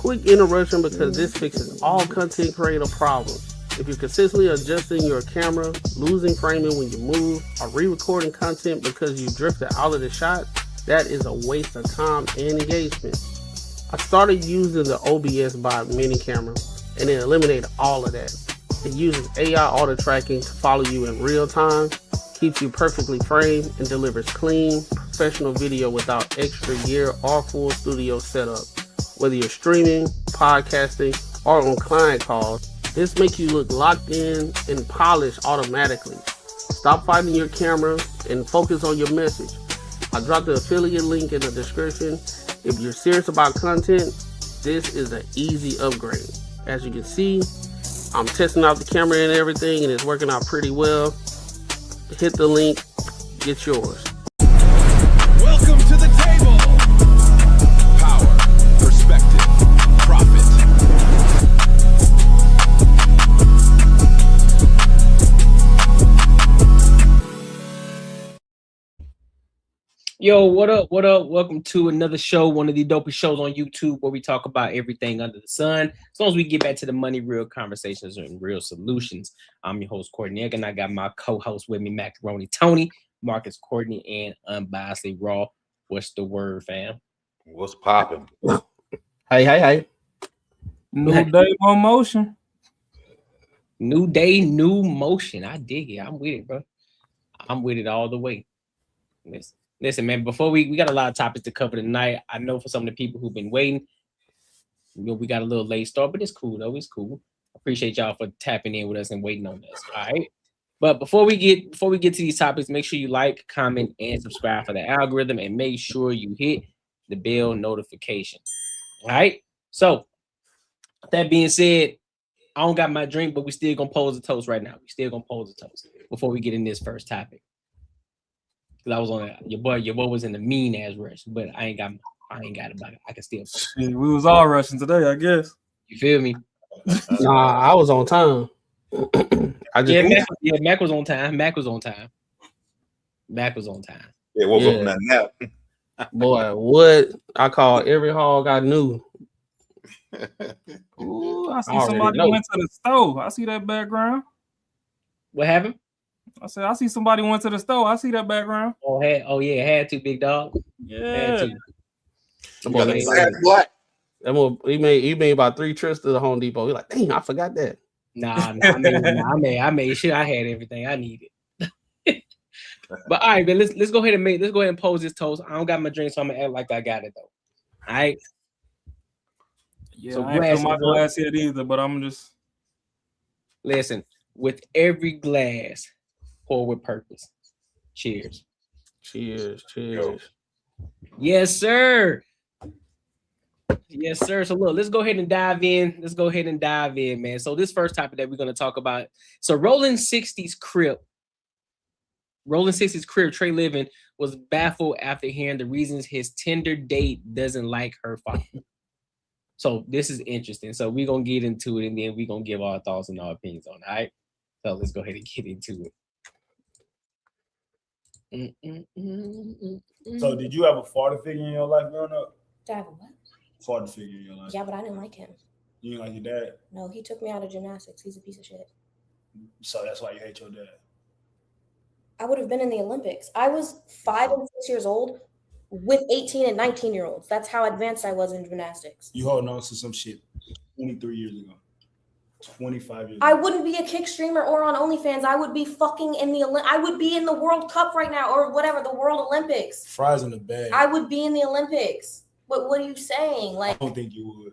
Quick interruption because this fixes all content creator problems. If you're consistently adjusting your camera, losing framing when you move, or re-recording content because you drifted out of the shot, that is a waste of time and engagement. I started using the OBS Bot mini camera and it eliminated all of that. It uses AI auto tracking to follow you in real time, keeps you perfectly framed, and delivers clean, professional video without extra gear or full studio setup. Whether you're streaming, podcasting, or on client calls, this makes you look locked in and polished automatically. Stop fighting your camera and focus on your message. I dropped the affiliate link in the description. If you're serious about content, this is an easy upgrade. As you can see, I'm testing out the camera and everything, and it's working out pretty well. Hit the link, get yours. Welcome to the table. Power, perspective, profit. Yo, what up? What up? Welcome to another show, one of the dopest shows on YouTube where we talk about everything under the sun. As long as we get back to the money, real conversations and real solutions. I'm your host, Courtney, and I got my co-host with me, Macaroni Tony, Marcus Courtney, and Unbiasedly Raw. What's the word, fam? What's popping? Hey. New day, more motion. New day, new motion. I dig it. I'm with it, bro. I'm with it all the way. Listen, man, before we got a lot of topics to cover tonight. I know for some of the people who've been waiting, we got a little late start, but it's cool, though. It's cool. Appreciate y'all for tapping in with us and waiting on us. All right. But before we get to these topics, make sure you like, comment, and subscribe for the algorithm, and make sure you hit the bell notification. All right. So, that being said, I don't got my drink, but we still gonna pose a toast right now. We still gonna pose a toast before we get in this first topic. Cause I was on your boy was in the mean ass rush, but I ain't got it, but I can still. We was all rushing today, I guess. You feel me? Nah, I was on time. Mac was on time. Mac was on time. Yeah, woke up from that nap. Boy, what I call every hog I knew. Ooh, I see somebody went to the store. I see that background. What happened? I said, I see somebody went to the store. I see that background. Had to, big dog. Yeah. Black. He made about 3 trips to the Home Depot. He's like, dang, I forgot that. I made sure I had everything I needed. But all right, man, let's go ahead and pose this toast. I don't got my drink, so I'm gonna act like I got it though. All right. Yeah, so I ain't fill my glass yet either, but I'm just listen. With every glass, pour with purpose. Cheers. Cheers. Yes, sir. Yes, sir. So look, let's go ahead and dive in. Man. So this first topic that we're going to talk about. So Rolling 60s Crip, Trey Living was baffled after hearing the reasons his Tinder date doesn't like her father. So this is interesting. So we're going to get into it and then we're going to give our thoughts and our opinions on it. All right. So let's go ahead and get into it. So did you have a father figure in your life growing up? Did I have a what? Father figure in your life. Yeah, but I didn't like him. You didn't like your dad? No, he took me out of gymnastics. He's a piece of shit. So that's why you hate your dad? I would have been in the Olympics. I was 5 and 6 years old with 18 and 19-year-olds. That's how advanced I was in gymnastics. You holding on to some shit 23 years ago. 25 years. I wouldn't be a kick streamer or on OnlyFans. I would be fucking I would be in the World Cup right now or whatever, the World Olympics. Fries in the bag. I would be in the Olympics. What are you saying? Like, I don't think you would.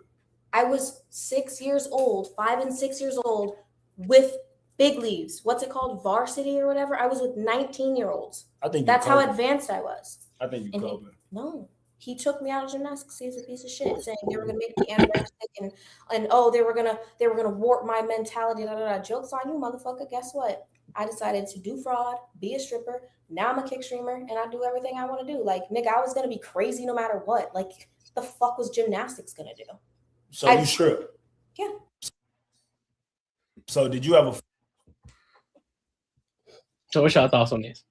I was 6 years old, 5 and 6 years old with big leaves. What's it called? Varsity or whatever. I was with 19-year-olds. I think that's how advanced I was. I think you covered. No. He took me out of gymnastics. He's a piece of shit, saying they were gonna make me anorexic and they were gonna warp my mentality. Jokes on you, motherfucker. Guess what? I decided to do fraud, be a stripper. Now I'm a kick streamer, and I do everything I want to do. Like, nigga, I was gonna be crazy no matter what. Like, the fuck was gymnastics gonna do? So you strip? Yeah. So did you have a? So what's your thoughts on this?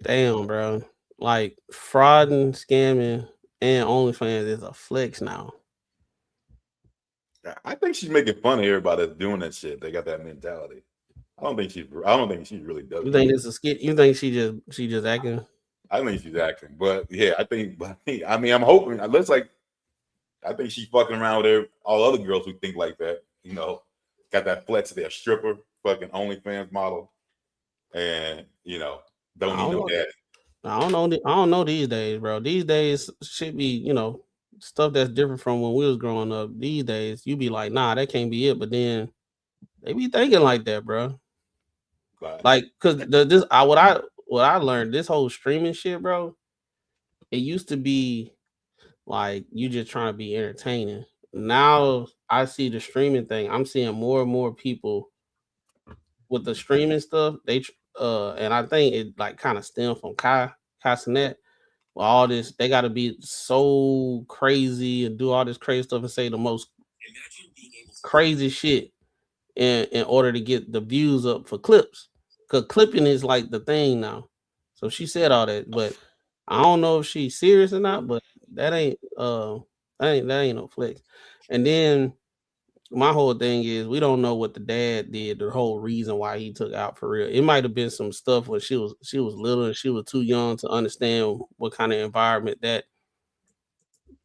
Damn, bro. Like, fraud and scamming and OnlyFans is a flex now. I think she's making fun of everybody that's doing that shit. They got that mentality. I don't think she really does. You think it's a skit? You think she just acting? I think she's acting, but yeah, I mean, I'm hoping. It looks like I think she's fucking around with all other girls who think like that. You know, got that flex. They're a stripper, fucking OnlyFans model, and you know, don't need no daddy. I don't know these days, bro. These days should be, stuff that's different from when we was growing up. These days, you be like, nah, that can't be it. But then they be thinking like that, bro. Like, cause what I learned, this whole streaming shit, bro. It used to be like you just trying to be entertaining. Now I see the streaming thing. I'm seeing more and more people with the streaming stuff. And I think it like kind of stemmed from Kai Cenat. Well, all this, they got to be so crazy and do all this crazy stuff and say the most crazy shit in order to get the views up for clips. Because clipping is like the thing now. So she said all that, but I don't know if she's serious or not. But that ain't no flex. And then my whole thing is we don't know what the dad did, the whole reason why he took out for real. It might have been some stuff when she was little and she was too young to understand what kind of environment that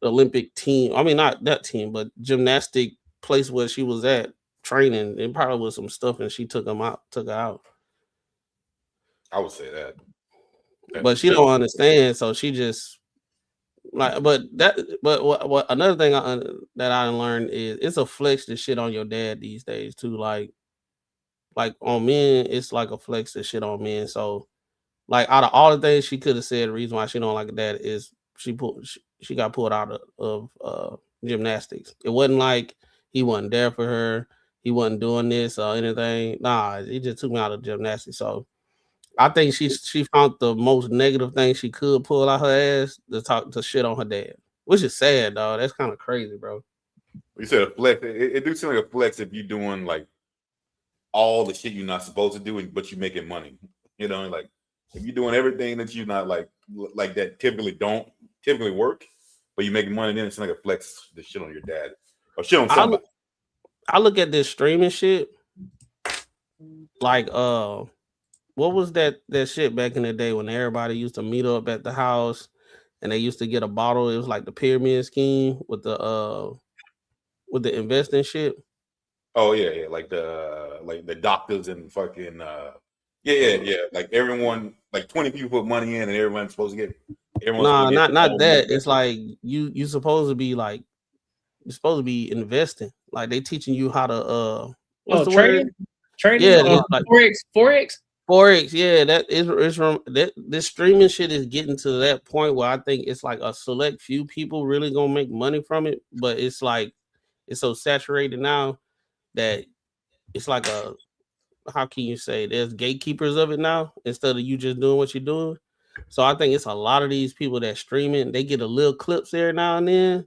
Olympic team, I mean not that team, but gymnastic place where she was at training. It probably was some stuff and she took her out. I would say that. But she don't understand, so she just like, but what another thing that I learned is it's a flex to shit on your dad these days too. Like on men, it's like a flex to shit on men. So like out of all the things she could have said, the reason why she don't like that is she got pulled out of gymnastics. It wasn't like he wasn't there for her, he wasn't doing this or anything. Nah, he just took me out of gymnastics. So I think she found the most negative thing she could pull out her ass to shit on her dad, which is sad, dog. That's kind of crazy, bro. You said a flex. It do seem like a flex if you're doing like all the shit you're not supposed to do, but you're making money. You know, like if you're doing everything that you're not like that typically work, but you're making money, then it's like a flex to shit on your dad or shit on somebody. I look at this streaming shit like what was that shit back in the day when everybody used to meet up at the house and they used to get a bottle? It was like the pyramid scheme with the investing shit. Oh yeah, like the doctors and fucking yeah. Like everyone, like 20 people put money in and everyone's supposed to get. Not that. It's like you supposed to be like you're supposed to be investing. Like they teaching you how to what's the trading? word? Trading, yeah, like Forex, yeah, that is from that. This streaming shit is getting to that point where I think it's like a select few people really gonna make money from it, but it's like it's so saturated now that it's like how can you say there's gatekeepers of it now instead of you just doing what you're doing. So I think it's a lot of these people that streaming, they get a little clips there now and then,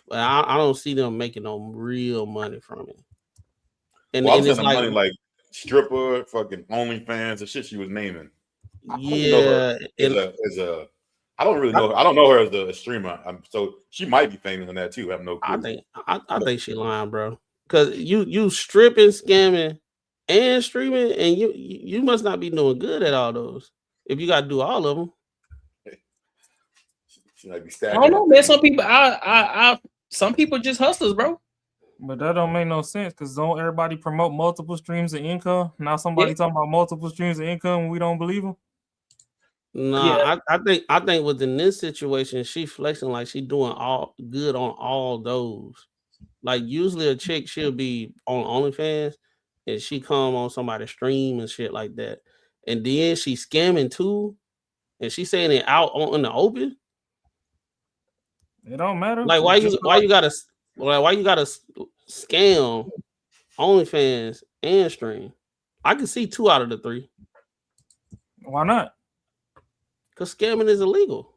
but I don't see them making no real money from it. And it's like money like stripper, fucking OnlyFans, the shit she was naming. Yeah, I don't really know her. I don't know her as a streamer. So she might be famous in that too. I have no clue. I think she lying, bro. Because you stripping, scamming, and streaming, and you must not be doing good at all those. If you got to do all of them, she might be I don't know, man. Some people, some people just hustlers, bro. But that don't make no sense because don't everybody promote multiple streams of income? Now somebody talking about multiple streams of income and we don't believe them. Nah, yeah. I think within this situation, she flexing like she doing all good on all those. Like usually a chick, she'll be on OnlyFans and she come on somebody's stream and shit like that. And then she scamming too. And she saying it out in the open. It don't matter. Like why you gotta scam OnlyFans and stream? I can see 2 out of the 3. Why not? Because scamming is illegal.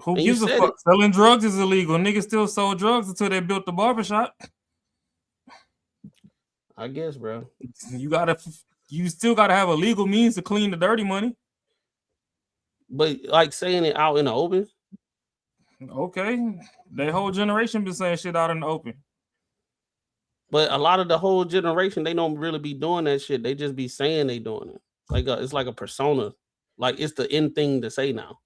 Who gives a fuck? Selling drugs is illegal. Niggas still sold drugs until they built the barbershop. I guess, bro. You still gotta have a legal means to clean the dirty money. But like saying it out in the open. Okay. Their whole generation been saying shit out in the open. I think, I think within this situation, she flexing like she doing all good on all those. Like usually a chick, she'll be on OnlyFans and she come on somebody's stream and shit like that. And then she scamming too. And she saying it out in the open. But a lot of the whole generation, they don't really be doing that shit. They just be saying they doing it. Like it's like a persona. Like it's the in thing to say now.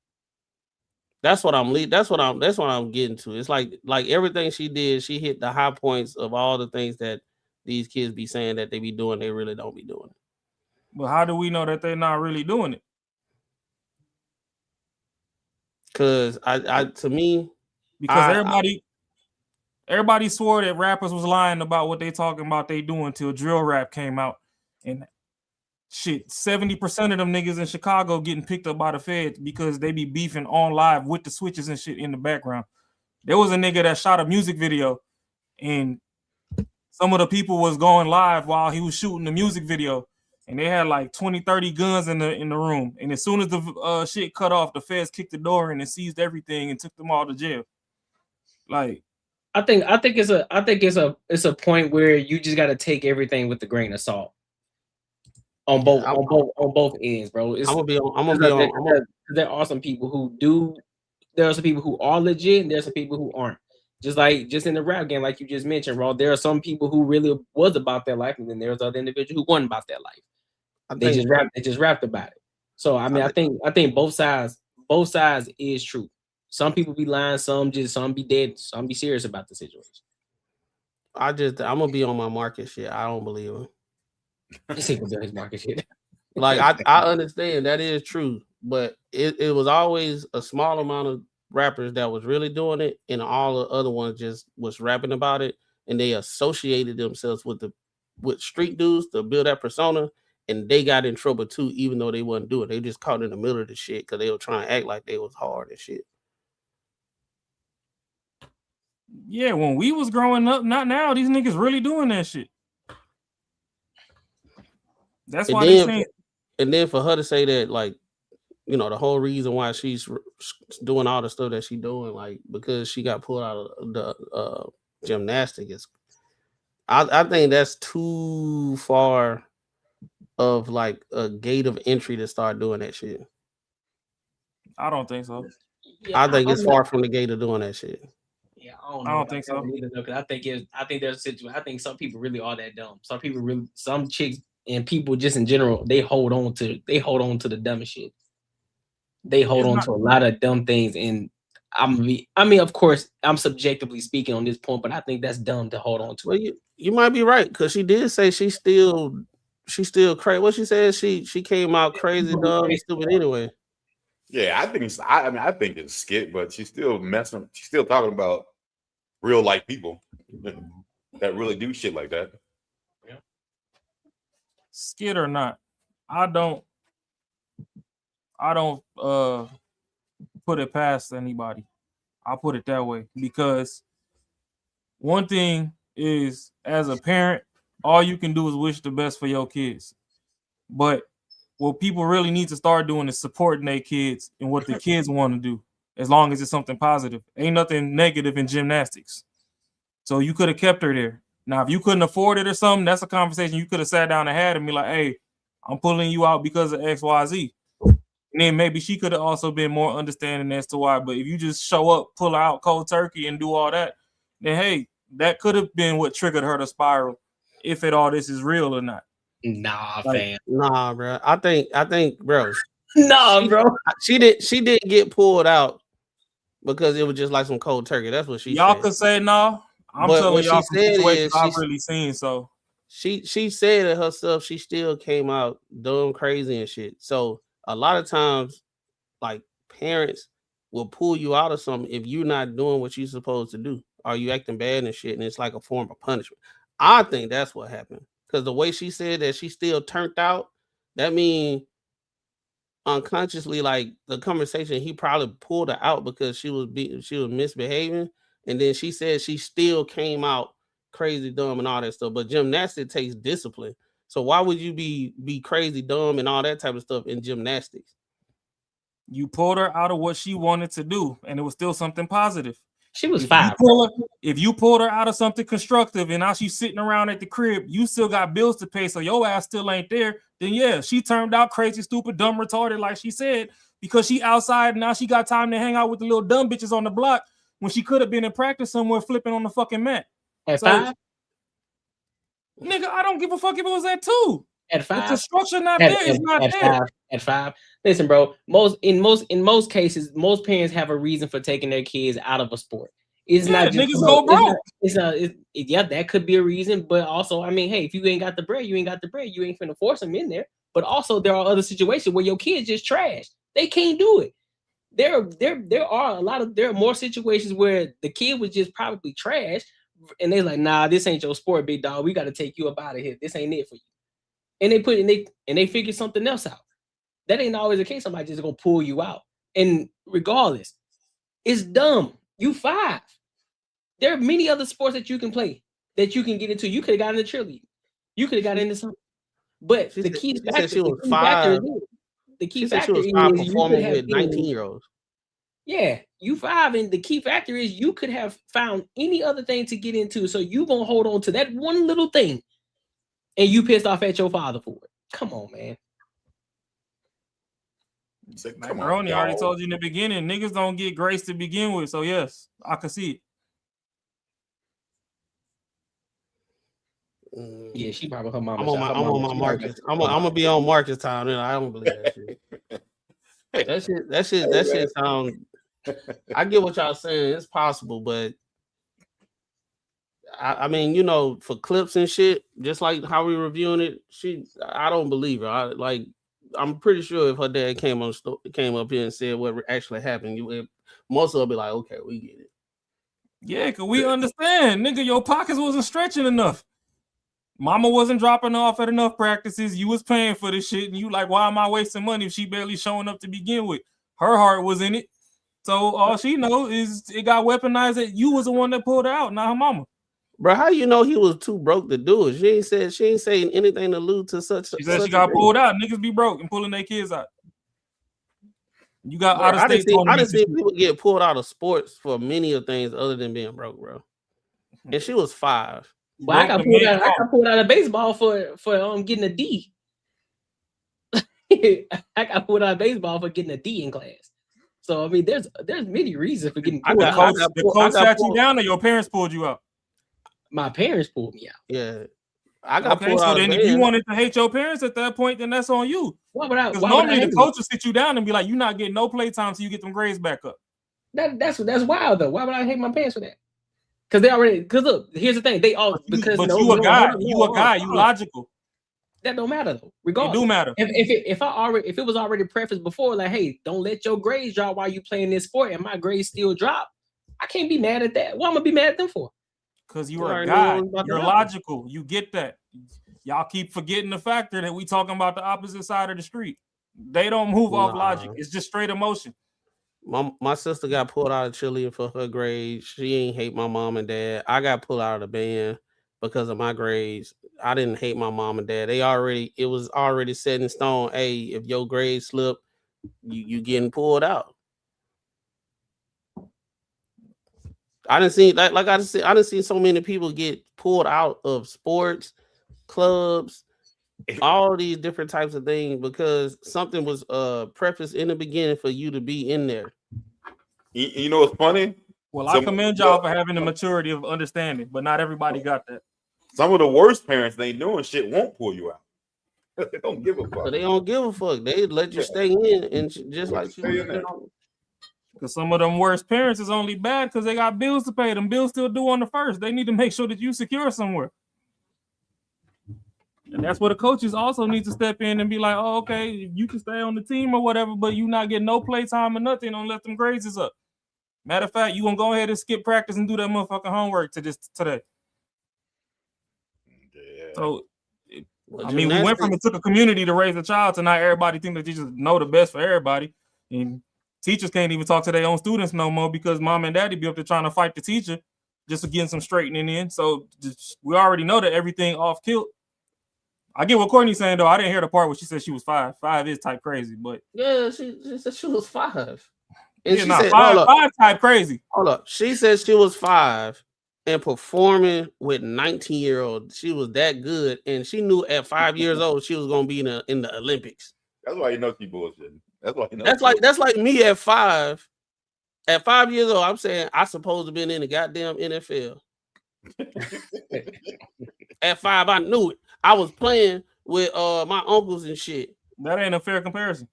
That's what I'm that's what I'm getting to. It's like everything she did, she hit the high points of all the things that these kids be saying that they be doing, they really don't be doing it. But how do we know that they're not really doing it? Cause to me, everybody swore that rappers was lying about what they talking about they doing till drill rap came out, and shit, 70% of them niggas in Chicago getting picked up by the feds because they be beefing on live with the switches and shit in the background. There was a nigga that shot a music video, and some of the people was going live while he was shooting the music video, and they had like 20, 30 guns in the room. And as soon as the shit cut off, the feds kicked the door in and seized everything and took them all to jail. Like, I think it's a point where you just got to take everything with a grain of salt on both ends, bro. There are some people who do. There are some people who are legit, and there's some people who aren't. Just in the rap game, like you just mentioned, Raw. There are some people who really was about their life, and then there's other individuals who weren't about their life. They just rapped about it. So I mean, I think both sides is true. Some people be lying, some be dead, some be serious about the situation. I'm gonna be on my market shit. I don't believe him. His market shit. Like I understand that is true, but it was always a small amount of rappers that was really doing it, and all the other ones just was rapping about it, and they associated themselves with street dudes to build that persona, and they got in trouble too, even though they wasn't doing it. They just caught in the middle of the shit because they were trying to act like they was hard and shit. Yeah, when we was growing up, not now. These niggas really doing that shit. That's why they saying. And then for her to say that, like, you know, the whole reason why she's doing all the stuff that she's doing, like, because she got pulled out of the gymnastics, is, I think that's too far of like a gate of entry to start doing that shit. I don't think so. Yeah, I think it's far from the gate of doing that shit. Yeah, I don't think so. I think there's a situation. I think some people really are that dumb. Some chicks and people just in general, they hold on to the dumbest shit. They hold on to a lot of dumb things, and of course, I'm subjectively speaking on this point, but I think that's dumb to hold on to. Well, you might be right, because she did say she's still crazy. What she said, she came out crazy, dumb, and stupid anyway. Yeah, I think it's skit, but she's still messing. She's still talking about real life people that really do shit like that. Yeah. Skit or not, I don't put it past anybody. I'll put it that way, because one thing is, as a parent, all you can do is wish the best for your kids. But what people really need to start doing is supporting their kids and what the kids want to do, as long as it's something positive. Ain't nothing negative in gymnastics. So you could have kept her there. Now, if you couldn't afford it or something, that's a conversation you could have sat down and had and be like, hey, I'm pulling you out because of X, Y, Z. And then maybe she could have also been more understanding as to why. But if you just show up, pull her out cold turkey and do all that, then hey, that could have been what triggered her to spiral, if it all this is real or not. Nah, like, fam. Nah, bro. I think, bro. Bro. She didn't get pulled out because it was just like some cold turkey. That's what y'all said. Could say no. I'm telling y'all some situations I've really seen. So she said it herself. She still came out dumb, crazy, and shit. So a lot of times, like, parents will pull you out of something if you're not doing what you're supposed to do. Are you acting bad and shit? And it's like a form of punishment. I think that's what happened. Because the way she said that she still turned out, that means unconsciously, like, the conversation, he probably pulled her out because she was misbehaving, and then she said she still came out crazy, dumb, and all that stuff. But gymnastics takes discipline. So why would you be crazy, dumb, and all that type of stuff in gymnastics? You pulled her out of what she wanted to do, and it was still something positive. She was fine. If you pulled her out of something constructive and now she's sitting around at the crib, you still got bills to pay, so your ass still ain't there, then yeah, she turned out crazy, stupid, dumb, retarded, like she said, because she outside and now she got time to hang out with the little dumb bitches on the block when she could have been in practice somewhere flipping on the fucking mat. At 5? Nigga, I don't give a fuck if it was at 2. At If the 5, structure not there, it's not there. At 5. Listen, bro. In most cases, most parents have a reason for taking their kids out of a sport. It's Yeah, not just niggas go broke. Yeah, that could be a reason, but also, I mean, hey, if you ain't got the bread, you ain't got the bread. You ain't finna force them in there. But also, there are other situations where your kids just trash. They can't do it. There are more situations where the kid was just probably trash, and they're like, nah, this ain't your sport, big dog. We got to take you up out of here. This ain't it for you. And they figure something else out. That ain't always the case. Somebody just gonna pull you out. And regardless, it's dumb. You 5. There are many other sports that you can play that you can get into. You could have gotten into cheerleading. You could have gotten into something. But the key factor is performing with 19-year-olds. Yeah, you 5, and the key factor is you could have found any other thing to get into. So you gonna hold on to that one little thing, and you pissed off at your father for it. Come on, man. Macaroni already told you in the beginning, niggas don't get grace to begin with. So yes, I can see it. Yeah, she probably her mama. I'm on my Marcus. I'm gonna be on Marcus time, and I don't believe that shit. That shit sound. I get what y'all saying. It's possible, but I mean, you know, for clips and shit, just like how we reviewing it, I don't believe her. I'm pretty sure if her dad came up here and said what actually happened, most of them be like, okay, we get it. Yeah, cause we understand, nigga. Your pockets wasn't stretching enough. Mama wasn't dropping off at enough practices. You was paying for this shit, and you like, why am I wasting money if she barely showing up to begin with? Her heart was in it, so all she know is it got weaponized that you was the one that pulled her out, not her mama. Bro, how you know he was too broke to do it? She ain't saying anything to allude to such. She said she got pulled out. Niggas be broke and pulling their kids out. You got out of state. I done seen people get pulled out of sports for many of things other than being broke, bro. And she was 5. Well, I got pulled out of baseball for getting a D. I got pulled out of baseball for getting a D in class. So I mean, there's many reasons for getting pulled out. The coach sat you down, or your parents pulled you out? My parents pulled me out. Yeah, I got pulled so out. Then, if you wanted to hate your parents at that point, then that's on you. Because normally the coach will sit you down and be like, "You're not getting no play time till you get them grades back up." That's wild though. Why would I hate my parents for that? Because look, here's the thing. You a guy, you logical. That don't matter though. Regardless, it do matter. If it was already prefaced before, like, hey, don't let your grades drop while you playing this sport, and my grades still drop, I can't be mad at that. What am I gonna be mad at them for? Because you're a guy, you're logical. You get that. Y'all keep forgetting the factor that we talking about the opposite side of the street. They don't move off logic. It's just straight emotion. My sister got pulled out of cheerleading for her grades. She ain't hate my mom and dad. I got pulled out of the band because of my grades. I didn't hate my mom and dad. It was already set in stone. Hey, if your grades slip, you getting pulled out. I didn't see I didn't see so many people get pulled out of sports, clubs, all these different types of things because something was prefaced in the beginning for you to be in there. You know what's funny? Well, I commend y'all for having the maturity of understanding, but not everybody got that. Some of the worst parents they doing shit won't pull you out. They don't give a fuck. So they don't give a fuck. They let you stay in and just like you. Because some of them worst parents is only bad because they got bills to pay. Them bills still due on the first. They need to make sure that you secure somewhere. And that's where the coaches also need to step in and be like, oh, okay, you can stay on the team or whatever, but you not getting no play time or nothing. Don't let them grades is up. Matter of fact, you gonna go ahead and skip practice and do that motherfucking homework today. Yeah. So, I mean, we went from it took a community to raise a child to not everybody think that you just know the best for everybody. And teachers can't even talk to their own students no more because mom and daddy be up there trying to fight the teacher just to get some straightening in. So we already know that everything off kilt. I get what Courtney's saying though. I didn't hear the part where she said she was 5. 5 is type crazy, but yeah, she said she was 5. And yeah, she said, 5 type crazy. Hold up. She said she was 5 and performing with 19-year-olds. She was that good, and she knew at 5 years old she was gonna be in the Olympics. That's why you know she bullshitting. That's like me at 5. At 5 years old, I'm saying I supposed to be in the goddamn NFL. At 5, I knew it. I was playing with my uncles and shit. That ain't a fair comparison.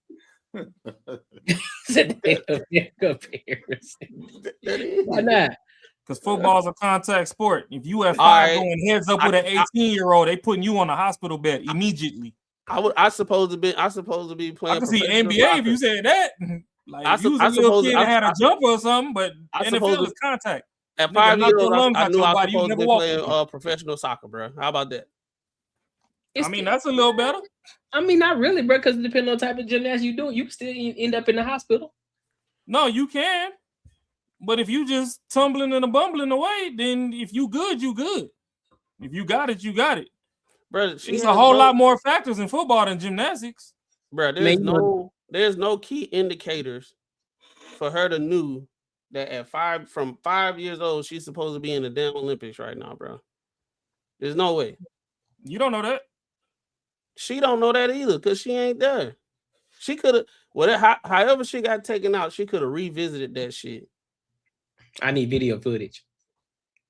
Said they a fair comparison. Why not? Because football is a contact sport. If you at 5 right. going heads up with an 18-year-old, they putting you on a hospital bed immediately. I supposed to be playing. I can see professional NBA soccer. if you said that. Like I if you was a little suppose- kid that had a jumper or something, but I NFL suppose- is contact. At Nigga, 5 knock years your old, lungs I out knew your I was body, you supposed to never be walked playing again. professional soccer, bro. How about that? I mean, that's a little better. I mean, not really, bro, because depending on the type of gymnastics you do, you can still end up in the hospital. No, you can. But if you just tumbling and a bumbling away, then if you good, you good. If you got it, you got it. Bro, It's a whole lot more factors in football than gymnastics. Bro, there's no key indicators for her to know that at 5 years old, she's supposed to be in the damn Olympics right now, bro. There's no way. You don't know that. She don't know that either because she ain't there. She could have, however she got taken out, she could have revisited that shit. I need video footage.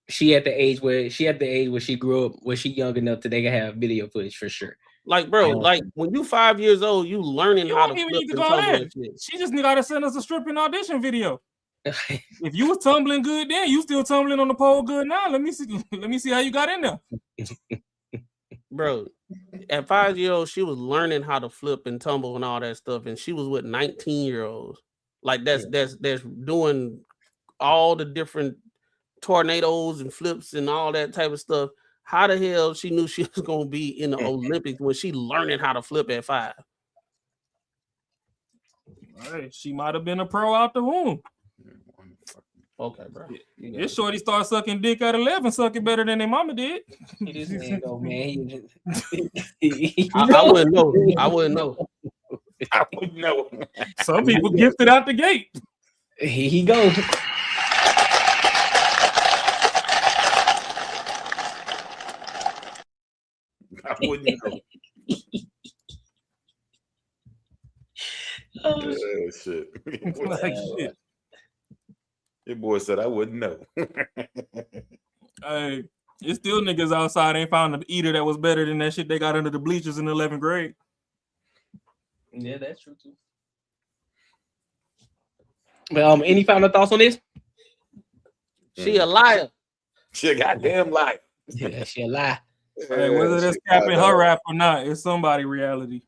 She at the age where she grew up, where she young enough that they can have video footage for sure. Like, bro, like when you 5 years old, you learning You how don't to even flip need to and go tumble there. and shit. She just got to send us a stripping audition video. If you was tumbling good then, you still tumbling on the pole good now. Let me see how you got in there. Bro, at 5 years old, she was learning how to flip and tumble and all that stuff, and she was with 19-year-olds. Like that's doing all the different tornadoes and flips and all that type of stuff. How the hell she knew she was gonna be in the Olympics when she learning how to flip at 5? Hey, she might have been a pro out the womb. Okay, bro. This shorty started sucking dick at 11, sucking better than their mama did. This man go, man. I wouldn't know. I wouldn't know. I wouldn't know. Some people gifted out the gate. Here he go. I wouldn't know. Oh shit. Like shit. Your boy said I wouldn't know. Hey, it's still niggas outside ain't found an eater that was better than that shit they got under the bleachers in 11th grade. Yeah, that's true too. But any final thoughts on this? She a liar. She a goddamn liar. Yeah, she a lie. Hey, whether that's capping her rap or not, it's somebody reality.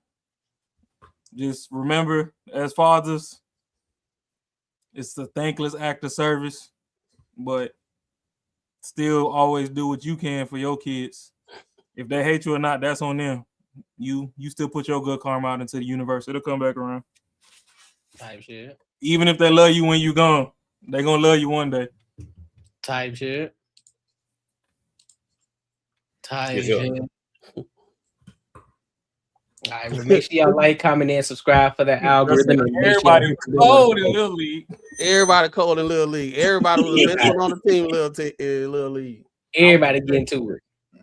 Just remember, as fathers, it's a thankless act of service, but still always do what you can for your kids. If they hate you or not, that's on them. You still put your good karma out into the universe. It'll come back around. Type shit. Even if they love you when you gone, they gonna love you one day. Type shit. Type Yes, shit. All right, well, make sure y'all like, comment, and subscribe for the algorithm. And Everybody cold in Little League. Everybody cold in Little League. Everybody was the best one on the team in Little League. Everybody get into it.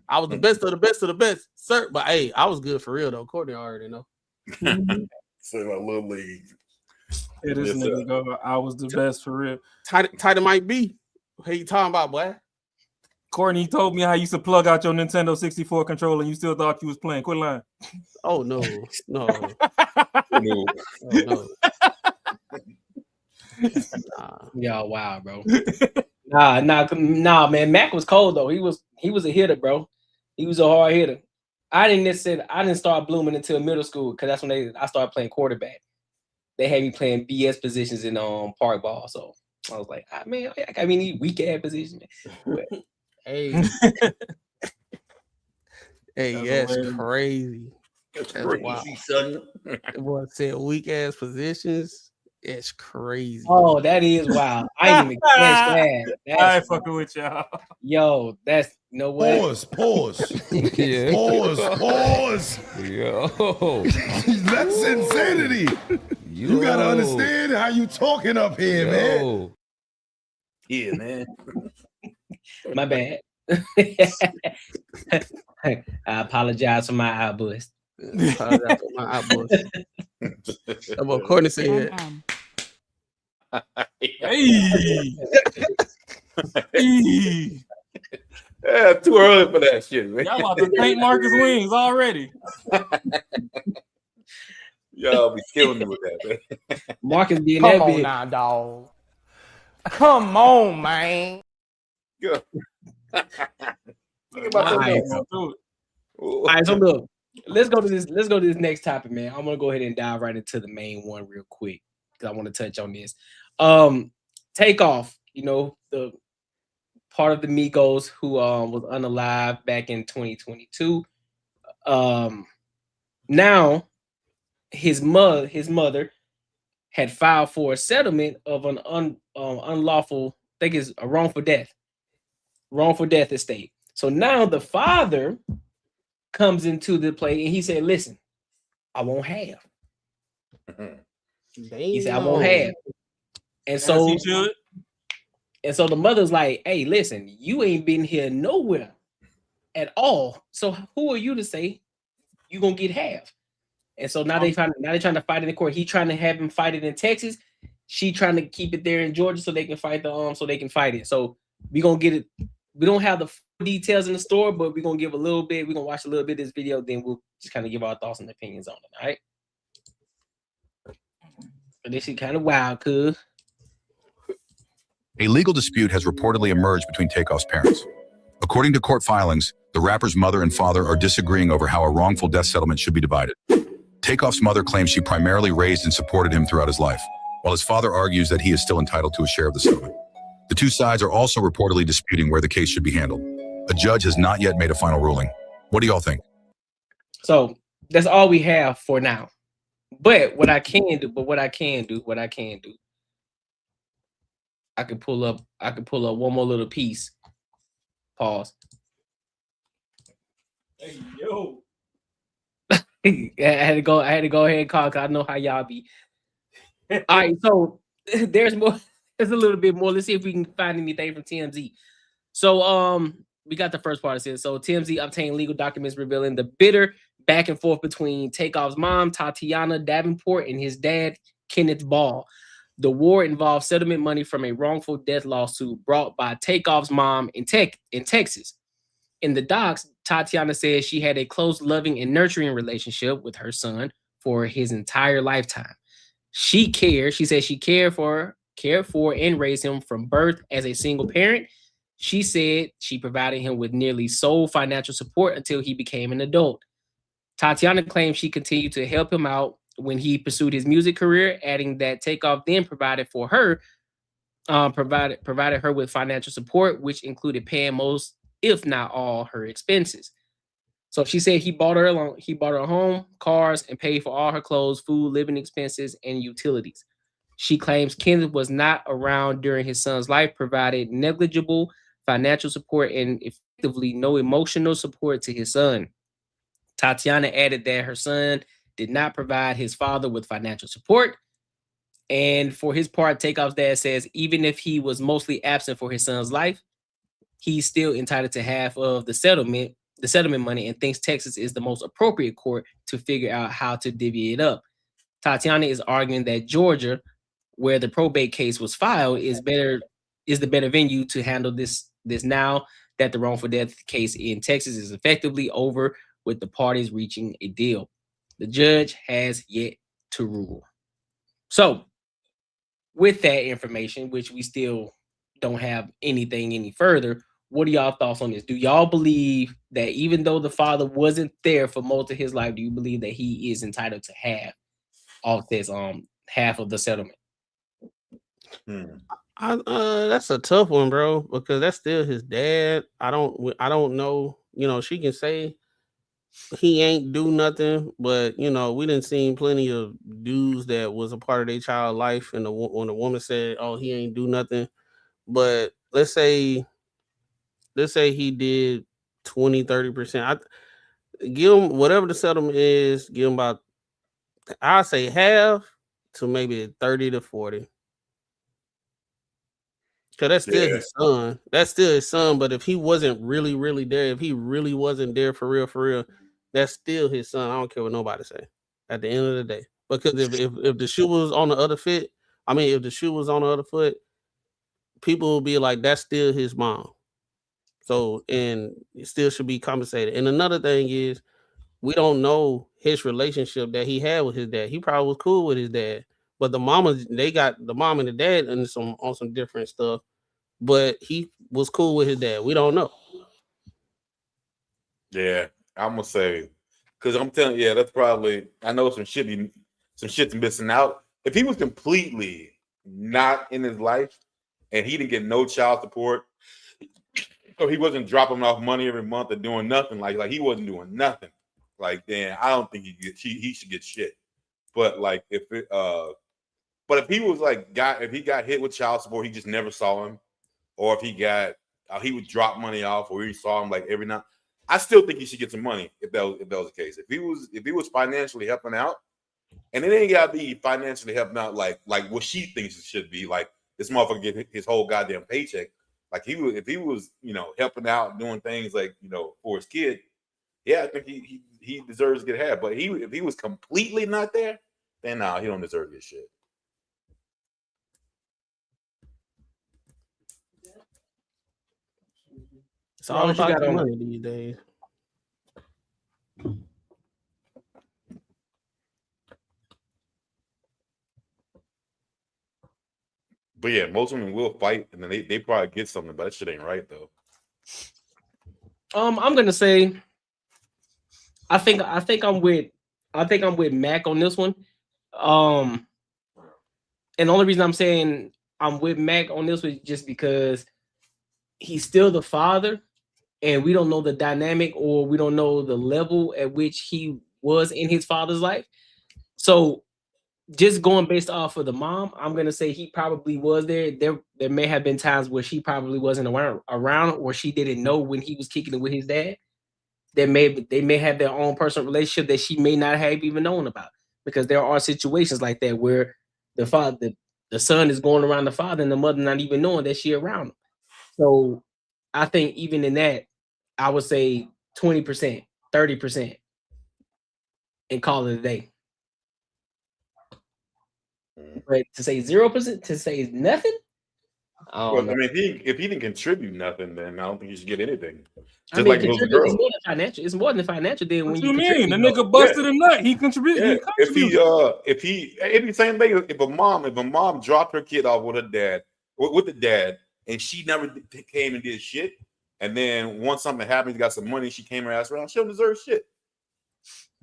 I was the best of the best of the best, sir. But hey, I was good for real though. Courtney already know. Say my little league. Yeah, this Yes, nigga sir. go, I was the best for real. Tight might be. What you talking about, boy? Courtney told me how you used to plug out your Nintendo 64 controller and you still thought you was playing. Quit lying. Oh no, no, No. no. Y'all, wow, bro. Nah, man. Mac was cold though. He was a hitter, bro. He was a hard hitter. I didn't start blooming until middle school because that's when I started playing quarterback. They had me playing BS positions in park ball, so I was like, man, I mean, these weak ass positions. Hey, hey, that's crazy. That's That's crazy, wild. son. The boy said weak ass positions. It's crazy. Oh, that is wild. I didn't even catch that. I ain't fucking with y'all. Yo, that's no way. Pause. Yeah. Pause. Yo. That's insanity. You gotta understand how you talking up here, man. Yo. Yeah, man. My bad. I apologize for my outburst. Apologize for my outburst. That's what Courtney said. Hey. Hey. Yeah, too early for that shit, man. Y'all about to paint Marcus wings already. Y'all be killing me with that, man. Marcus being Come that on big. now, dog. Come on, man. Go. Think about All right, that. All right, so look, let's go to this next topic, man. I'm gonna go ahead and dive right into the main one real quick because I want to touch on this. Takeoff, you know, the part of the Migos who was unalive back in 2022. Now his mother had filed for a settlement of an unlawful, I think it's a wrongful death estate. So now the father comes into the play and he said, listen, I won't have. He said, I won't have. And so he should. And so the mother's like, hey, listen, you ain't been here nowhere at all. So who are you to say you gonna get half? And so now they're trying to fight in the court. He trying to have him fight it in Texas. She trying to keep it there in Georgia so they can fight it. So we gonna get it. We don't have the details in the store, but we're gonna give a little bit. We're gonna watch a little bit of this video, then we'll just kind of give our thoughts and opinions on it. All right. But this shit kind of wild, cuz. A legal dispute has reportedly emerged between Takeoff's parents. According to court filings, the rapper's mother and father are disagreeing over how a wrongful death settlement should be divided. Takeoff's mother claims she primarily raised and supported him throughout his life, while his father argues that he is still entitled to a share of the settlement. The two sides are also reportedly disputing where the case should be handled. A judge has not yet made a final ruling. What do y'all think? So that's all we have for now. But what I can do, I can pull up one more little piece. Pause. Hey, yo. I had to go ahead and call because I know how y'all be. All right, so there's more. There's a little bit more. Let's see if we can find anything from TMZ. So we got the first part of it. So TMZ obtained legal documents revealing the bitter back and forth between Takeoff's mom, Tatiana Davenport, and his dad, Kenneth Ball. The war involved settlement money from a wrongful death lawsuit brought by Takeoff's mom in Texas. In the docs, Tatiana says she had a close, loving, and nurturing relationship with her son for his entire lifetime. She said she cared for and raised him from birth as a single parent. She said she provided him with nearly sole financial support until he became an adult. Tatiana claims she continued to help him out when he pursued his music career, adding that Takeoff then provided her with financial support, which included paying most, if not all, her expenses. So she said he bought her a home, cars, and paid for all her clothes, food, living expenses, and utilities. She claims Kenneth was not around during his son's life, provided negligible financial support, and effectively no emotional support to his son. Tatiana added that her son did not provide his father with financial support. And for his part, Takeoff's dad says even if he was mostly absent for his son's life, he's still entitled to half of the settlement money, and thinks Texas is the most appropriate court to figure out how to divvy it up. Tatiana is arguing that Georgia, where the probate case was filed, is the better venue to handle this now that the wrongful death case in Texas is effectively over, with the parties reaching a deal. The judge has yet to rule. So, with that information, which we still don't have anything any further, what are y'all thoughts on this? Do y'all believe that even though the father wasn't there for most of his life, do you believe that he is entitled to half of this half of the settlement? That's a tough one, bro, because that's still his dad. I don't know. You know, she can say he ain't do nothing, but you know, we didn't see plenty of dudes that was a part of their child life, and when the woman said, "Oh, he ain't do nothing," but let's say he did 20-30%. I give him whatever the settlement is. Give him about, I say half to maybe 30 to 40. Cause that's still his son. That's still his son. But if he wasn't really there, if he really wasn't there for real, that's still his son. I don't care what nobody say. At the end of the day, because if the shoe was on the other foot, if the shoe was on the other foot, people will be like, that's still his mom. So, and it still should be compensated. And another thing is, we don't know his relationship that he had with his dad. He probably was cool with his dad, but the mamas, they got the mom and the dad on some different stuff. But he was cool with his dad. We don't know. Yeah, I'm gonna say, because I'm telling you, yeah, that's probably. I know some shit's missing out. If he was completely not in his life and he didn't get no child support, or he wasn't dropping off money every month or doing nothing, like he wasn't doing nothing, like then I don't think he should get shit. But like if he was like if he got hit with child support, he just never saw him, or if he would drop money off, or he saw him like every night. I still think he should get some money if that was the case. If he was financially helping out, and it ain't gotta be financially helping out like what she thinks it should be. Like this motherfucker get his whole goddamn paycheck. Like if he was helping out, doing things like for his kid, yeah, I think he deserves to get half. But if he was completely not there, then no, he don't deserve this shit. It's all about the money these days. But yeah, most women will fight, and then they probably get something, but that shit ain't right though. I'm gonna say, I think I'm with Mac on this one. And the only reason I'm saying I'm with Mac on this was just because he's still the father, and we don't know the dynamic, or we don't know the level at which he was in his father's life. So just going based off of the mom, I'm gonna say he probably was there. There may have been times where she probably wasn't around, or she didn't know when he was kicking it with his dad. They may have their own personal relationship that she may not have even known about, because there are situations like that where the son is going around the father and the mother not even knowing that she around him. So I think even in that, I would say 20%, 30%, and call it a day. But to say 0%, to say nothing, I mean, if he didn't contribute nothing, then I don't think he should get anything. Just I mean, like those girls. It's more than financial. It's more than financial. Then What when you mean? The nigga busted a nut. He contributed. Yeah. He contributed. It'd be the same thing. If a mom dropped her kid off with her dad, with the dad, and she never came and did shit, and then once something happens, got some money, she came her ass around, she don't deserve shit.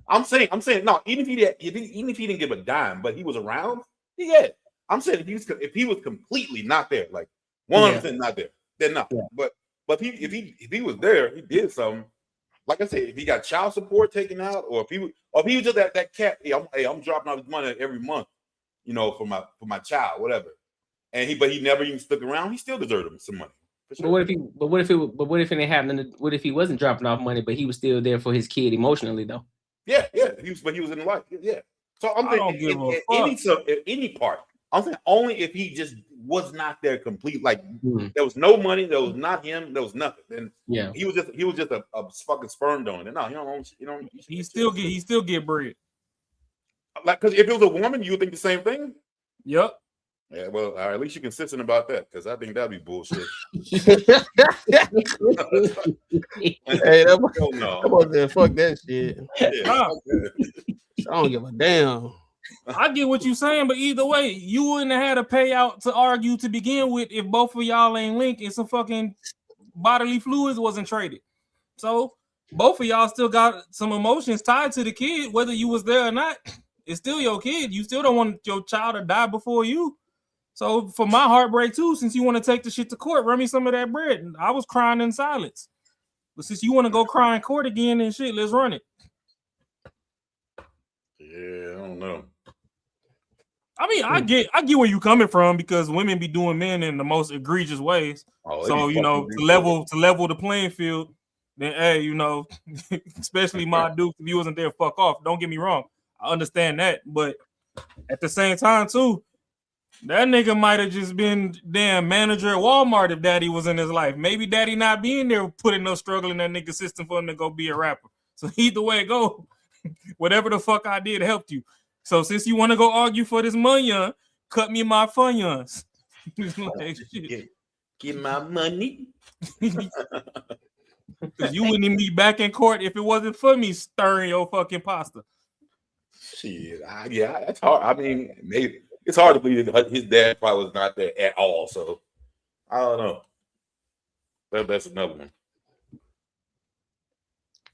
I'm saying no. Even if he didn't give a dime, but he was around, yeah. I'm saying if he was completely not there, like 100% not there, then not. Yeah. But if he was there, he did something. Like I said, if he got child support taken out, or if he was just that cat, I'm dropping out his money every month, for my child, whatever. And he never even stuck around, he still deserved him some money. Sure. But what if it didn't happen? What if he wasn't dropping off money, but he was still there for his kid emotionally though? Yeah. He was in life. Yeah. So I'm thinking any part. I'm saying only if he just was not there complete. Like there was no money, there was not him, there was nothing. Then he was just a fucking sperm donor. No, he still get bread. Like, because if it was a woman, you would think the same thing. Yep. Yeah, well, at least you're consistent about that, because I think that'd be bullshit. Hey, that was there. Fuck that shit. Yeah, I don't give a damn. I get what you're saying, but either way, you wouldn't have had a payout to argue to begin with if both of y'all ain't linked and some fucking bodily fluids wasn't traded. So both of y'all still got some emotions tied to the kid, whether you was there or not. It's still your kid. You still don't want your child to die before you. So for my heartbreak too, since you want to take the shit to court, run me some of that bread. I was crying in silence. But since you want to go cry in court again and shit, let's run it. Yeah, I don't know. I mean, I get where you coming from, because women be doing men in the most egregious ways. So to level the playing field, then hey, especially my dude, if he wasn't there, fuck off. Don't get me wrong, I understand that, but at the same time too, that nigga might have just been damn manager at Walmart if daddy was in his life. Maybe daddy not being there putting no struggle in that nigga system for him to go be a rapper. So either way it go, whatever the fuck I did helped you. So since you want to go argue for this money, cut me my funyuns. Get my money. Because you wouldn't even be back in court if it wasn't for me stirring your fucking pasta. Shit, yeah, that's hard. I mean, maybe it's hard to believe that his dad probably was not there at all. So I don't know. That's another one.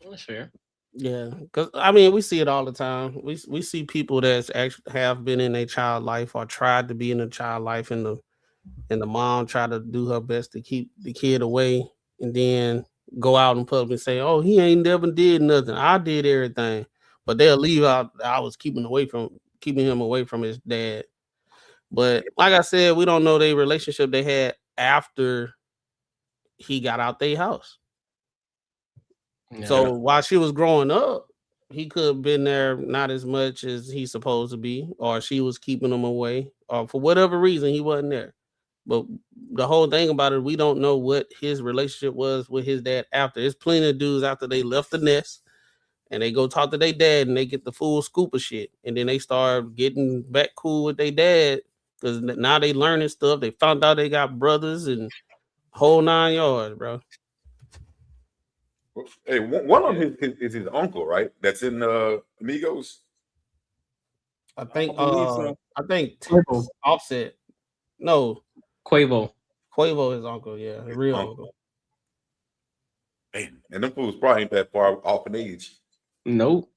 That's fair. Yeah, because I mean, we see it all the time. We see people that's actually have been in a child life or tried to be in a child life, and the mom tried to do her best to keep the kid away, and then go out in public and say, "Oh, he ain't never did nothing. I did everything," but they'll leave out. I was keeping him away from his dad. But like I said, we don't know the relationship they had after he got out their house. Yeah. So while she was growing up, he could have been there not as much as he's supposed to be, or she was keeping him away, or for whatever reason he wasn't there. But the whole thing about it, we don't know what his relationship was with his dad after. There's plenty of dudes after they left the nest and they go talk to their dad and they get the full scoop of shit. And then they start getting back cool with their dad because now they learning stuff. They found out they got brothers and whole 9 yards, bro. Hey, one of them is his uncle, right? That's in Amigos. I think so. I think Quavo. Offset. No, Quavo. his uncle, yeah, his real uncle. Man, and them fools probably ain't that far off in age. Nope.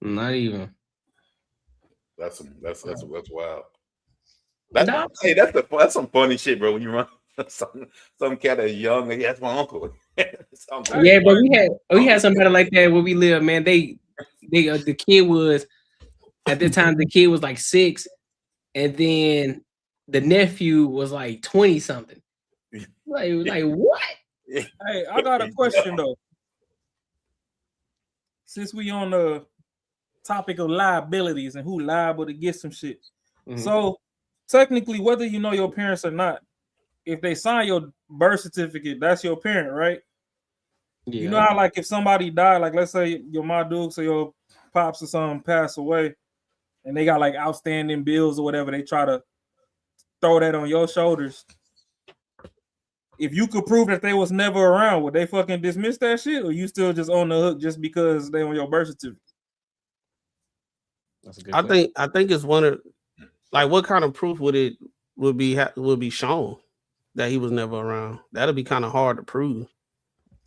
Not even. That's wild. Nah. Hey, that's some funny shit, bro. When you run some cat that's young, hey, that's my uncle. Yeah, but we had somebody like that where we live, man. The kid was at the time the kid was like 6, and then the nephew was like 20 something. Like what? Hey, I got a question though. Since we on the topic of liabilities and who liable to get some shit. Mhm. So technically, whether you know your parents or not, if they sign your birth certificate, that's your parent, right? Yeah. You know how like if somebody died, like let's say your Ma Dukes or your pops or something pass away, and they got like outstanding bills or whatever, they try to throw that on your shoulders. If you could prove that they was never around, would they fucking dismiss that shit, or you still just on the hook just because they on your birth certificate? That's a good I question. think it's one of like what kind of proof would be shown that he was never around? That'll be kind of hard to prove.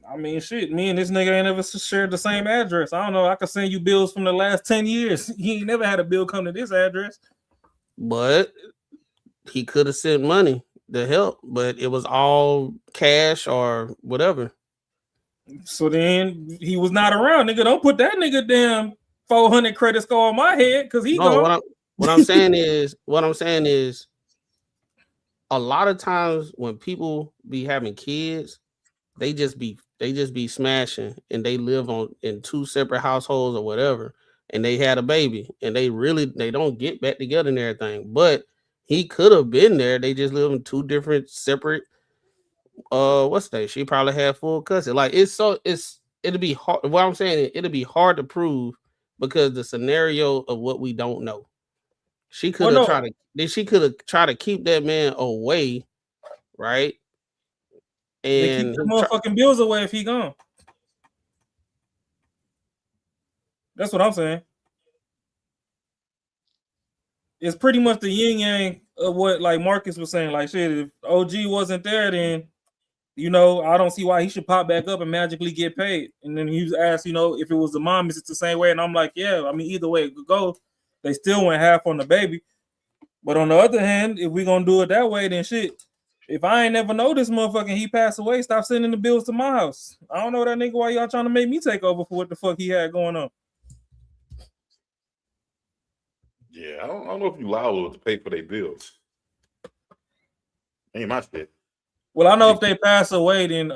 I mean, shit, me and this nigga ain't ever shared the same address. I don't know. I could send you bills from the last 10 years. He ain't never had a bill come to this address. But he could have sent money to help, but it was all cash or whatever. So then he was not around, nigga. Don't put that nigga damn 400 credit score on my head because he gone. What I'm saying is a lot of times when people be having kids, they just be smashing and they live in 2 separate households or whatever, and they had a baby and they don't get back together and everything. But he could have been there. They just live in 2 different separate she probably had full custody. Like it'll be hard. What I'm saying is it'll be hard to prove because the scenario of what we don't know. She could have tried to keep that man away, right? They And keep the motherfucking bills away if he gone. That's what I'm saying. It's pretty much the yin yang of what like Marcus was saying. Like shit, if OG wasn't there, then I don't see why he should pop back up and magically get paid. And then he was asked, if it was the mom, is it the same way? And I'm like, yeah. I mean, either way it could go. They still went half on the baby. But on the other hand, if we're gonna do it that way, then shit. If I ain't never know this motherfucker and he passed away, stop sending the bills to my house. I don't know that nigga why y'all trying to make me take over for what the fuck he had going on. Yeah, I don't know if you liable to pay for their bills. Ain't my shit. Well, I know if they pass away, then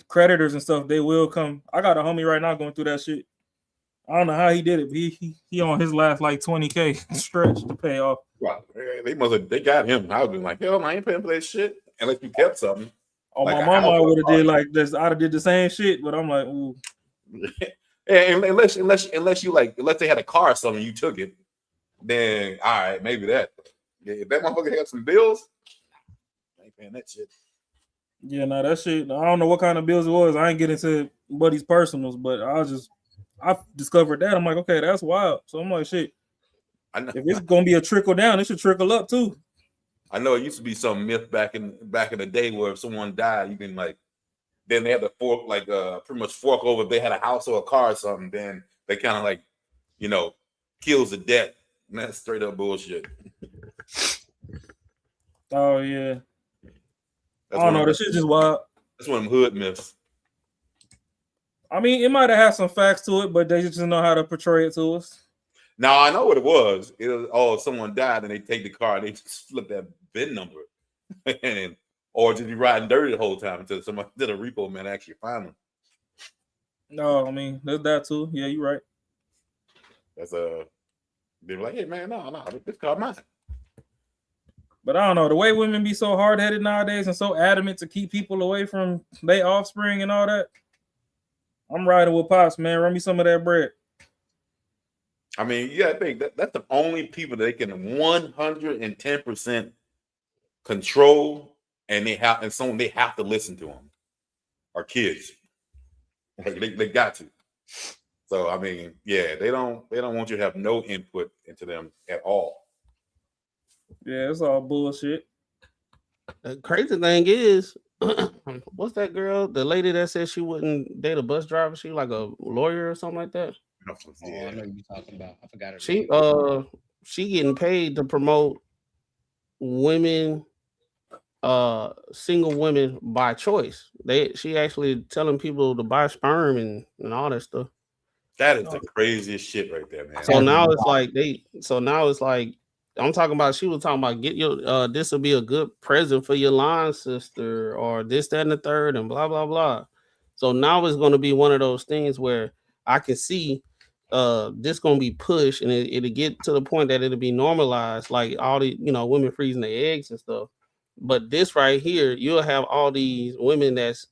creditors and stuff, they will come. I got a homie right now going through that shit. I don't know how he did it, but he on his last like 20K stretch to pay off. Wow, they got him. I would be like, hell, I ain't paying for that shit unless you kept something. Oh, like my mama, I would have did like this. I'd have did the same shit, but I'm like, ooh. Yeah, unless they had a car or something, you took it. Then all right, maybe that. Yeah, if that motherfucker had some bills, I ain't paying that shit. Yeah, no, that shit. I don't know what kind of bills it was. I ain't get into Buddy's personals, but I discovered that. I'm like, okay, that's wild. So I'm like, shit. I know. If it's gonna be a trickle down, it should trickle up too. I know it used to be some myth back in the day where if someone died, you can like, then they had to pretty much fork over if they had a house or a car or something. Then they kind of like, kills the debt. And that's straight up bullshit. Oh yeah. I don't know. This shit just wild. That's one of them hood myths. I mean, it might have had some facts to it, but they just know how to portray it to us. Now I know what it was. It was someone died and they take the car and they just flip that VIN number, or just be riding dirty the whole time until somebody did a repo man actually find them. No, I mean there's that too. Yeah, you're right. That's they were like, hey man, no, this car mine. But I don't know, the way women be so hard-headed nowadays and so adamant to keep people away from their offspring and all that. I'm riding with Pops, man. Run me some of that bread. I mean, yeah, I think that's the only people that they can 110% control, and they have to listen to them. Are kids. They got to. So I mean, yeah, they don't want you to have no input into them at all. Yeah, it's all bullshit. The crazy thing is, what's that girl? The lady that said she wouldn't date a bus driver. She like a lawyer or something like that. Oh, I know you're talking about. I forgot her name. She getting paid to promote women, single women by choice. She actually telling people to buy sperm and all that stuff. That is the craziest shit right there, man. So now it's like I'm talking about. She was talking about get your this will be a good present for your line sister or this, that, and the third, and blah blah blah. So now it's going to be one of those things where I can see this going to be pushed, and it'll get to the point that it'll be normalized, like all the women freezing their eggs and stuff. But this right here, you'll have all these women that's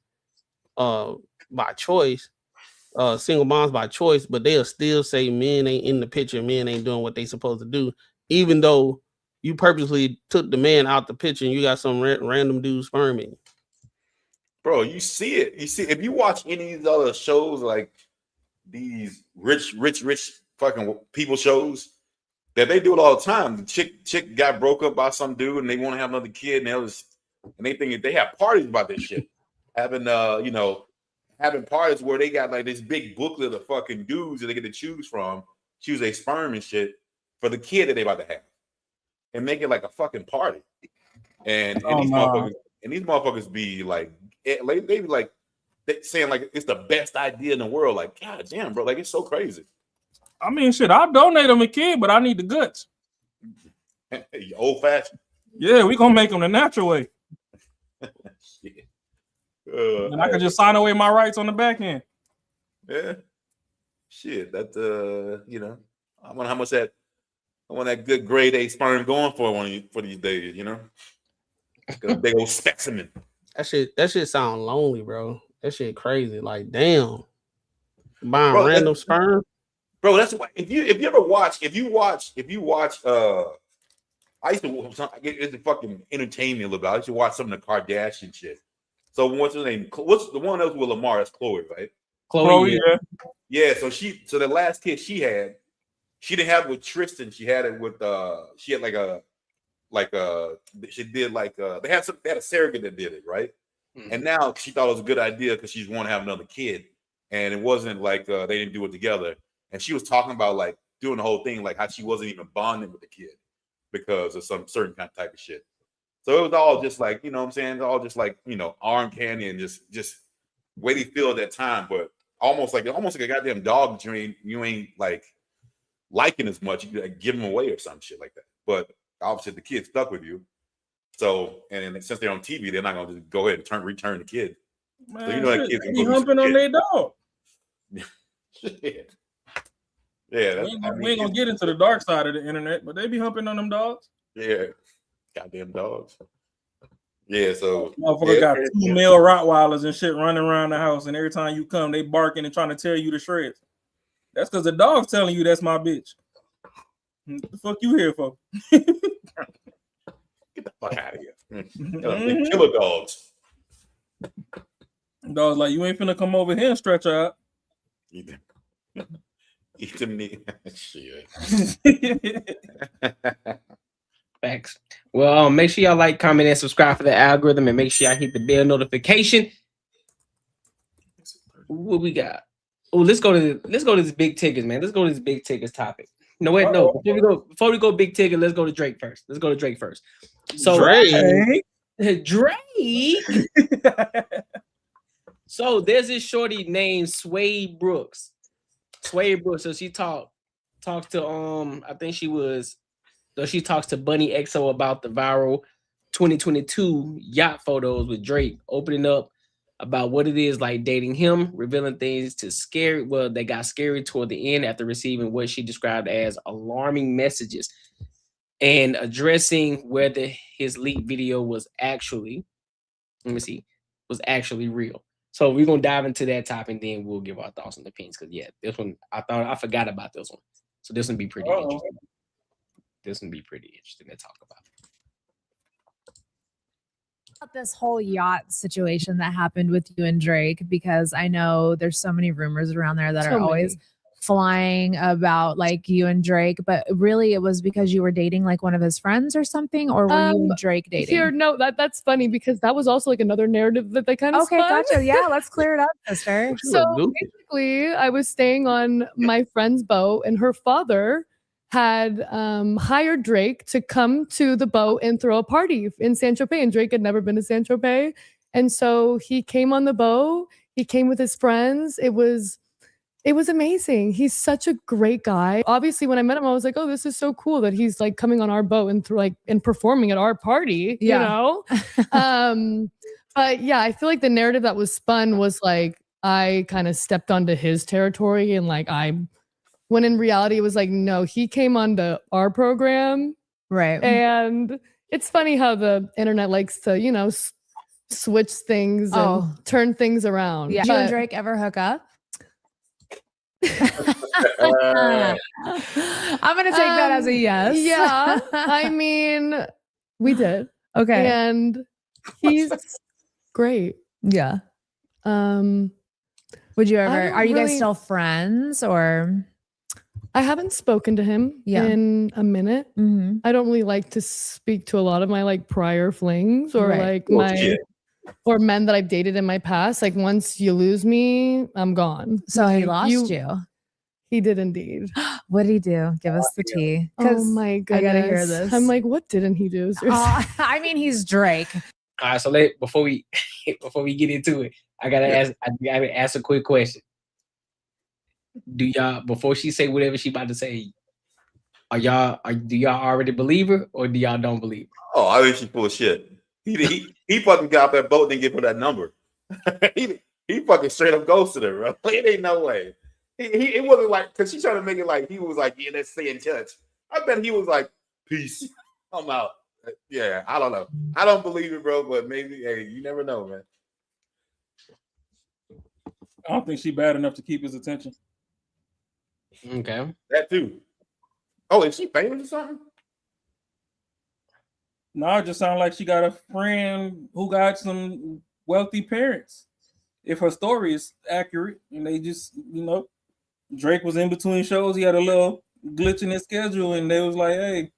by choice, single moms by choice, but they'll still say men ain't in the picture, men ain't doing what they supposed to do. Even though you purposely took the man out the picture and you got some random dude sperming. Bro, you see it. You see, if you watch any of these other shows, like these rich fucking people shows, that they do it all the time. The chick got broke up by some dude and they want to have another kid, and they think they have parties about this shit. Having having parties where they got like this big booklet of fucking dudes that they get to choose their sperm and shit for the kid that they about to have, and make it like a fucking party. And these motherfuckers be like, they be like saying like it's the best idea in the world. Like, god damn, bro, like it's so crazy. I mean, shit, I'll donate them a kid, but I need the guts. Old fashioned. Yeah, we gonna make them the natural way. Shit. And I can just sign away my rights on the back end. Yeah. Shit, that I wonder how much that good grade A sperm going for these days, a big old specimen. That shit sound lonely, bro. That shit crazy. Like, damn. Buying random sperm. Bro, that's why if you watch I used to it's a fucking entertain me a little bit. I used to watch some of the Kardashian shit. So what's her name? What's the one else with Lamar? That's Chloe, right? Chloe, yeah. Yeah, so the last kid she had, she didn't have it with Tristan. She had it with she had she did they had a surrogate that did it, right? Mm-hmm. And now she thought it was a good idea because she's want to have another kid, and it wasn't like they didn't do it together. And she was talking about like doing the whole thing, like how she wasn't even bonding with the kid because of some certain kind of type of shit. So it was all just like, you know what I'm saying? All just like, arm candy and just way they feel at that time, but almost like a goddamn dog that you ain't like liking as much. You like give them away or some shit like that. But obviously the kid stuck with you. So and since they're on TV, they're not gonna just go ahead and return the kid. Man, so that kid's be humping on their dog. Shit. Yeah, we ain't gonna get into the dark side of the internet, but they be humping on them dogs. Yeah, goddamn dogs. Yeah, so motherfucker got 2 male Rottweilers and shit running around the house, and every time you come, they barking and trying to tear you to shreds. That's because the dog's telling you that's my bitch. What the fuck you here for? Get the fuck out of here. Killer dogs. Dog's like, you ain't finna come over here and stretch out. Eat them shit. Facts. Well, make sure y'all like, comment, and subscribe for the algorithm, and make sure y'all hit the bell notification. What we got? Oh, let's go to this big tickets, man. Let's go to this big tickets topic. No, wait, no. Before we go big ticket, let's go to Drake first. So Drake. So there's this shorty named Suede Brooks. So she talks to I think she talks to Bunny XO about the viral 2022 yacht photos with Drake, opening up about what it is like dating him, revealing things that got scary toward the end after receiving what she described as alarming messages, and addressing whether his leaked video was actually real. So we're gonna dive into that topic, and then we'll give our thoughts and opinions. Because this one I forgot about this one, so this one be pretty interesting. This one be pretty interesting to talk about. This whole yacht situation that happened with you and Drake, because I know there's so many rumors around there that are always flying about like you and Drake, but really it was because you were dating like one of his friends or something, or were you and Drake dating? Here, no, that's funny because that was also like another narrative that they kind of Okay, spun. gotcha. Yeah, let's clear it up, sister. So basically, I was staying on my friend's boat, and her father had hired Drake to come to the boat and throw a party in Saint-Tropez, and Drake had never been to Saint-Tropez. And so he came on the boat, he came with his friends. It was amazing. He's such a great guy. Obviously, when I met him, I was like, oh, this is so cool that he's like coming on our boat and performing at our party, you know? But yeah, I feel like the narrative that was spun was like, I kind of stepped onto his territory, and like when in reality it was like, no, he came onto our program. Right. And it's funny how the internet likes to, switch things and turn things around. Yeah. Did you and Drake ever hook up? I'm gonna take that as a yes. Yeah. I mean, we did. Okay. And he's great. Yeah. Would you ever, are you guys still friends, or? I haven't spoken to him in a minute. Mm-hmm. I don't really like to speak to a lot of my like prior flings or or men that I've dated in my past. Like once you lose me, I'm gone. So he lost you. He did indeed. What did he do? Give us the tea. Oh my goodness. I gotta hear this. I'm like, what didn't he do? I mean, he's Drake. All right, so before we get into it, I gotta ask a quick question. Do y'all, before she say whatever she about to say, do y'all already believe her, or do y'all don't believe her? Oh, I think she's full of shit. He fucking got off that boat and didn't give her that number. he fucking straight up ghosted her, bro. It ain't no way. It wasn't like, because she's trying to make it like he was like, yeah, let's stay in touch. I bet he was like, peace, I'm out. Yeah, I don't know. I don't believe it, bro, but maybe, hey, you never know, man. I don't think she's bad enough to keep his attention. Okay. That too. Oh, is she famous or something? No, it just sounds like she got a friend who got some wealthy parents. If her story is accurate, and they just, Drake was in between shows, he had a little glitch in his schedule, and they was like, hey,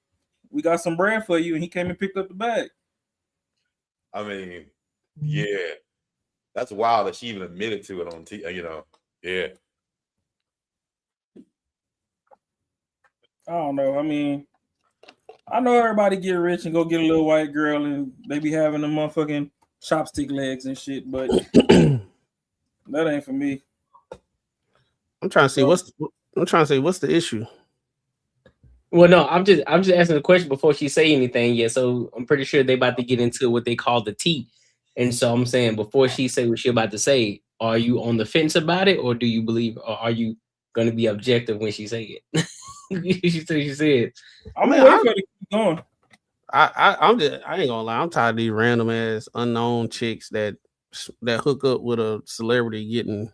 we got some bread for you, and he came and picked up the bag. I mean, yeah. That's wild that she even admitted to it on TV, yeah. I don't know. I mean, I know everybody get rich and go get a little white girl, and they be having the motherfucking chopstick legs and shit, but that ain't for me. I'm trying to see what's the issue. Well, no, I'm just asking the question before she say anything. Yeah, so I'm pretty sure they about to get into what they call the tea, and so I'm saying before she say what she about to say, are you on the fence about it, or do you believe, or are you going to be objective when she say it? She said. I'm waiting for it to keep going. I ain't gonna lie. I'm tired of these random ass unknown chicks that hook up with a celebrity getting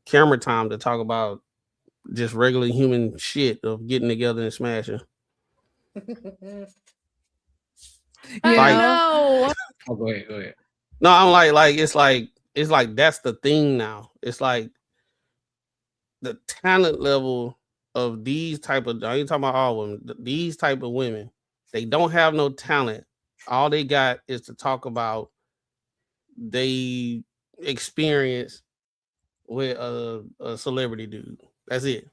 camera time to talk about just regular human shit of getting together and smashing. I know. Oh, go ahead. No, I'm like it's like it's like that's the thing now. It's like the talent level of these type of, I ain't talking about all women, these type of women, they don't have no talent. All they got is to talk about they experience with a celebrity dude. That's it.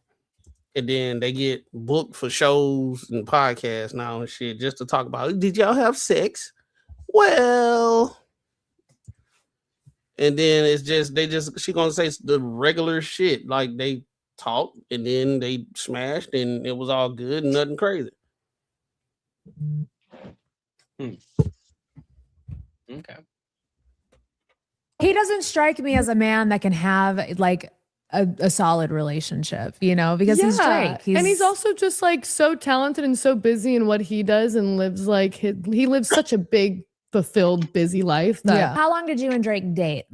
And then they get booked for shows and podcasts now and shit just to talk about, did y'all have sex? Well, and then it's just she gonna say the regular shit, like they talked and then they smashed and it was all good and nothing crazy. Okay. He doesn't strike me as a man that can have like a solid relationship, you know, because he's Drake. And he's also just like so talented and so busy in what he does and lives like he lives such a big, fulfilled, busy life. That, How long did you and Drake date?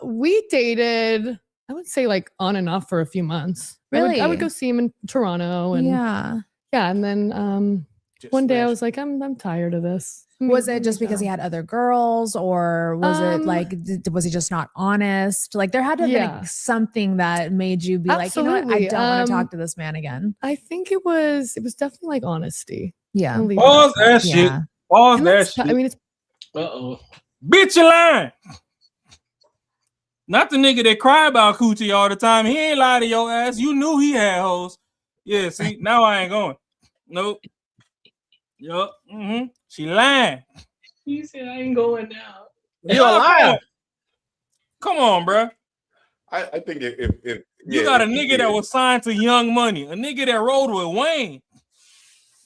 We dated, I would say like on and off for a few months. Really? I would go see him in Toronto and yeah, and then one day I was like, I'm tired of this. Was it just because he had other girls, or was it like, was he just not honest? Like there had to have been like something that made you be like, you know what, I don't want to talk to this man again. I think it was definitely like honesty. Yeah. Pause that shit. Pause that shit. I mean, it's bitch, you lying. Not the nigga that cry about coochie all the time. He ain't lie to your ass. You knew he had hoes. Yeah, see, now I ain't going. Nope. Yup. She lying. You said I ain't going now. You a liar. Come on, bro. I think if you got a nigga that was signed to Young Money, a nigga that rode with Wayne.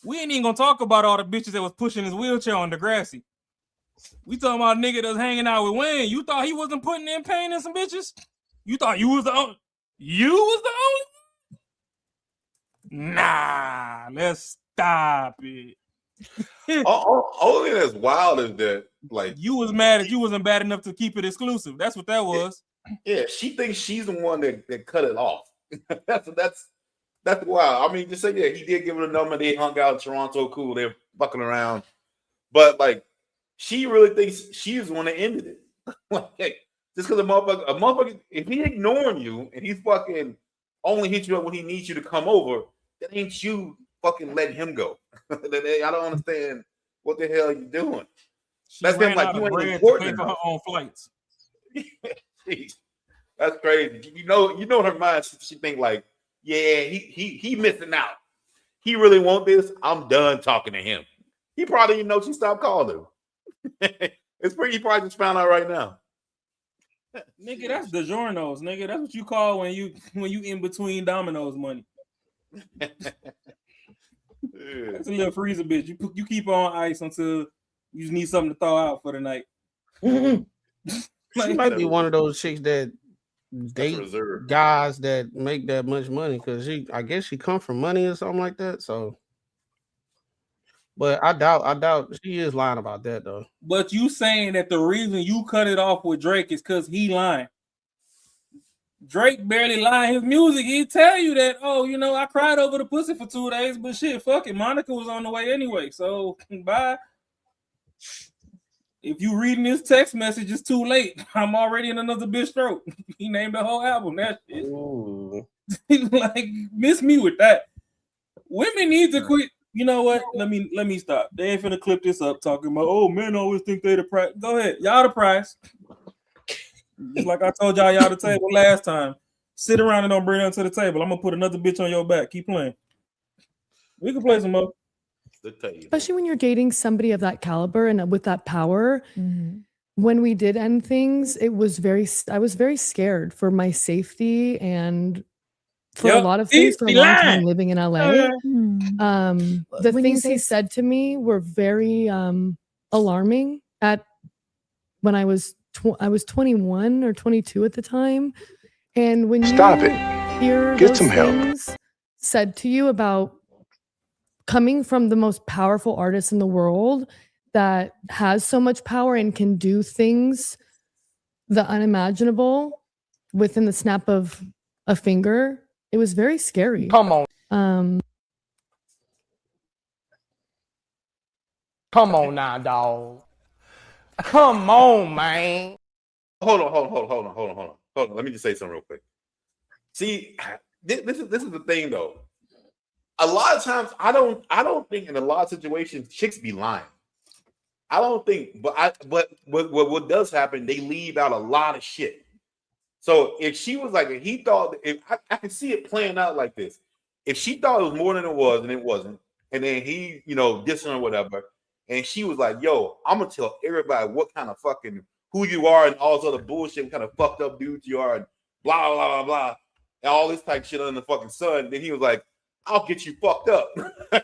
We ain't even gonna talk about all the bitches that was pushing his wheelchair on Degrassi. We talking about a nigga that was hanging out with Wayne. You thought he wasn't putting in pain in some bitches? You thought you was the only? You was the only? Nah, let's stop it. Only that's wild is that like you was mad that you wasn't bad enough to keep it exclusive. That's what that was. Yeah, she thinks she's the one that cut it off. that's wild. I mean, just say he did give her the number. They hung out in Toronto, cool. They're fucking around, but like she really thinks she's the one that ended it. Like, just because a motherfucker, if he ignoring you and he's fucking only hit you up when he needs you to come over, that ain't you fucking letting him go. I don't understand what the hell you doing. That's him like you ain't important for her own flights. That's crazy. You know in her mind she think like, yeah, he missing out. He really want this. I'm done talking to him. He probably didn't know she stopped calling him. It's pretty. He probably just found out right now. Nigga, that's DiGiorno's, nigga. That's what you call when you in between Domino's money. That's a little freezer bitch. You keep on ice until you need something to thaw out for the night. She might be one of those chicks that date guys that make that much money because I guess she come from money or something like that. So, but I doubt she is lying about that though. But you saying that the reason you cut it off with Drake is because he lying. Drake barely lying his music. He tell you that, oh, you know, I cried over the pussy for 2 days, but shit, fuck it. Monica was on the way anyway. So bye. If you reading this text message, it's too late. I'm already in another bitch throat. He named the whole album. That shit. Like, miss me with that. Women need to quit. You know what? Let me stop. They ain't finna clip this up talking about, oh, men always think they the prize. Go ahead. Y'all the prize. Just like I told y'all the table last time. Sit around and don't bring them to the table. I'm gonna put another bitch on your back. Keep playing. We can play some more. Especially when you're dating somebody of that caliber and with that power. When we did end things, I was very scared for my safety and for a lot of things for a long time living in LA. The things he said to me were very alarming when I was 21 or 22 at the time. And when you hear those things said to you about coming from the most powerful artist in the world that has so much power and can do things the unimaginable within the snap of a finger, it was very scary. Come on. Come on now, dog. Come on, man. Hold on. Let me just say something real quick. See, this is the thing though. A lot of times, I don't think in a lot of situations chicks be lying. I don't think, but what does happen? They leave out a lot of shit. So if she was like, if he thought, if I can see it playing out like this. If she thought it was more than it was, and it wasn't, and then he, dissing or whatever, and she was like, "Yo, I'm gonna tell everybody what kind of fucking who you are and all this other bullshit, what kind of fucked up dudes you are, and blah blah blah blah, and all this type of shit under the fucking sun." Then he was like, "I'll get you fucked up,"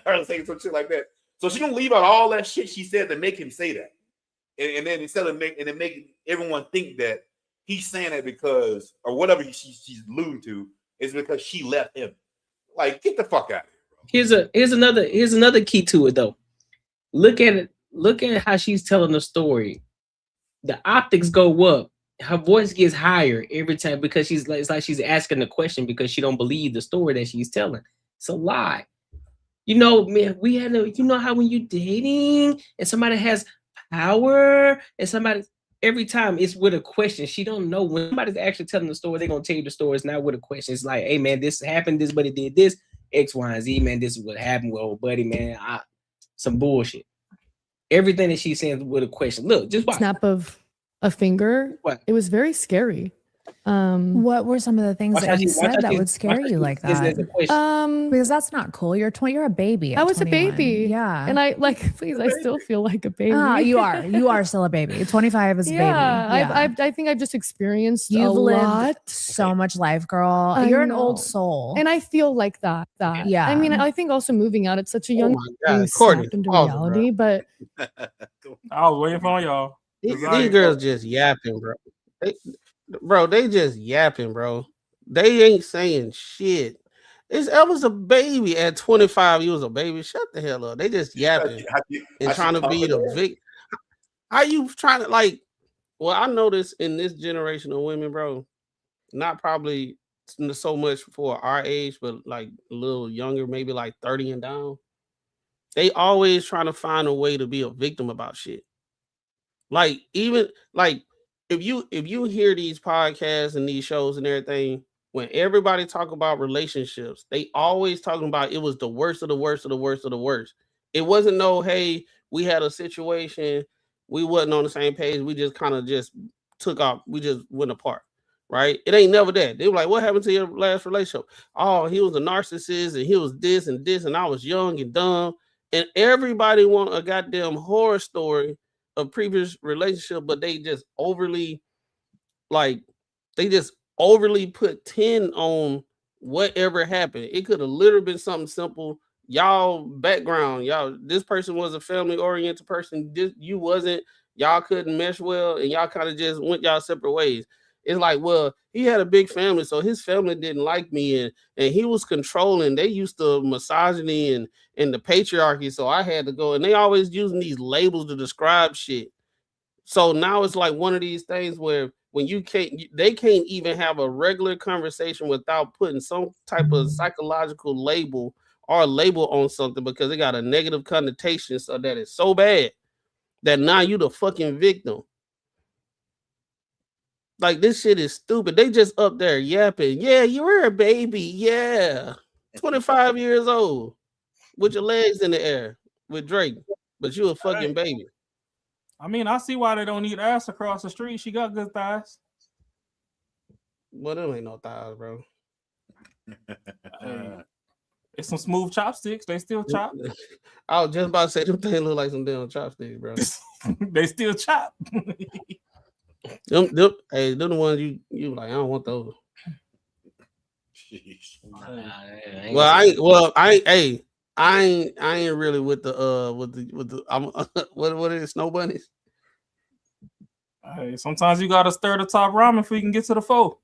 or saying some shit like that. So she gonna leave out all that shit she said to make him say that, and then instead of making everyone think that he's saying that because or whatever she's alluding to is because she left him. Like, get the fuck out of here, bro. Here's another key to it though. Look at it. Look at how she's telling the story. The optics go up. Her voice gets higher every time because it's like she's asking the question because she don't believe the story that she's telling. It's a lie. Man, we had how when you're dating and somebody has power and somebody every time it's with a question. She don't know when somebody's actually telling the story. They're gonna tell you the story. It's not with a question. It's like, hey man, this happened. This buddy did this. X, Y, and Z. Man, this is what happened with old buddy. Man, some bullshit. Everything that she's saying with a question. Look, just watch. Snap of a finger. What? It was very scary. What were some of the things that you said that would scare you like that? Because that's not cool. You're 20. You're a baby. I was 21. a baby. Yeah. And I still feel like a baby. You are. You are still a baby. 25 is a baby. Yeah. I think I've just experienced You've a lived lot. so much life, girl. You're an old soul. And I feel like that. Yeah. I mean, I think also moving out at such a young age Courtney, snapped into pause it, reality, but I was waiting for y'all. These girls just yapping, bro. They just yapping, bro. They ain't saying shit. I was a baby at 25. You was a baby. Shut the hell up. They just yapping and trying to be the victim. How you trying to like? Well, I noticed in this generation of women, bro, not probably so much for our age, but like a little younger, maybe like 30 and down. They always trying to find a way to be a victim about shit. Like even like. If you hear these podcasts and these shows and everything, when everybody talk about relationships, they always talking about it was the worst of the worst of the worst of the worst. It wasn't hey, we had a situation, we wasn't on the same page, we just kind of just took off, we just went apart, right? It ain't never that. They were like, what happened to your last relationship? Oh, he was a narcissist and he was this and this and I was young and dumb. And everybody want a goddamn horror story a previous relationship, but they just overly put 10 on whatever happened. It could have literally been something simple. Y'all background, this person was a family oriented person. You wasn't, y'all couldn't mesh well, and y'all kind of just went y'all separate ways. It's like, well, he had a big family, so his family didn't like me, and he was controlling. They used to misogyny and the patriarchy, so I had to go. And they always using these labels to describe shit. So now it's like one of these things where when they can't even have a regular conversation without putting some type of psychological label or label on something because they got a negative connotation, so that it's so bad that now you the fucking victim. Like, this shit is stupid. They just up there yapping. Yeah, you were a baby. Yeah. 25 years old with your legs in the air with Drake, but you a fucking baby. I mean, I see why they don't need ass across the street. She got good thighs. Well, them ain't no thighs, bro. It's some smooth chopsticks. They still chop. I was just about to say, them things look like some damn chopsticks, bro. They still chop. Them the ones you like, I don't want those. I ain't really with the what is it, snow bunnies? Hey, sometimes you gotta stir the top ramen before you can get to the foe.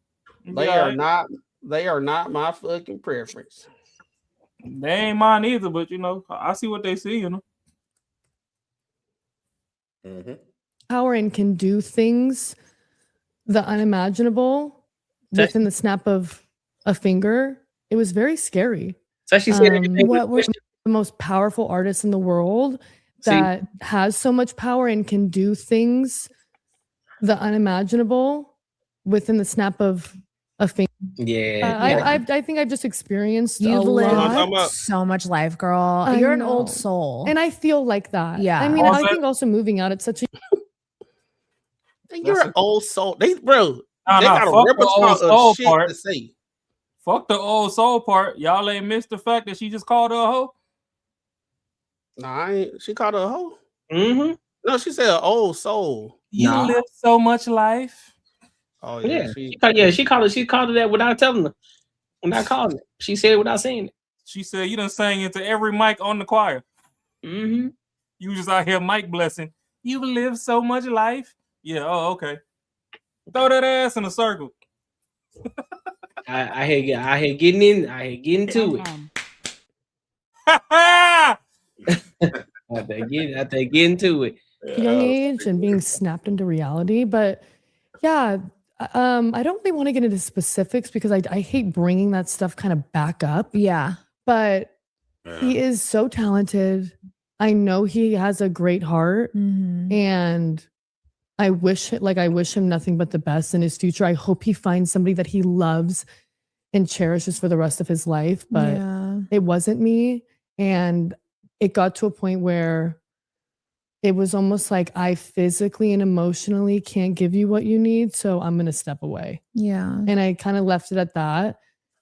They are not my fucking preference. They ain't mine either, but I see what they see, Mm-hmm. Power and can do things the unimaginable within the snap of a finger. It was very scary. So she said, what were the most powerful artists in the world that has so much power and can do things the unimaginable within the snap of a finger. Yeah. I think I've just experienced You've a lot. lived so much life, girl. I You're an know. old soul. And I feel like that. Yeah. I mean, Also- I think also moving out, it's such a You're an old soul. They got a fuck the old repertoire soul of shit part. to say. Fuck the old soul part. Y'all ain't missed the fact that she just called her a hoe. Nah, I ain't. She called her a hoe. Mm-hmm. No, she said an old soul. You live so much life. Oh Yeah. yeah, She called her that without telling her. Without calling it. She said it without saying it. She said you done sang into every mic on the choir. Mm-hmm. You just out here mic blessing. You live so much life. Yeah. Oh, okay. Throw that ass in a circle. I had getting to it. I had to get into it. young age and being snapped into reality. But yeah, I don't really want to get into specifics because I hate bringing that stuff kind of back up. Yeah. But he is so talented. I know he has a great heart, and I wish him nothing but the best in his future. I hope he finds somebody that he loves and cherishes for the rest of his life. But it wasn't me. And it got to a point where it was almost like I physically and emotionally can't give you what you need. So I'm going to step away. Yeah. And I kind of left it at that.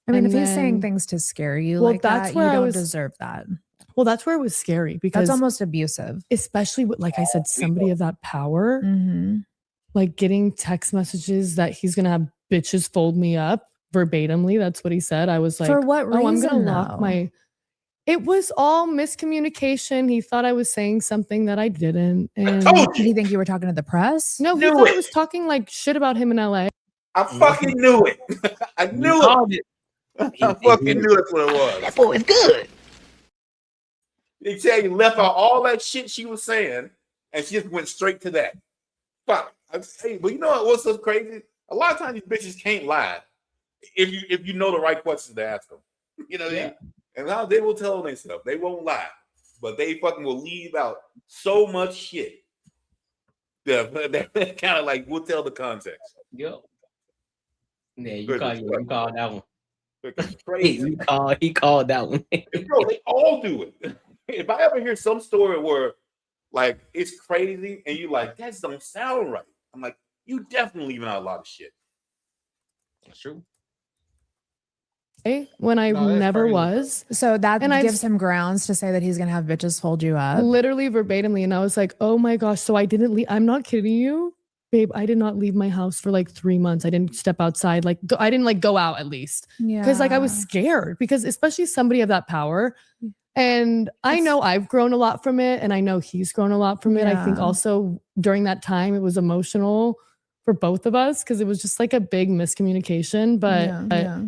I mean, And if he's saying then- things to scare you Well, like that's that, where you I don't was- deserve that. Well, that's where it was scary because That's almost abusive. especially with, like I said, somebody of that power, like getting text messages that he's going to have bitches fold me up verbatimly. That's what he said. I was like, For what oh, I'm going to reason, lock though? my... It was all miscommunication. He thought I was saying something that I didn't. And Did he think you were talking to the press? no, he thought I was talking like shit about him in LA. I fucking knew it. I knew it. I fucking knew that's what it was. That boy is good. They tell you left out all that shit she was saying, and she just went straight to that. Fuck. Hey, but you know what's so crazy? A lot of times these bitches can't lie if you know the right questions to ask them. You know what I mean? And now they will tell themselves. They won't lie, but they fucking will leave out so much shit that kind of like will tell the context. Yo. Yeah, you Goodness, called that one. Crazy. He called that one. Bro, they all do it. If I ever hear some story where like it's crazy and you like that don't sound right, I'm like, you definitely leaving out a lot of shit. That's true. When I No, that's never crazy. was. So that And I've- gives him grounds to say that he's going to have bitches fold you up. Literally verbatimly. And I was like, oh my gosh. So I didn't leave. I'm not kidding you. Babe, I did not leave my house for like 3 months. I didn't step outside. I didn't like go out at least. Yeah. Because like I was scared because especially somebody of that power. And I know I've grown a lot from it. And I know he's grown a lot from it. I think Yeah. also during that time, it was emotional for both of us because it was just like a big miscommunication. But, Yeah.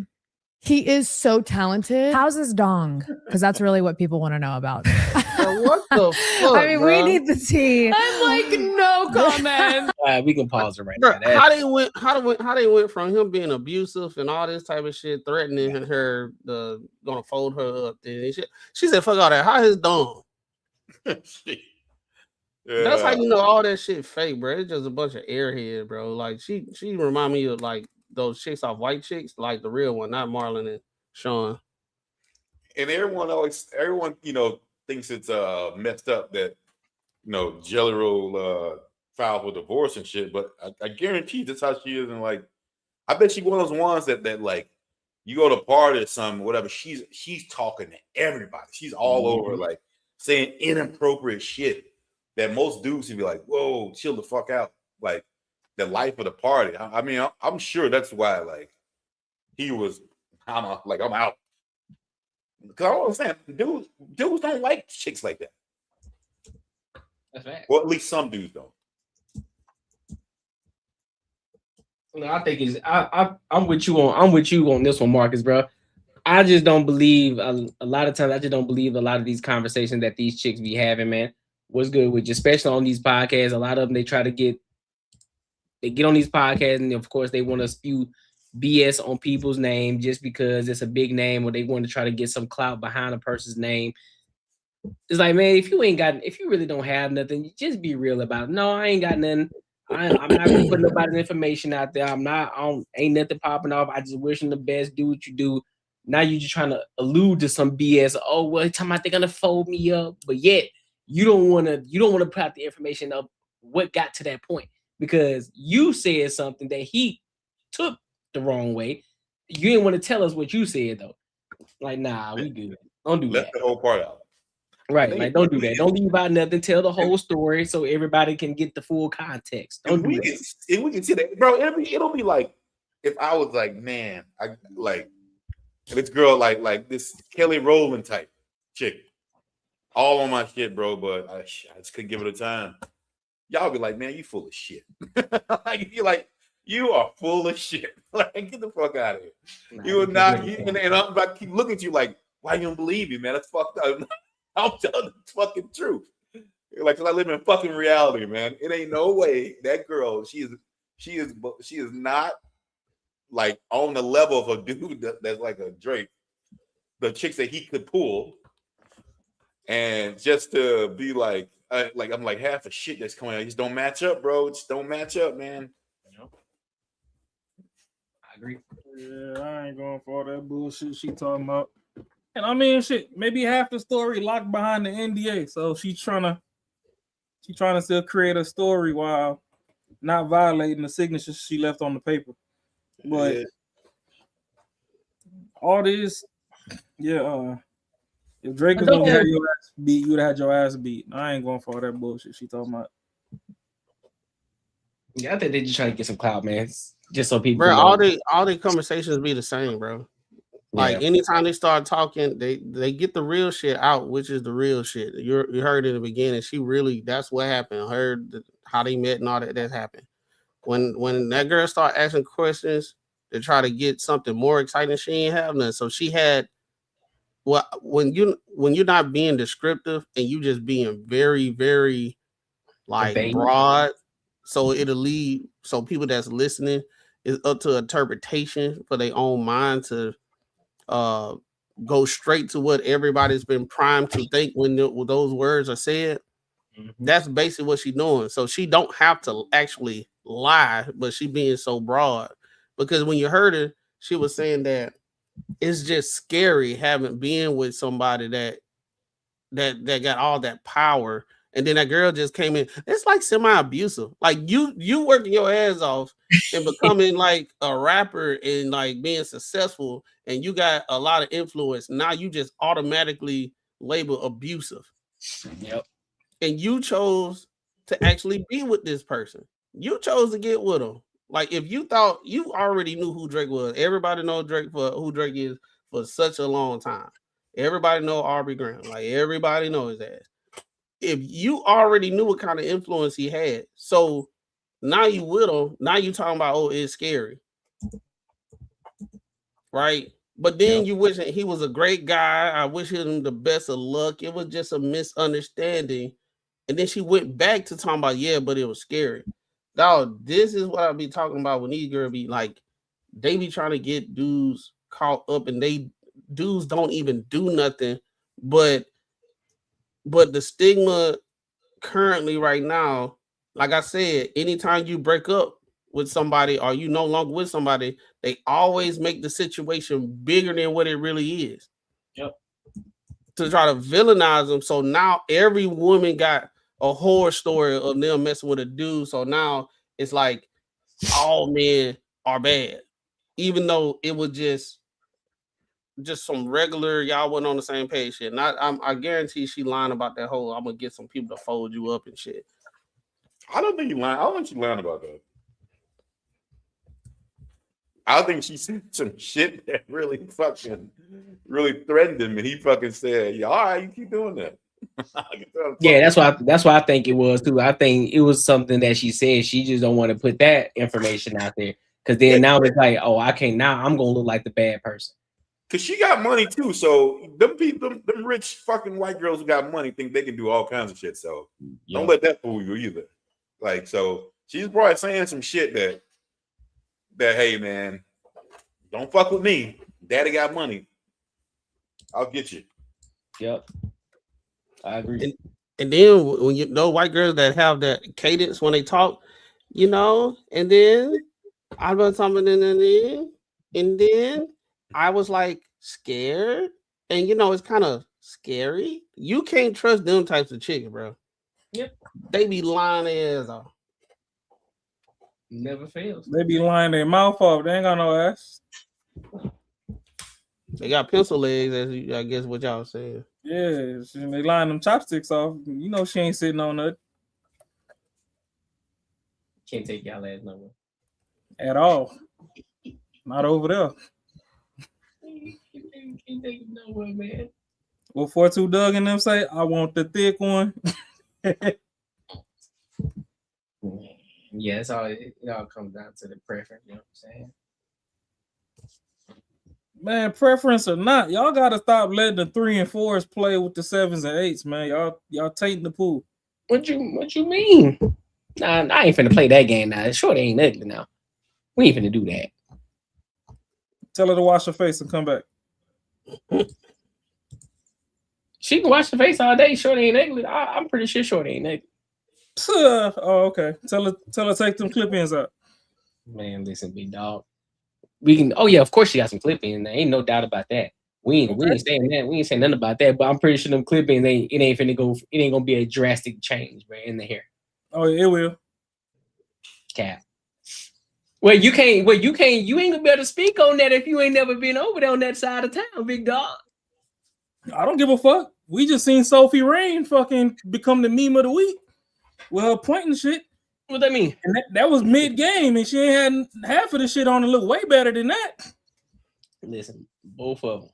he is so talented. How's his dong? Because that's really what people want to know about. Bro, what the fuck? I mean, we bro? need the tea. I'm like, no comment. We can pause it right Bro, there. how they went from him being abusive and all this type of shit, threatening her gonna fold her up. And shit. She said, "Fuck all that." How his dong? That's how you know all that shit fake, bro. It's just a bunch of airhead, bro. Like she remind me of like those chicks off White Chicks, like the real one, not Marlon and Sean. And everyone thinks it's messed up that Jelly Roll filed for divorce and shit, but I guarantee that's how she is. And like, I bet she's one of those ones that like you go to a party or something, whatever. She's talking to everybody. She's all over, like saying inappropriate shit that most dudes would be like, "Whoa, chill the fuck out!" Like the life of the party. I mean, I'm sure that's why like he was. I'm out. Because I don't understand. Dudes don't like chicks like that. That's right. Well, at least some dudes don't. No, I think I'm with you on this one, Marcus, bro. I just don't believe a lot of times. I just don't believe a lot of these conversations that these chicks be having, man. What's good with you, especially on these podcasts? A lot of them they get on these podcasts, and of course they want to spew BS on people's name just because it's a big name, or they want to try to get some clout behind a person's name. It's like, man, if you really don't have nothing, just be real about it. No, I ain't got nothing. I'm not gonna put nobody's information out there. Ain't nothing popping off. I just wish them the best. Do what you do. Now you just trying to allude to some BS. Oh, well, time out they're gonna fold me up, but yet you don't want to put out the information of what got to that point because you said something that he took the wrong way. You didn't want to tell us what you said though. Like, nah, we good. Don't do Left that. the whole part out. Right, like don't do that. Don't leave out nothing. Tell the whole story so everybody can get the full context. Don't do that. If we can see that, bro, it'll be like if I was like, man, I like this girl, like this Kelly Rowland type chick, all on my shit, bro. But I just couldn't give it a time. Y'all be like, man, you full of shit. Like you're like, you are full of shit. Like, get the fuck out of here. Nah, you are not. And I'm about to keep looking at you like, why you don't believe me, man? That's fucked up. I'm telling the fucking truth. Like, cause I live in fucking reality, man. It ain't no way that girl. She is not like on the level of a dude that's like a Drake. The chicks that he could pull, and just to be like I'm like half the shit that's coming out just don't match up, bro. Just don't match up, man. I agree. Yeah, I ain't going for all that bullshit she talking about. And I mean, shit, maybe half the story locked behind the NDA. So she's trying to still create a story while not violating the signature she left on the paper. But all this, if Drake was gonna have your ass beat, you would have had your ass beat. I ain't going for all that bullshit she talking about. Yeah, I think they just trying to get some clout, man. Just so people Bro, know. all the conversations be the same, bro. Like anytime they start talking, they get the real shit out, which is the real shit. You heard in the beginning, that's what happened. Heard how they met and all that happened. When that girl started asking questions to try to get something more exciting, she ain't have none. So she had when you're not being descriptive and you just being very, very like broad, so it'll lead so people that's listening is up to interpretation for their own mind to go straight to what everybody's been primed to think when those words are said. That's basically what she's doing. So she don't have to actually lie, but she being so broad. Because when you heard her, she was saying that it's just scary having been with somebody that got all that power. And then that girl just came in. It's like semi-abusive. Like you working your ass off and becoming like a rapper and like being successful, and you got a lot of influence. Now you just automatically label abusive. Yep. And you chose to actually be with this person. You chose to get with him. Like if you thought you already knew who Drake was. Everybody knows Drake for who Drake is for such a long time. Everybody know Aubrey Graham. Like everybody knows his ass. If you already knew what kind of influence he had, so now you with him, now you talking about, oh, it's scary, right? But then you wish he was a great guy. I wish him the best of luck. It was just a misunderstanding. And then she went back to talking about, yeah, but it was scary. Now, this is what I be talking about when these girls be like, they be trying to get dudes caught up and dudes don't even do nothing, but the stigma currently right now, like I said, anytime you break up with somebody or you no longer with somebody, they always make the situation bigger than what it really is. Yep. To try to villainize them. So now every woman got a horror story of them messing with a dude. So now it's like all men are bad, even though it was just some regular y'all wasn't on the same page shit. Not I guarantee she lying about that whole I'm gonna get some people to fold you up and shit. I don't think you lying. I don't think she lying about that. I think she said some shit that really threatened him, and he fucking said, "Yeah, all right, you keep doing that." Yeah, that's why I think it was too. I think it was something that she said. She just don't want to put that information out there because then now it's like, oh, I can't. Now I'm gonna look like the bad person. Cause she got money too, so them rich fucking white girls who got money think they can do all kinds of shit. So don't let that fool you either. Like, so she's probably saying some shit that hey man, don't fuck with me. Daddy got money. I'll get you. Yep, I agree. And then when you know white girls that have that cadence when they talk, you know, and then I was something and then I was like scared, and you know, it's kind of scary. You can't trust them types of chicks, bro. Yep. They be lying their ass off. Never fails. They be lying their mouth off. They ain't got no ass. They got pencil legs, as I guess what y'all saying. Yeah, they lying them chopsticks off. You know she ain't sitting on that Can't take y'all ass nowhere. at all. Not over there. Can't take it nowhere, man. Well, 42 Doug and them say, I want the thick one. Yeah, it's all it all comes down to the preference, you know what I'm saying? Man, preference or not, y'all gotta stop letting the 3 and 4s play with the 7s and 8s, man. Y'all tainting the pool. What you mean? Nah, I ain't finna play that game now. Short ain't ugly now. We ain't finna do that. Tell her to wash her face and come back. She can wash her face all day. Short ain't ugly. I'm pretty sure short ain't ugly. Oh, okay. Tell her take them clip-ins out. Man, listen, big dog. We can. Oh yeah, of course she got some clip-ins. There ain't no doubt about that. We ain't saying that. We ain't saying nothing about that. But I'm pretty sure them clip-ins it ain't gonna be a drastic change, bro, in the hair. Oh, it will. Cap. You ain't gonna be able to speak on that if you ain't never been over there on that side of town, big dog. I don't give a fuck. We just seen Sophie Rain fucking become the meme of the week. Well, pointing shit. What that mean? And that was mid-game, and she ain't had half of the shit on to look way better than that. Listen, both of them.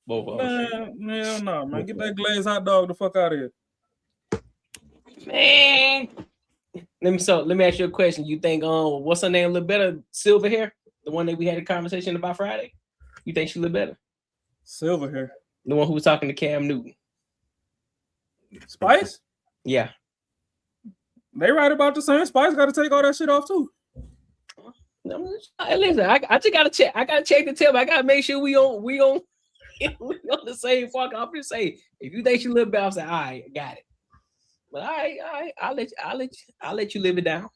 Man, hell no, man. Get that glazed hot dog the fuck out of here. Man. Let me ask you a question. You think what's her name look better? Silver hair? The one that we had a conversation about Friday? You think she look better? Silver hair. The one who was talking to Cam Newton. Spice? Yeah. They right about the same. Spice got to take all that shit off too. Listen, I just gotta check. I gotta check the tip. I gotta make sure we on the same fuck. I'm just saying, if you think she look better, I'm saying, all right, got it. But all right, I'll let you live it down.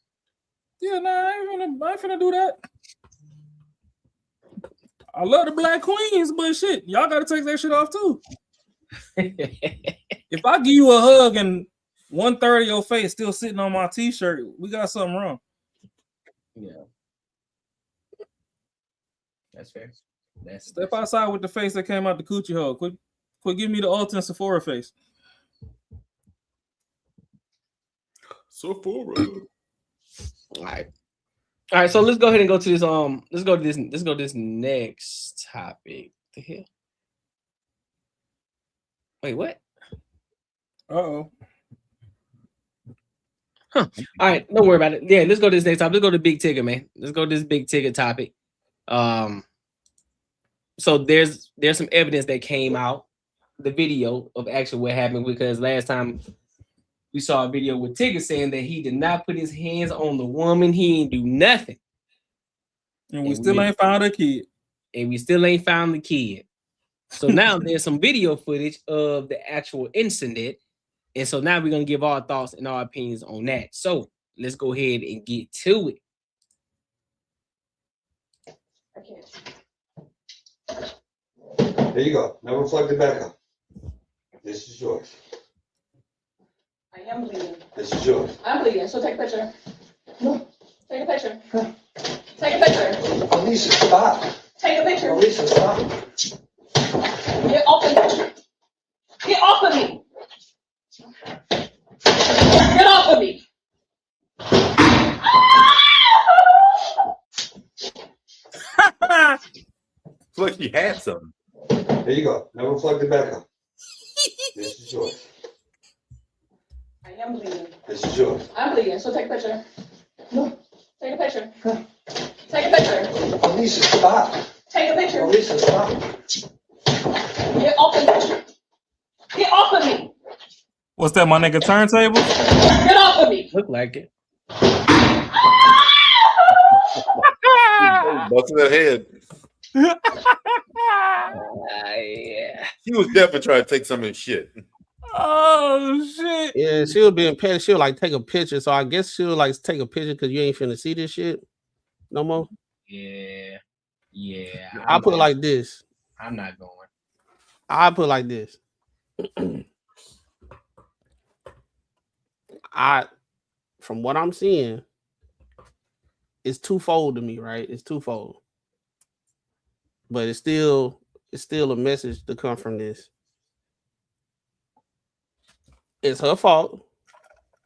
Yeah, nah, I ain't finna do that. I love the Black Queens, but shit, y'all gotta take that shit off too. If I give you a hug and 1/3 of your face still sitting on my t-shirt, we got something wrong. Yeah. That's fair. Step outside with the face that came out the coochie hole. Quit give me the Ulta and Sephora face. Sephora. All right. So let's go ahead and go to this. Let's go to this next topic. The hell? Wait, what? Uh-oh. Huh. All right, don't worry about it. Yeah, let's go to this next topic. Let's go to Big Tigger, man. Let's go to this Big Tigger topic. So there's some evidence that came out, the video of actually what happened, because last time we saw a video with Tigger saying that he did not put his hands on the woman. He ain't do nothing. And we still ain't found a kid. And we still ain't found the kid. So now there's some video footage of the actual incident. And so now we're going to give our thoughts and our opinions on that. So let's go ahead and get to it. There you go. Never plugged it back up. This is yours. I am bleeding. This is yours. I'm bleeding, so take a picture. No. Take a picture. Take a picture. Alicia, stop. Take a picture. Alicia, stop. Get off of me. Get off of me. Get off of me. It's like she had something. There you go. Never plugged it back up. This is yours. I am bleeding. This is yours. I'm bleeding, so take a picture. No. Take a picture. Take a picture. Alicia, stop. Take a picture. Alicia, stop. Get off of me. Get off of me. What's that, my nigga? Turntable? Get off of me. Look like it. Busting her head. Yeah. She was definitely trying to take some of his shit. Oh shit. Yeah, she was being petty. She would like take a picture. So I guess she would like take a picture because you ain't finna see this shit no more. Yeah. Yeah. I'll put it like this. I'm not going. I'll put it like this. From what I'm seeing, it's twofold to me, right? It's twofold. But it's still a message to come from this. It's her fault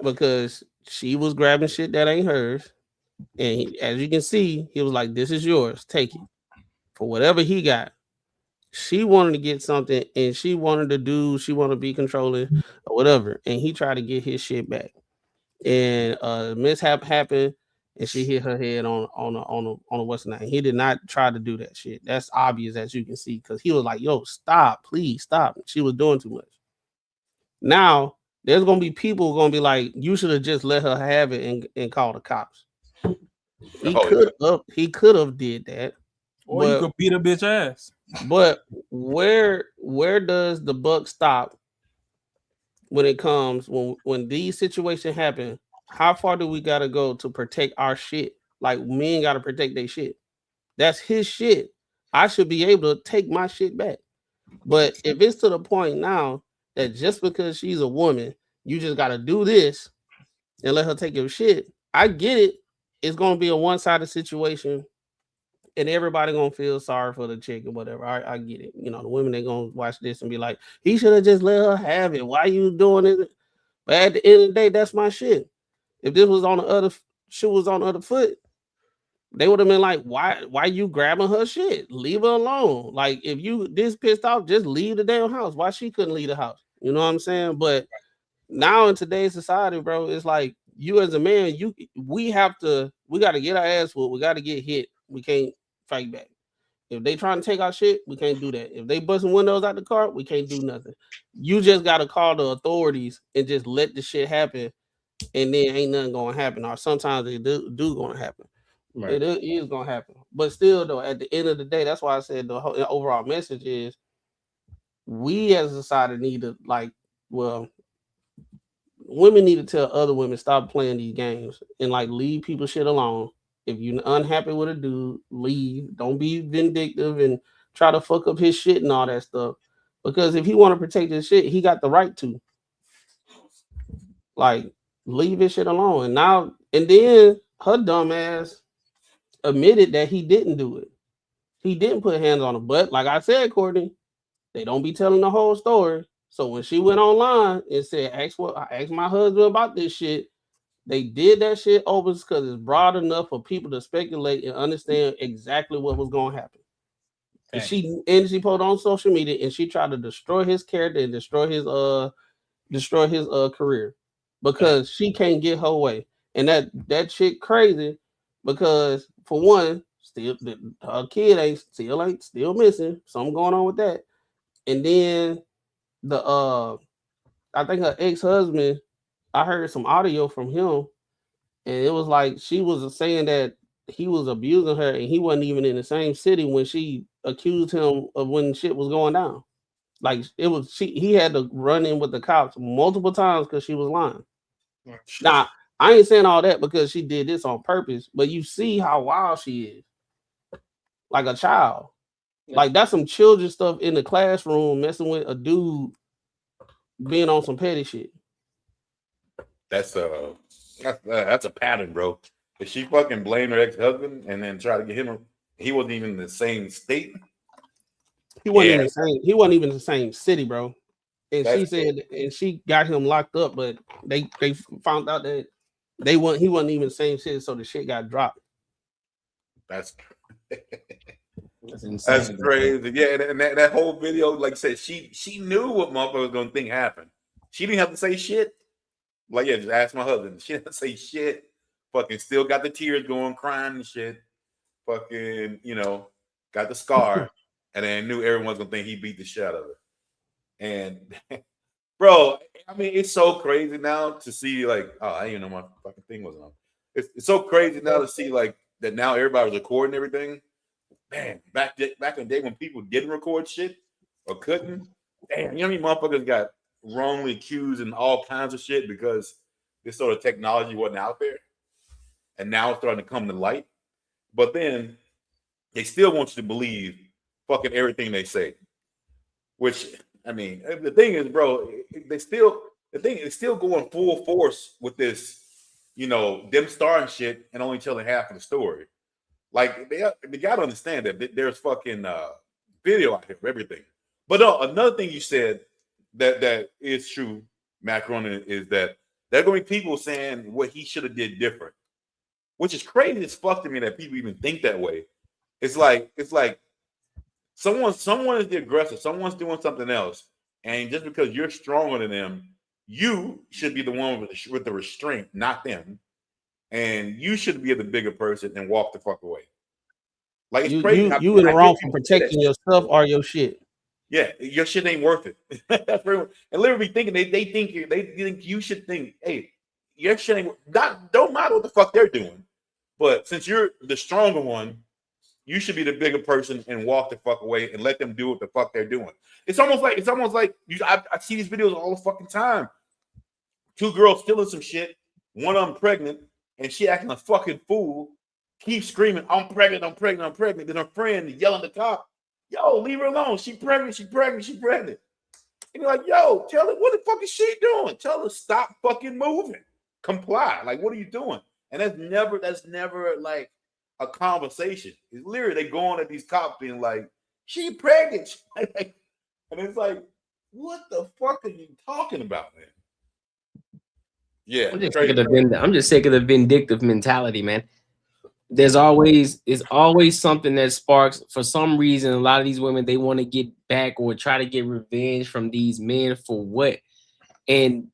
because she was grabbing shit that ain't hers. And as you can see, he was like, this is yours. Take it. For whatever he got. She wanted to get something and she wanted to be controlling or whatever. And he tried to get his shit back. And a mishap happened and she hit her head on a what's name. He did not try to do that shit. That's obvious as you can see, because he was like, yo, stop, please stop. She was doing too much. Now there's gonna be people gonna be like, you should have just let her have it and call the cops. He could have did that. Or you could beat a bitch ass. But where does the buck stop when it comes when these situations happen? How far do we gotta go to protect our shit? Like, men gotta protect their shit. That's his shit. I should be able to take my shit back. But if it's to the point now that just because she's a woman, you just gotta do this and let her take your shit. I get it. It's gonna be a one-sided situation, and everybody gonna feel sorry for the chick or whatever. I get it. You know, the women, they gonna watch this and be like, he should have just let her have it. Why you doing it? But at the end of the day, that's my shit. If this was on the other shoe was on the other foot, they would have been like, why you grabbing her shit? Leave her alone. Like, if you this pissed off, just leave the damn house. Why she couldn't leave the house? You know what I'm saying? But now in today's society, bro, it's like, you as a man, we got to get our ass whooped. We got to get hit. We can't fight back. If they trying to take our shit, we can't do that. If they busting windows out the car, we can't do nothing. You just got to call the authorities and just let the shit happen, and then ain't nothing gonna happen. Or sometimes it do gonna happen. Right. It is gonna happen. But still, though, at the end of the day, that's why I said the overall message is, we as a society need to, like, well, women need to tell other women, stop playing these games and like leave people shit alone. If you're unhappy with a dude, leave. Don't be vindictive and try to fuck up his shit and all that stuff. Because if he want to protect his shit, he got the right to. Like, leave his shit alone. And then her dumb ass admitted that he didn't do it. He didn't put hands on her. But like I said, Courtney, they don't be telling the whole story. So when she went online and said, I asked my husband about this shit, they did that shit over because it's broad enough for people to speculate and understand exactly what was going to happen. And she put on social media and she tried to destroy his character and destroy his career because she can't get her way. And that shit crazy because, for one, her kid ain't still missing. Something going on with that. And then I think her ex-husband, I heard some audio from him, and it was like she was saying that he was abusing her and he wasn't even in the same city when she accused him of when shit was going down. Like, he had to run in with the cops multiple times because she was lying. Now, I ain't saying all that because she did this on purpose, but you see how wild she is. Like a child. Like, that's some children stuff in the classroom, messing with a dude being on some petty shit. That's a pattern, bro. If she fucking blamed her ex-husband and then tried to get him, he wasn't even in the same state. He wasn't even the same city, bro. And she said, and she got him locked up, but they found out that he wasn't even the same city, so the shit got dropped. That's crazy. Yeah, and that whole video, like I said, she knew what motherfucker was gonna think happened. She didn't have to say shit. Like, yeah, just ask my husband. She didn't say shit. Fucking still got the tears going, crying and shit. Fucking, got the scar. And then knew everyone was gonna think he beat the shit out of her. And bro, I mean, it's so crazy now to see, like, oh, I didn't even know my fucking thing wasn't on. It's so crazy now to see, like, that now everybody's recording everything. Man, back in the day when people didn't record shit or couldn't, damn, you know how many motherfuckers got wrongly accused and all kinds of shit because this sort of technology wasn't out there, and now it's starting to come to light. But then they still want you to believe fucking everything they say. Which, I mean, the thing is, bro, it's still going full force with this, them starring shit and only telling half of the story. Like they gotta understand that there's fucking video out here for everything. But no, another thing you said that is true, Macron, is that there are going to be people saying what he should have did different, which is crazy as fuck to me that people even think that way. It's like someone is the aggressor, someone's doing something else, and just because you're stronger than them, you should be the one with the restraint, not them, and you should be the bigger person and walk the fuck away. Like it's crazy. You in the wrong for protecting yourself or your shit. Yeah, your shit ain't worth it. That's very, and literally thinking they think you should think, hey, your shit ain't don't matter what the fuck they're doing, but since you're the stronger one, you should be the bigger person and walk the fuck away and let them do what the fuck they're doing. It's almost like I see these videos all the fucking time. Two girls stealing some shit, one of them pregnant, and she acting a fucking fool, keeps screaming, I'm pregnant, I'm pregnant, I'm pregnant. Then her friend yelling at the cop, yo, leave her alone. She pregnant, she pregnant, she pregnant. And you're like, yo, tell her, what the fuck is she doing? Tell her stop fucking moving. Comply. Like, what are you doing? And that's never like a conversation. It's literally they going at these cops being like, she pregnant. And it's like, what the fuck are you talking about, man? Yeah. I'm just sick of the vindictive mentality, man. There's always something that sparks, for some reason, a lot of these women, they want to get back or try to get revenge from these men for what? And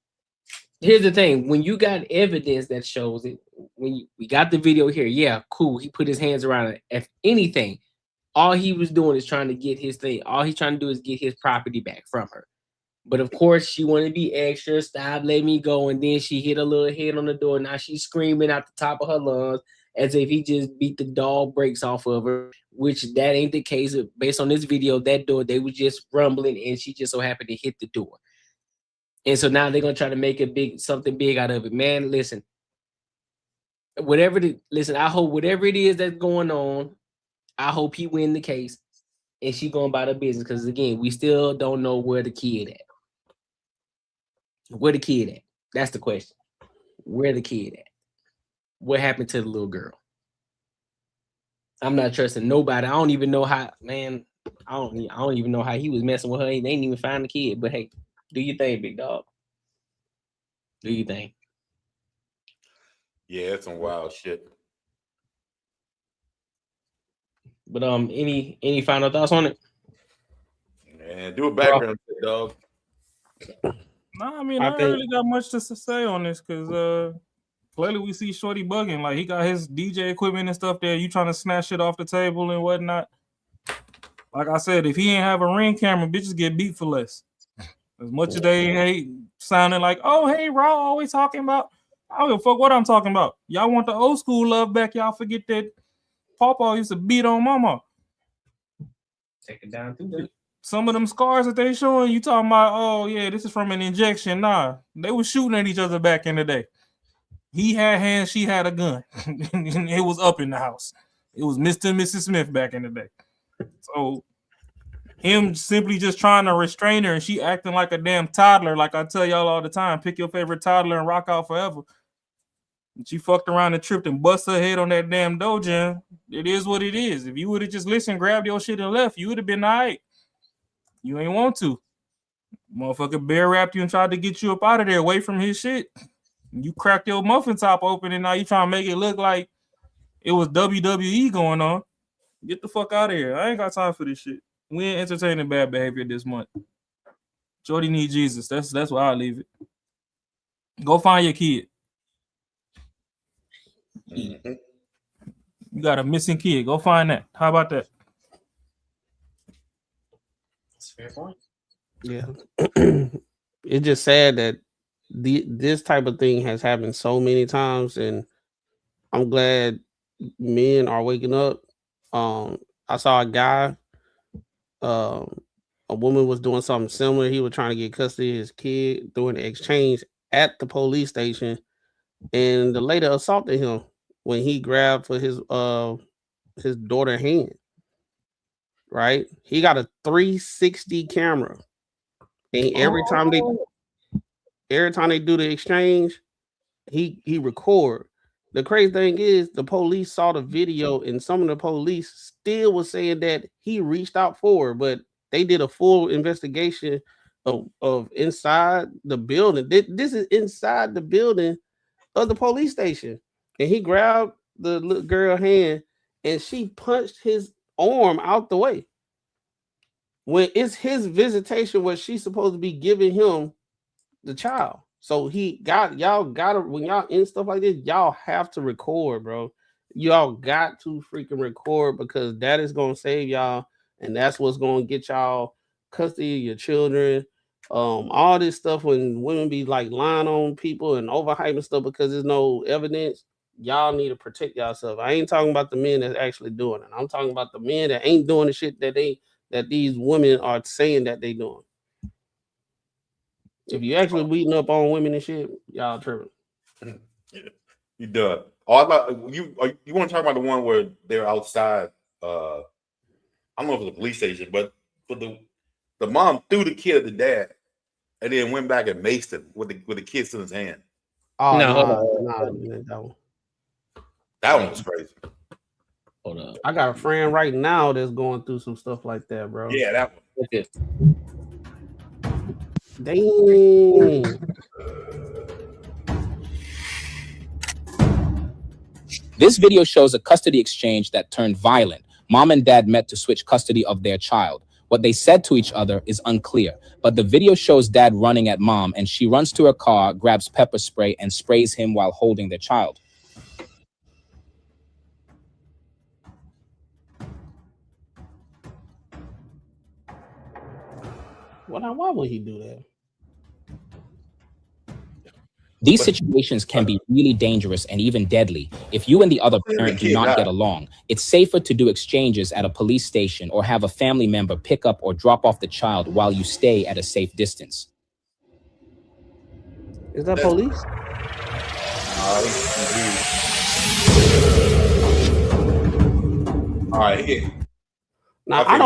here's the thing, when you got evidence that shows it, we got the video here, yeah, cool, he put his hands around it. If anything, all he was doing is trying to get his thing. All he's trying to do is get his property back from her. But of course, she wanted to be extra, stop, let me go, and then she hit a little head on the door. Now she's screaming at the top of her lungs as if he just beat the dog brakes off of her, which that ain't the case. Based on this video, that door, they was just rumbling, and she just so happened to hit the door. And so now they're gonna try to make something big out of it. Man, listen. I hope whatever it is that's going on, I hope he win the case and she going about her business. Because again, we still don't know where the kid at. Where the kid at? That's the question. Where the kid at? What happened to the little girl? I'm not trusting nobody. I don't even know how, man. I don't even know how he was messing with her. They ain't even find the kid. But hey, do your thing, big dog. Do your thing. Yeah, it's some wild shit. But any final thoughts on it? Man, do a background check, dog. No, I mean, I don't really got much to say on this because clearly we see Shorty bugging. Like, he got his DJ equipment and stuff there. You trying to snatch shit off the table and whatnot. Like I said, if he ain't have a Ring camera, bitches get beat for less. As much as they hate sounding like, oh, hey, Raw always talking about, I don't give a fuck what I'm talking about. Y'all want the old school love back. Y'all forget that Pawpaw used to beat on Mama. Take it down too. Some of them scars that they showing, you talking about, oh, yeah, this is from an injection. Nah, they were shooting at each other back in the day. He had hands, she had a gun. It was up in the house. It was Mr. and Mrs. Smith back in the day. So him simply just trying to restrain her and she acting like a damn toddler, like I tell y'all all the time, pick your favorite toddler and rock out forever. And she fucked around and tripped and bust her head on that damn dojo. It is what it is. If you would have just listened, grabbed your shit and left, you would have been all right. You ain't want to. Motherfucker bear wrapped you and tried to get you up out of there, away from his shit. You cracked your muffin top open and now you trying to make it look like it was WWE going on. Get the fuck out of here. I ain't got time for this shit. We ain't entertaining bad behavior this month. Jordy need Jesus. That's why I leave it. Go find your kid. Mm-hmm. You got a missing kid. Go find that. How about that? That's a fair point. Yeah. It's just sad that this type of thing has happened so many times, and I'm glad men are waking up. I saw a guy a woman was doing something similar. He was trying to get custody of his kid doing the exchange at the police station, and the lady assaulted him when he grabbed for his daughter's hand. Right? He got a 360 camera, and every time they do the exchange, he record. The crazy thing is the police saw the video, and some of the police still was saying that he reached out for her, but they did a full investigation of inside the building. This is inside the building of the police station, and he grabbed the little girl hand and she punched his arm out the way. When it's his visitation where she's supposed to be giving him the child. So y'all gotta, when y'all in stuff like this, y'all have to record, bro. Y'all got to freaking record, because that is gonna save y'all, and that's what's gonna get y'all custody of your children. All this stuff when women be like lying on people and overhyping stuff because there's no evidence. Y'all need to protect yourself. I ain't talking about the men that's actually doing it. I'm talking about the men that ain't doing the shit that these women are saying that they doing. If you actually beating up on women and shit, y'all tripping. You done. Oh, I thought you want to talk about the one where they're outside. I don't know if it was a police station, but the mom threw the kid at the dad, and then went back and maced him with the kid still in his hand. Oh No. That one was crazy. Hold up. I got a friend right now that's going through some stuff like that, bro. Yeah, that one. Okay. Dang. This video shows a custody exchange that turned violent. Mom and dad met to switch custody of their child. What they said to each other is unclear, but the video shows dad running at mom, and she runs to her car, grabs pepper spray, and sprays him while holding their child. Why would he do that? These situations can be really dangerous and even deadly. If you and the other parent do not get along, it's safer to do exchanges at a police station or have a family member pick up or drop off the child while you stay at a safe distance. Is that police? All right, yeah. Now I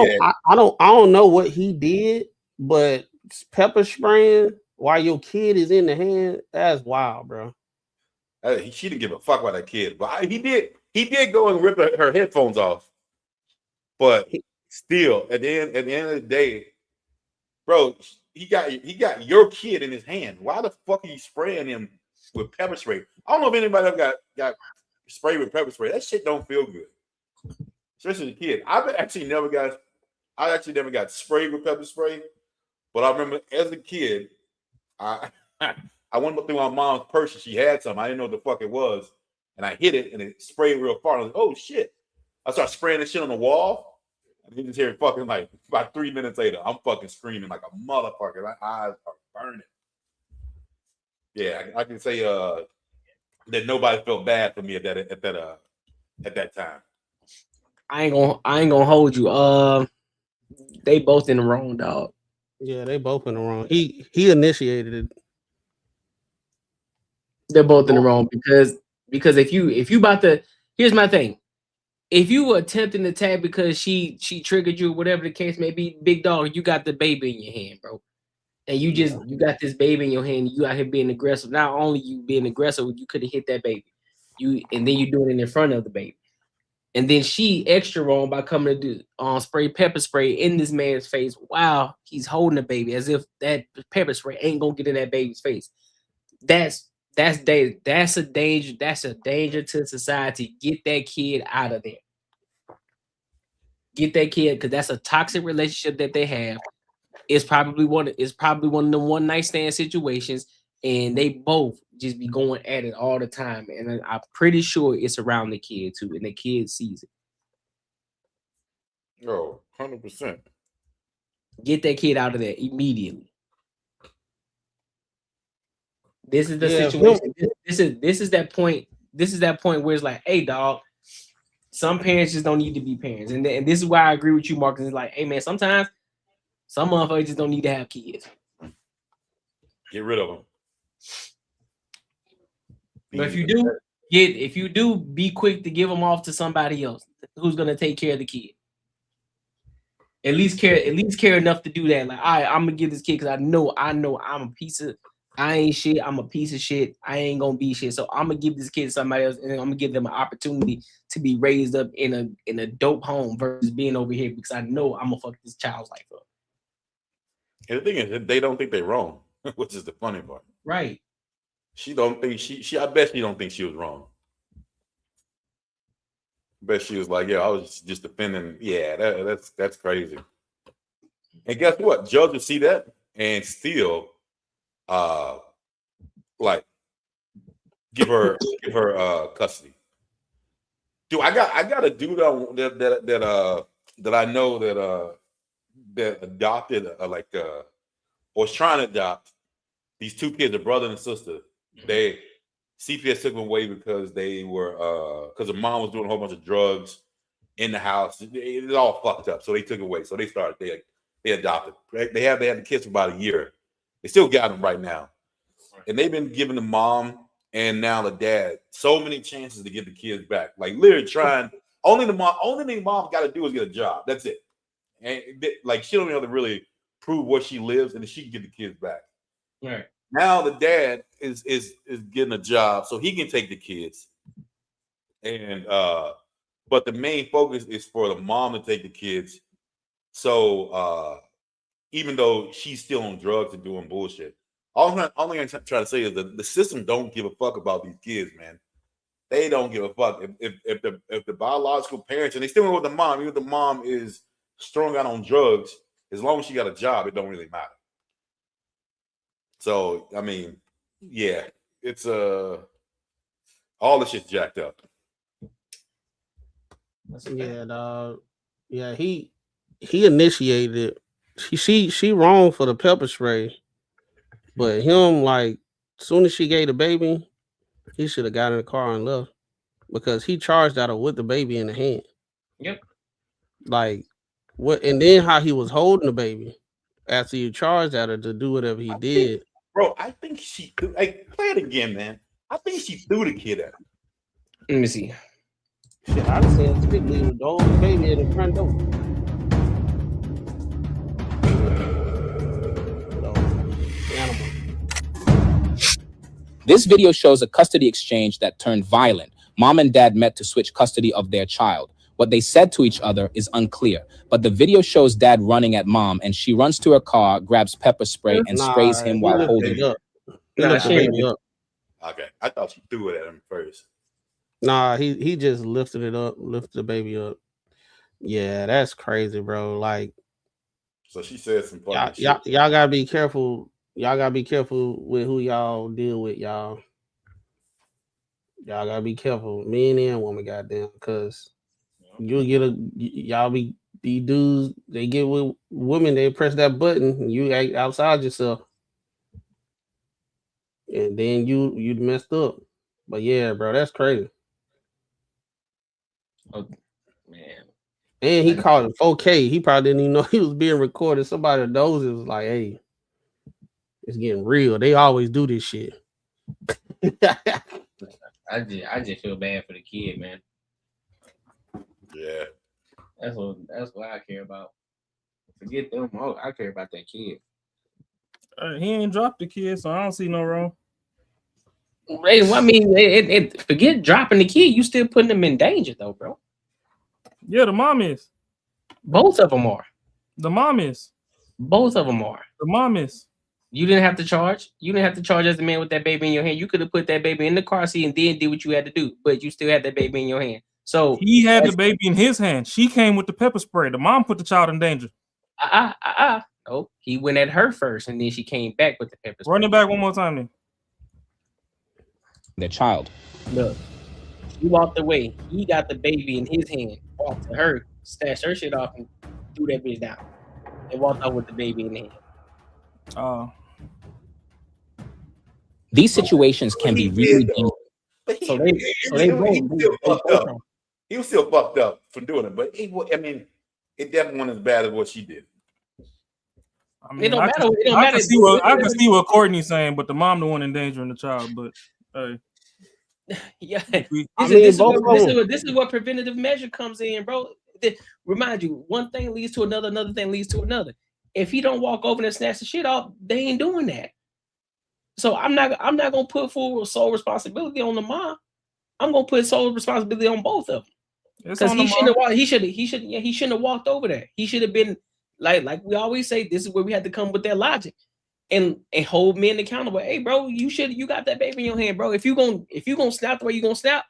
don't know what he did, but pepper spraying while your kid is in the hand, that's wild, bro. She didn't give a fuck about that kid, but he did go and rip her headphones off. But still, at the end of the day, bro, he got your kid in his hand. Why the fuck are you spraying him with pepper spray? I don't know if anybody ever got sprayed with pepper spray. That shit don't feel good, especially the kid. I actually never got sprayed with pepper spray, but I remember as a kid, I went through my mom's purse and she had some. I didn't know what the fuck it was, and I hit it and it sprayed real far. I was like, "Oh shit!" I started spraying this shit on the wall, and you just hear it fucking like about 3 minutes later, I'm fucking screaming like a motherfucker. My eyes are burning. Yeah, I can say that nobody felt bad for me at that time. I ain't gonna hold you. They both in the wrong, dog. Yeah, they both in the wrong. He initiated it. They're both in the wrong because if you about to, here's my thing. If you were attempting to tag because she triggered you, whatever the case may be, big dog, you got the baby in your hand, bro. And you got this baby in your hand, you out here being aggressive. Not only you being aggressive, you could have hit that baby. And then you doing it in front of the baby. And then she extra wrong by coming to do spray pepper spray in this man's face. Wow, he's holding the baby as if that pepper spray ain't gonna get in that baby's face. That's danger. That's a danger to society. Get that kid out of there. Get that kid, because that's a toxic relationship that they have. It's probably one of the one night stand situations, and they both just be going at it all the time. And I'm pretty sure it's around the kid too, and the kid sees it. Oh, 100%. Get that kid out of there immediately. This is the situation. This is that point. This is that point where it's like, hey, dog, some parents just don't need to be parents. And this is why I agree with you, Marcus. It's like, hey, man, sometimes Some motherfuckers just don't need to have kids. Get rid of them. But if you do, be quick to give them off to somebody else who's gonna take care of the kid. At least care enough to do that. Like, all right, I'm gonna give this kid because I know I'm a piece of I ain't shit. I'm a piece of shit. I ain't gonna be shit. So I'm gonna give this kid to somebody else, and I'm gonna give them an opportunity to be raised up in a dope home versus being over here because I know I'm gonna fuck this child's life up. And the thing is, they don't think they're wrong, which is the funny part. Right. She don't think I bet she don't think she was wrong. I bet she was like, yeah, I was just defending. Yeah, that's crazy. And guess what? Judge will see that and still like give her custody. Dude, I got a dude that I know that adopted or was trying to adopt these two kids, a brother and a sister. They CPS took them away because they were because the mom was doing a whole bunch of drugs in the house. It's all fucked up. So they took it away. So they adopted. They had the kids for about a year. They still got them right now. And they've been giving the mom and now the dad so many chances to get the kids back. Like literally trying. Only thing mom got to do is get a job. That's it. And like she don't even have to really prove where she lives, and then she can get the kids back. Right. Now the dad is getting a job so he can take the kids. And but the main focus is for the mom to take the kids. So even though she's still on drugs and doing bullshit. All I'm trying to say is that the system don't give a fuck about these kids, man. They don't give a fuck. If the biological parents, and they still with the mom, even if the mom is strung out on drugs, as long as she got a job, it don't really matter. So, I mean, yeah, it's all the shit's jacked up. Yeah, dog. Yeah, he initiated it. She wrong for the pepper spray, but him, like, soon as she gave the baby, he should have got in the car and left because he charged at her with the baby in the hand. Yep. Like what? And then how he was holding the baby after you charged at her to do whatever he did. Bro, I think she threw. Hey, play it again, man. I think she threw the kid at him. Let me see. Shit, I'd have said stick leave the whole baby in the front door. This video shows a custody exchange that turned violent. Mom and dad met to switch custody of their child. What they said to each other is unclear, but the video shows dad running at mom, and she runs to her car, grabs pepper spray, and sprays him while holding him. Okay, I thought she threw it at him first. Nah, he just lifted it up, lifted the baby up. Yeah, that's crazy, bro. Like, so she said some funny shit. Y'all gotta be careful. Y'all gotta be careful with who y'all deal with, y'all. Y'all gotta be careful, men and women, goddamn, because you'll get these dudes, they get with women, they press that button, and you act outside yourself. And then you messed up. But yeah, bro, that's crazy. Oh, man. And he called it 4K. He probably didn't even know he was being recorded. Somebody knows it was like, hey, it's getting real. They always do this shit. I just feel bad for the kid, man. Yeah. That's what I care about. Forget them. I care about that kid. He ain't dropped the kid, so I don't see no wrong. Hey, I mean, forget dropping the kid. You still putting them in danger, though, bro. Yeah, the mom is. Both of them are. The mom is. Both of them are. The mom is. You didn't have to charge. You didn't have to charge as a man with that baby in your hand. You could have put that baby in the car seat and then did what you had to do, but you still had that baby in your hand. So he had the baby in his hand. She came with the pepper spray. The mom put the child in danger. No, he went at her first, and then she came back with the pepper spray. Run it back one more time, then. Their child. Look, he walked away. He got the baby in his hand. Walked to her, snatched her shit off, and threw that bitch down. And walked out with the baby in the hand. These situations can be really dangerous. He was still fucked up for doing it, but it definitely wasn't as bad as what she did. I mean, It don't matter. It don't I matter. can see what Courtney's saying, but the mom the one endangering the child. But hey, yeah, both of them. this is what preventative measure comes in, bro. Remind you, one thing leads to another, another thing leads to another. If he don't walk over and snatch the shit off, they ain't doing that. So I'm not gonna put full sole responsibility on the mom. I'm gonna put sole responsibility on both of them. Because he shouldn't have walked over there. He should have been like we always say, this is where we have to come with that logic and hold men accountable. Hey, bro, you got that baby in your hand, bro. If you gonna snap the way you gonna snap,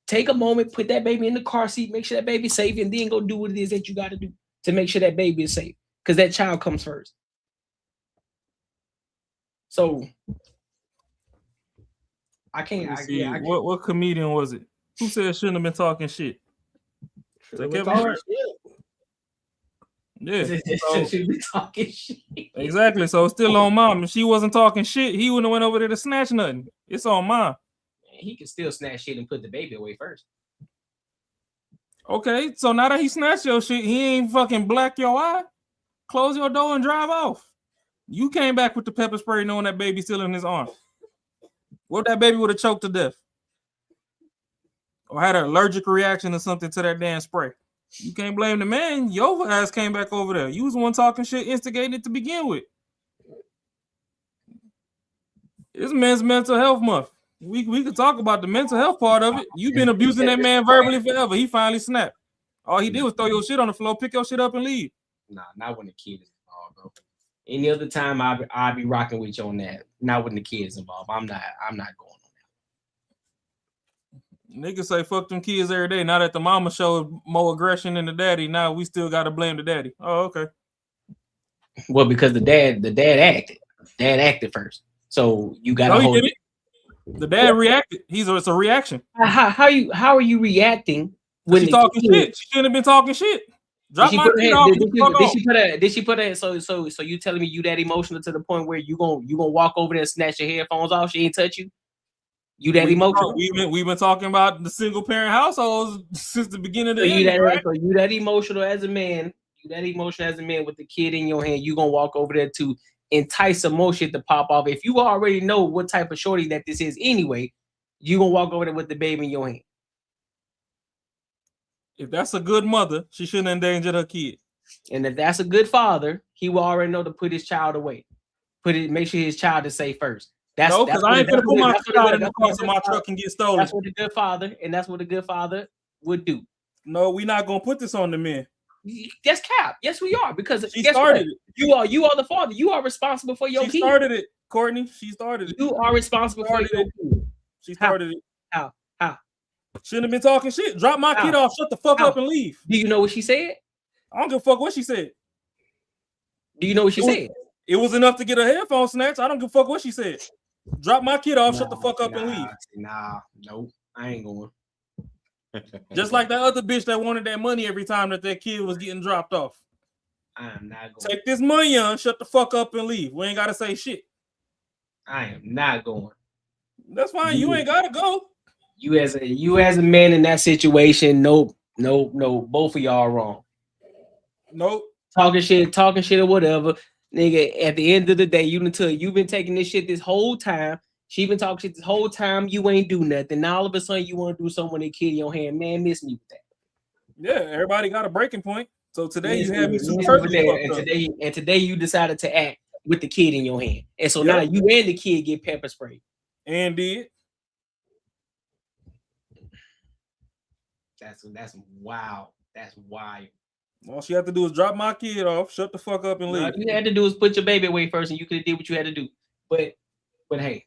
take a moment, put that baby in the car seat, make sure that baby's safe, and then go do what it is that you got to do to make sure that baby is safe. Because that child comes first. So I can't. What comedian was it? Who said shouldn't have been talking shit? Yeah. Should be talking shit. Exactly. So it's still on mom. If she wasn't talking shit, he wouldn't have went over there to snatch nothing. It's on mom. He can still snatch shit and put the baby away first. Okay, so now that he snatched your shit, he ain't fucking black your eye. Close your door and drive off. You came back with the pepper spray knowing that baby's still in his arms. What if that baby would have choked to death? Or had an allergic reaction or something to that damn spray? You can't blame the man. Your ass came back over there. You was the one talking shit, instigating it to begin with. It's Men's Mental Health Month. We could talk about the mental health part of it. You've been abusing that man verbally forever. He finally snapped. All he did was throw your shit on the floor, pick your shit up, and leave. Nah, not when the kid is involved, bro. Any other time I'll be rocking with you on that. Not when the kid's involved. I'm not going on that. Niggas say fuck them kids every day. Now that the mama showed more aggression than the daddy, now we still gotta blame the daddy. Oh, okay. Well, because the dad acted. Dad acted first. So you gotta hold it. The dad reacted. It's a reaction. How are you reacting when she's talking shit? She shouldn't have been talking shit. Drop my kid off. Did she put it? So you telling me you that emotional to the point where you gonna walk over there and snatch your headphones off? She ain't touch you. You that emotional? We've been talking about the single parent households since the beginning of the end. Right? So you that emotional as a man. You that emotional as a man with the kid in your hand. You gonna walk over there to entice some more shit to pop off. If you already know what type of shorty that this is anyway, you gonna walk over there with the baby in your hand. If that's a good mother, she shouldn't endanger her kid. And if that's a good father, he will already know to put his child away. Make sure his child is safe first. Because I ain't gonna put my child in the car so my truck can get stolen. That's what a good father would do. No, we're not gonna put this on the men. That's cap. Yes, we are, because she started it. You are the father. You are responsible for your kid. She started it, Courtney. She started it. You are responsible for your kid. She started it. How? Shouldn't have been talking shit. Drop my kid off. Shut the fuck up and leave. Do you know what she said? I don't give a fuck what she said. Do you know what she said? It was enough to get her headphones snatched. I don't give a fuck what she said. Drop my kid off. Shut the fuck up and leave. Nope. I ain't going. Just like that other bitch that wanted that money every time that kid was getting dropped off. I am not going. Take this money on, shut the fuck up and leave. We ain't gotta say shit. I am not going. That's fine. You ain't gotta go. You as a man in that situation, nope. Both of y'all are wrong. Nope. Talking shit or whatever. Nigga, at the end of the day, you've been taking this shit this whole time. She been talking shit this whole time. You ain't do nothing. Now all of a sudden you want to do something with a kid in your hand. Man, miss me with that. Yeah, everybody got a breaking point. So today you have me and today you decided to act with the kid in your hand. And so now you and the kid get pepper sprayed. And did. That's wild. That's wild. All she had to do is drop my kid off, shut the fuck up and leave. All you had to do is put your baby away first, and you could have did what you had to do. But hey,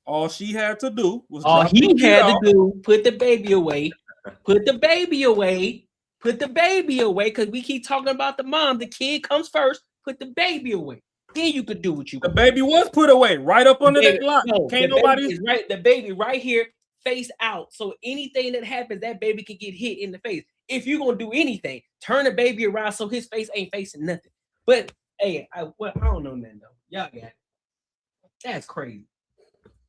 all she had to do was put the baby away. Put the baby away. Put the baby away, because we keep talking about the mom. The kid comes first. Put the baby away. Then you could do what you. The baby was put away right up under that block. Can't nobody. The baby right here, face out. So anything that happens, that baby can get hit in the face. If you're gonna do anything, turn the baby around so his face ain't facing nothing. But hey, I don't know nothing though. Y'all got it. That's crazy.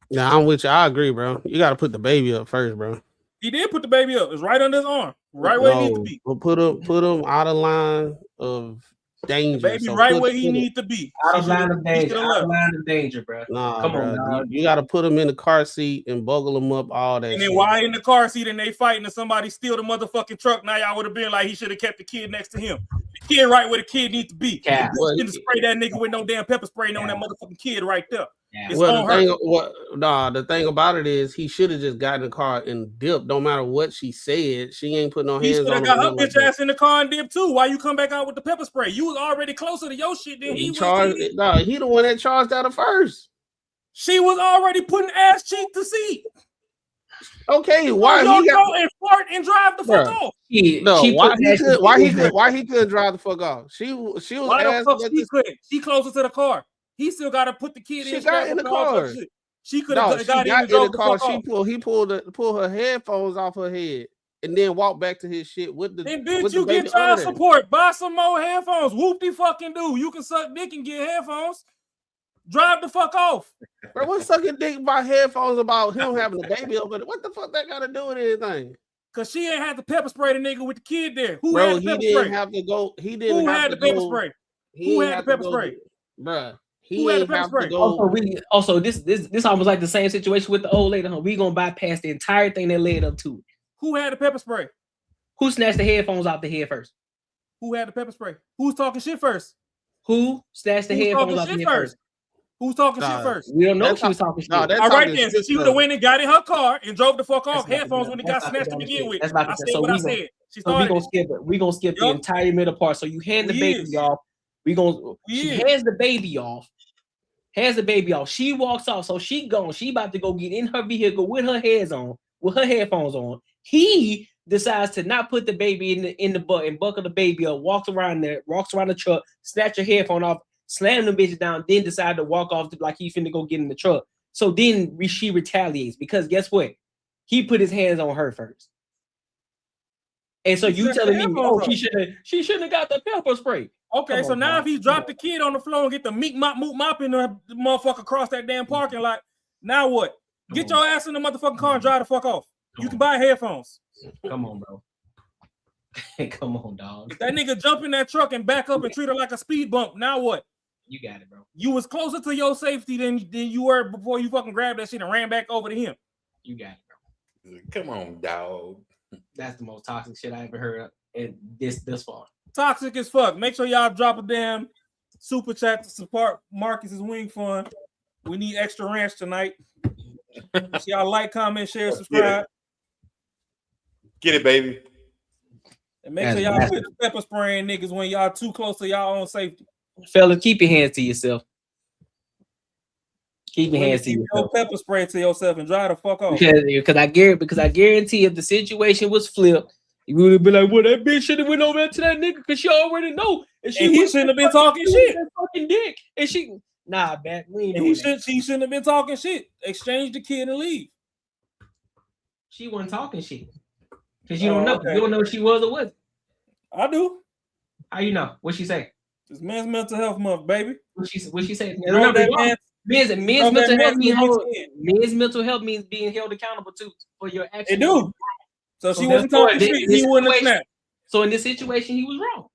Yeah, I'm with you. I agree, bro. You got to put the baby up first, bro. He did put the baby up. It's right under his arm, right where it needs to be. But put him out of line of danger. Baby, So right put- where he put it- need to be. Out She of line should've- of he danger. should've Out left. of line of danger, bro. Nah, Come on, bro. dog. You got to put him in the car seat and buckle him up. All that. And then shit. why in the car seat and they fighting and somebody steal the motherfucking truck? Now y'all would have been like he should have kept the kid next to him. The kid right where the kid needs to be. Yeah. You shouldn't spray that nigga with no damn pepper spray on that motherfucking kid right there. Yeah. It's Well, on the her. thing, the thing about it is he should have just got in the car and dipped. No matter what she said, she ain't put no He hands should on have him. got her bitch ass in the car and dip too. Why you come back out with the pepper spray? You was already closer to your shit than he was. No, he the one that charged at her first. She was already putting ass cheek to seat. Okay, why you he got go and fart and drive the fuck off? Why he couldn't drive the fuck off? She was Why the asked fuck let she this- couldn't? She closer to the car. He still got to put the kid She in. got in the car. She could No, have she got in got and drove in the the car. fuck off. He pulled her headphones off her head and then walked back to his shit with the. And with bitch, the you baby get child under there. support. Buy some more headphones. Whoop de fucking do. You can suck dick and get headphones. Drive the fuck off. Bro, what's sucking dick by headphones about him having a baby over there? What the fuck that got to do with anything? Cause she ain't had to pepper spray the nigga with the kid there. Who Bro, had the he pepper didn't spray? have to go. He didn't Who have had to the pepper go. spray? He Who ain't had the have to pepper go- spray? Bruh, Who he had the ain't pepper have spray? to go. Also, this almost like the same situation with the old lady. Huh? We gonna bypass the entire thing that led up to it. Who had the pepper spray? Who snatched the headphones out the head first? Who had the pepper spray? Who's talking shit first? Who snatched the Who's headphones talking out the shit head first? Who's talking Nah, shit first? We don't know That's if she was talking shit. No, that's All right talking then. shit So she would first. have went and got in her car and drove the fuck off. That's not Headphones the- when it that's got not snatched the to begin shit. with. That's not the I shit. said So what I we gonna- said. She So we started gonna it. skip it. We gonna skip the Yup. entire middle part. So you hand the We baby is. off. We gonna We she is. hands the baby off. Hands the baby off. She walks off. So she gone. She about to go get in her vehicle with her headphones on. He decides to not put the baby in the butt and buckle the baby up. Walks around the truck, snatch her headphone off, slam them bitches down. Then decide to walk off like he finna go get in the truck. So then she retaliates because guess what? He put his hands on her first. And so you telling me, oh, she shouldn't have got the pepper spray. Okay, Come so on, now dog. if he dropped the kid on the floor and get the meek mop moop mop in the motherfucker across that damn parking lot, now what? Get your ass in the motherfucking car and drive the fuck off. You can buy headphones. Come on, bro. Come on, dog. If that nigga jump in that truck and back up and treat her like a speed bump, now what? You got it, bro. You was closer to your safety than you were before you fucking grabbed that shit and ran back over to him. You got it, bro. Come on, dog. That's the most toxic shit I ever heard of this far. Toxic as fuck. Make sure y'all drop a damn super chat to support Marcus's wing fund. We need extra ranch tonight. So y'all like, comment, share, subscribe. Get it, baby. And make sure y'all quit pepper spraying niggas when y'all too close to y'all own safety. Fellas, keep your hands to yourself. Keep your hands to Keep yourself. your pepper spray to yourself and drive the fuck off. Because I guarantee if the situation was flipped, you would have been like, well, that bitch should have went over to that nigga because she already know. And he shouldn't have been talking shit. Fucking dick. And she back. We ain't doing that. She shouldn't have been talking shit. Exchange the kid and leave. She wasn't talking shit. Because you don't know. Okay. You don't know if she was or wasn't. I do. How you know? What she say? It's Men's Mental Health Month, baby. What she say? Men's mental health means being held accountable for your actions. It do. So she wasn't talking shit, he wouldn't have snapped. So in this situation, he was wrong.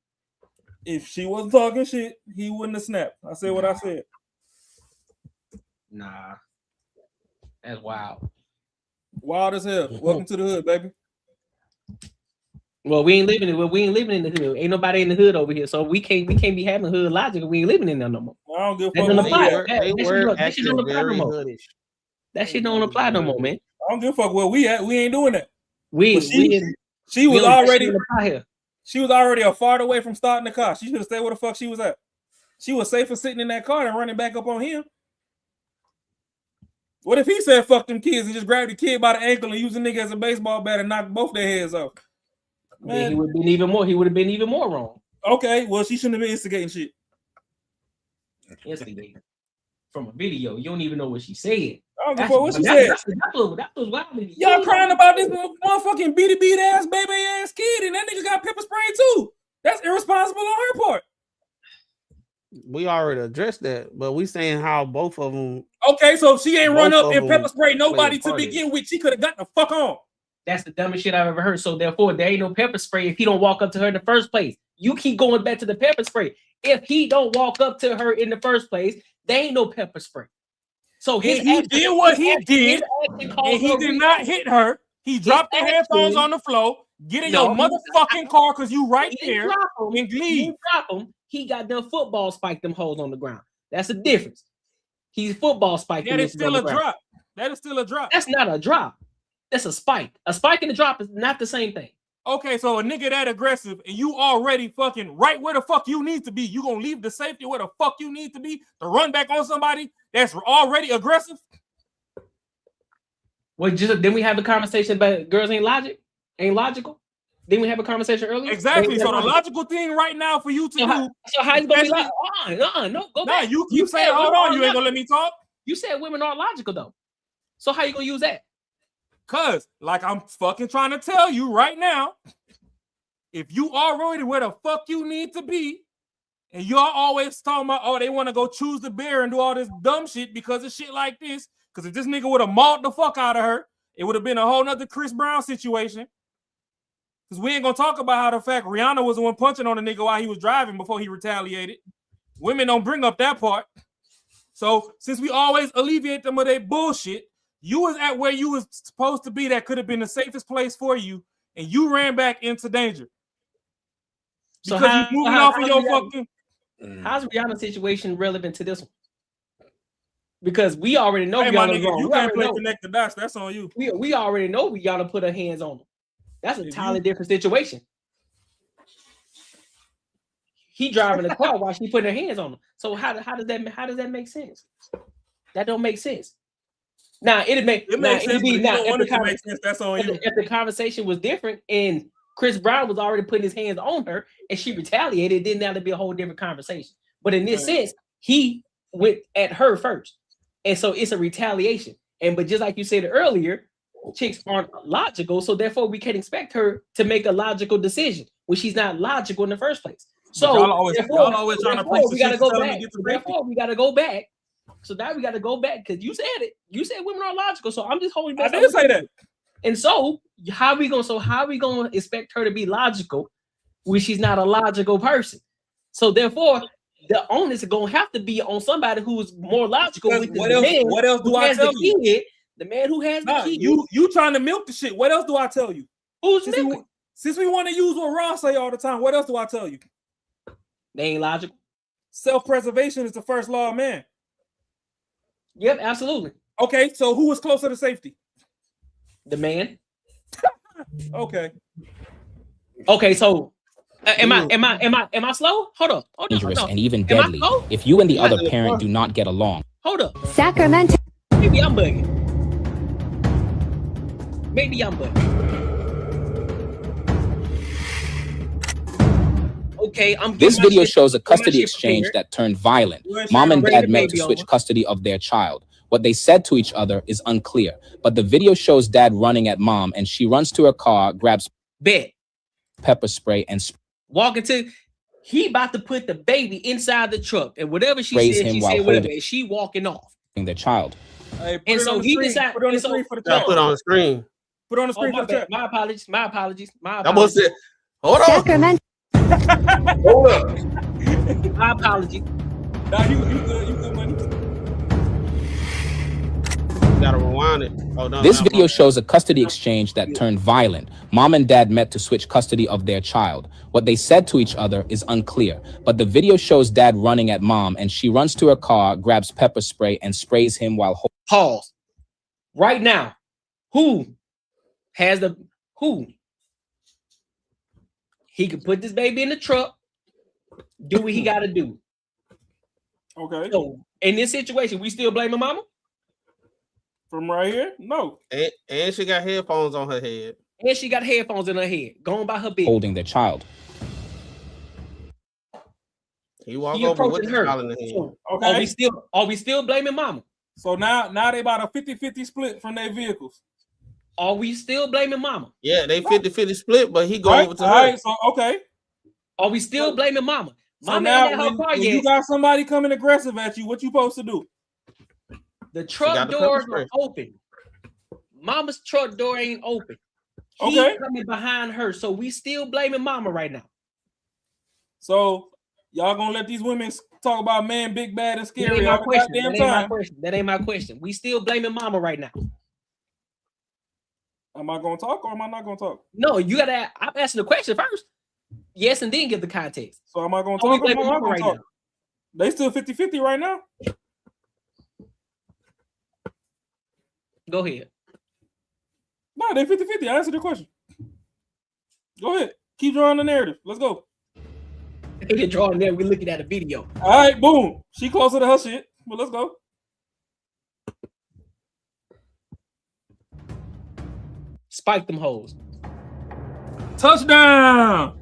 If she wasn't talking shit, he wouldn't have snapped. I said what I said. Nah. That's wild. Wild as hell. Welcome to the hood, baby. Well, we ain't living in the hood. Ain't nobody in the hood over here, so we can't be having hood logic. We ain't living in there no more. I don't give a fuck. That shit don't apply no more. That shit don't apply no more, man. I don't give a fuck where we at. We ain't doing that. She was already a far away from starting the car. She should have stayed where the fuck she was at. She was safer sitting in that car than running back up on him. What if he said fuck them kids and just grabbed the kid by the ankle and used the nigga as a baseball bat and knocked both their heads off? Man, he would have been even more wrong. Okay, well, she shouldn't have been instigating shit. Instigating from a video. You don't even know what she said. I don't give a fuck what she said. That was wild. Y'all crying about this motherfucking beat ass baby ass kid, and that nigga got pepper spray too. That's irresponsible on her part. We already addressed that, but we saying how both of them. Okay, so if she ain't run up and pepper spray nobody to begin with, she could have got the fuck on. That's the dumbest shit I've ever heard. So therefore, there ain't no pepper spray if he don't walk up to her in the first place. You keep going back to the pepper spray. if he don't walk up to her in the first place, there ain't no pepper spray. So he did what he did, and he did not hit her. He dropped the headphones on the floor. Get in your motherfucking car because you right there and leave. He drop him. He got them football spike them hoes on the ground. That's the difference. He's football spike. That is still a drop. That is still a drop. That's not a drop. That's a spike. A spike and a drop is not the same thing. Okay, so a nigga that aggressive and you already fucking right where the fuck you need to be. You gonna leave the safety where the fuck you need to be to run back on somebody that's already aggressive? Well, then we have a conversation about girls ain't logical. Then we have a conversation earlier. Exactly. So the logical thing right now for you to do. So how you gonna be like, no, go back. You keep saying, hold on, you ain't gonna let me talk. You said women aren't logical though. So how you gonna use that? Cause like I'm fucking trying to tell you right now, if you already where the fuck you need to be, and y'all always talking about, oh, they want to go choose the beer and do all this dumb shit because of shit like this. Because if this nigga would have mauled the fuck out of her, it would have been a whole nother Chris Brown situation. Because we ain't gonna talk about how the fact Rihanna was the one punching on the nigga while he was driving before he retaliated. Women don't bring up that part. So since we always alleviate them of their bullshit, you was at where you was supposed to be that could have been the safest place for you, and you ran back into danger. So because you moving off of your fucking. How's Rihanna's situation relevant to this one? Because we already know hey, my Rihanna's nigga, wrong. you can't play connect the dots. That's on you. We already know Rihanna put her hands on him. That's a entirely different situation. He driving the car while she putting her hands on him. So how does that make sense? That don't make sense. Now it makes sense. That's on you. If the conversation was different and Chris Brown was already putting his hands on her and she retaliated, then that'd be a whole different conversation. But in this sense, he went at her first, and so it's a retaliation. But just like you said earlier, chicks aren't logical, so therefore we can't expect her to make a logical decision when she's not logical in the first place. So y'all always trying to preach. We gotta go back. Therefore, we gotta go back. So now we got to go back because you said it. You said women are logical. So I'm just holding back. I didn't say that. And so how we gonna expect her to be logical when she's not a logical person? So therefore, the onus is gonna have to be on somebody who's more logical. What else do I tell you? The man who has the key. You trying to milk the shit. What else do I tell you? Who's since we want to use what Ron say all the time, what else do I tell you? They ain't logical. Self-preservation is the first law of man. Yep, absolutely. Okay, so who is closer to safety? The man. Okay. Okay, so am I slow? Hold up. Dangerous and even deadly if you and the other parent do not get along. Hold up. Sacramento. Maybe I'm bugging. Okay, This video shows a custody exchange that turned violent. Mom and dad met to switch custody of their child. What they said to each other is unclear, but the video shows dad running at mom, and she runs to her car, grabs pepper spray, and walking to. He about to put the baby inside the truck, and whatever she said, whatever. And she walking off. Their child. Hey, and so he decided. Put on the screen for the chat. Put on the screen. Put on the screen for the chat. My apologies. That was it. Hold on. Hold up. My apologies. Nah, you good, money. Gotta rewind it. Oh, no, this video shows a custody exchange that turned violent. Mom and dad met to switch custody of their child. What they said to each other is unclear, but the video shows dad running at mom, and she runs to her car, grabs pepper spray, and sprays him while pause. Right now, who? He could put this baby in the truck, do what he got to do. Okay. So in this situation, we still blaming mama? From right here? No. And she got headphones on her head. And she got headphones in her head, going by her bed. holding their child. He walked over with the child in the head. So, are we still blaming mama? So now they about a 50-50 split from their vehicles. Are we still blaming mama? Yeah, they 50-50 split, but he go over to her. Right, so okay. Are we still blaming mama? So now when you got somebody coming aggressive at you, what you supposed to do? The truck doors are open. Mama's truck door ain't open. He's coming behind her, so we still blaming mama right now. So Y'all gonna let these women talk about man, big, bad, and That scary ain't my all the question. goddamn That ain't my time? question. That ain't my question. We still blaming mama right now. Am I gonna talk or am I not gonna talk? No, you gotta. I'm asking the question first. Yes, and then give the context. So am I gonna So we talk or am I blaming not mama gonna right talk? now. They still 50-50 right now? Go ahead. No, they 50-50. I answered the question. Go ahead. Keep drawing the narrative. Let's go. You're drawing there. We're looking at a video. All right, boom. She closer to her shit. But let's go. Spike them hoes. Touchdown.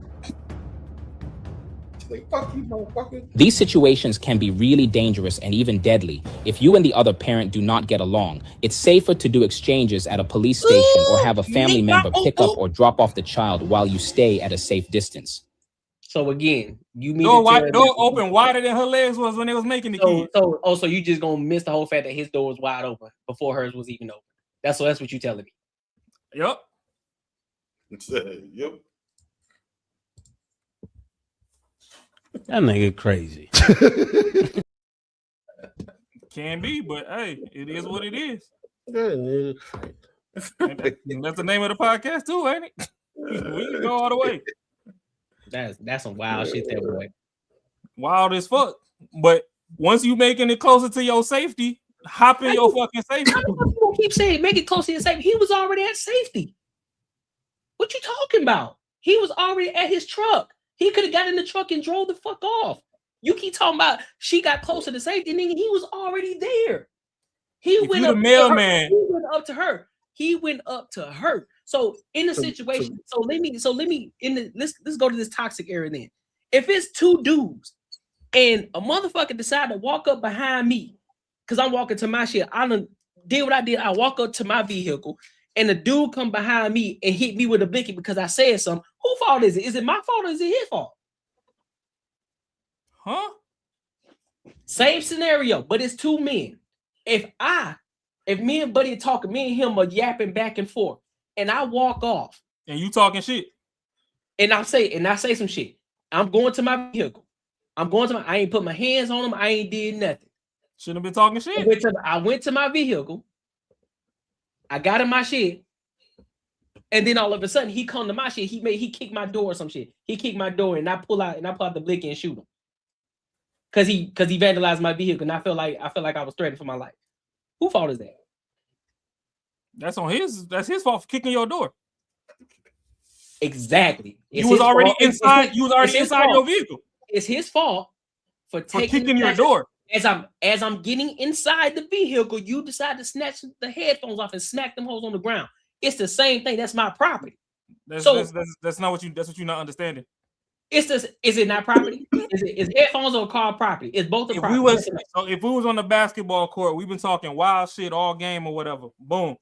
Like, fuck you, motherfucker. These situations can be really dangerous and even deadly. If you and the other parent do not get along, it's safer to do exchanges at a police station or have a family member pick up or drop off the child while you stay at a safe distance. So again, you mean Door open wider than her legs was when they was making the kid. So you just gonna miss the whole fact that his door was wide open before hers was even open. That's what you telling me. Yep. Yep. That nigga crazy. Can be, but hey, it is what it is. Yeah, That's the name of the podcast too, ain't it? We can go all the way. That's some wild shit there, boy. Wild as fuck. But once you making it closer to your safety, hop in your fucking safety. People keep saying make it closer to safety. He was already at safety. What you talking about? He was already at his truck. He could have got in the truck and drove the fuck off. You keep talking about she got closer to safety, nigga. He was already there. He went up to her. He went up to her. So in the situation, let's go to this toxic area then. If it's two dudes and a motherfucker decide to walk up behind me, because I'm walking to my shit, I done did what I did. I walk up to my vehicle and the dude come behind me and hit me with a blicky because I said something. Whose fault is it? Is it my fault or is it his fault? Huh? Same scenario, but it's two men. If me and Buddy are talking, me and him are yapping back and forth, and I walk off, and you talking shit, and I say some shit. I'm going to my vehicle. I ain't put my hands on him. I ain't did nothing. Shouldn't have been talking shit. I went to my vehicle. I got in my shit, and then all of a sudden he come to my shit. He kicked my door or some shit. He kicked my door, and I pull out the blicky and shoot him. Cause he vandalized my vehicle, and I feel like I was threatened for my life. Who fault is that? That's his fault for kicking your door. Exactly. You was already inside your vehicle. It's his fault for kicking your door. As I'm getting inside the vehicle, you decide to snatch the headphones off and smack them hoes on the ground. It's the same thing. That's my property. That's not what you're not understanding. Is it not property? Is headphones or car property? It's both the property. If we was on the basketball court, we've been talking wild shit all game or whatever. Boom.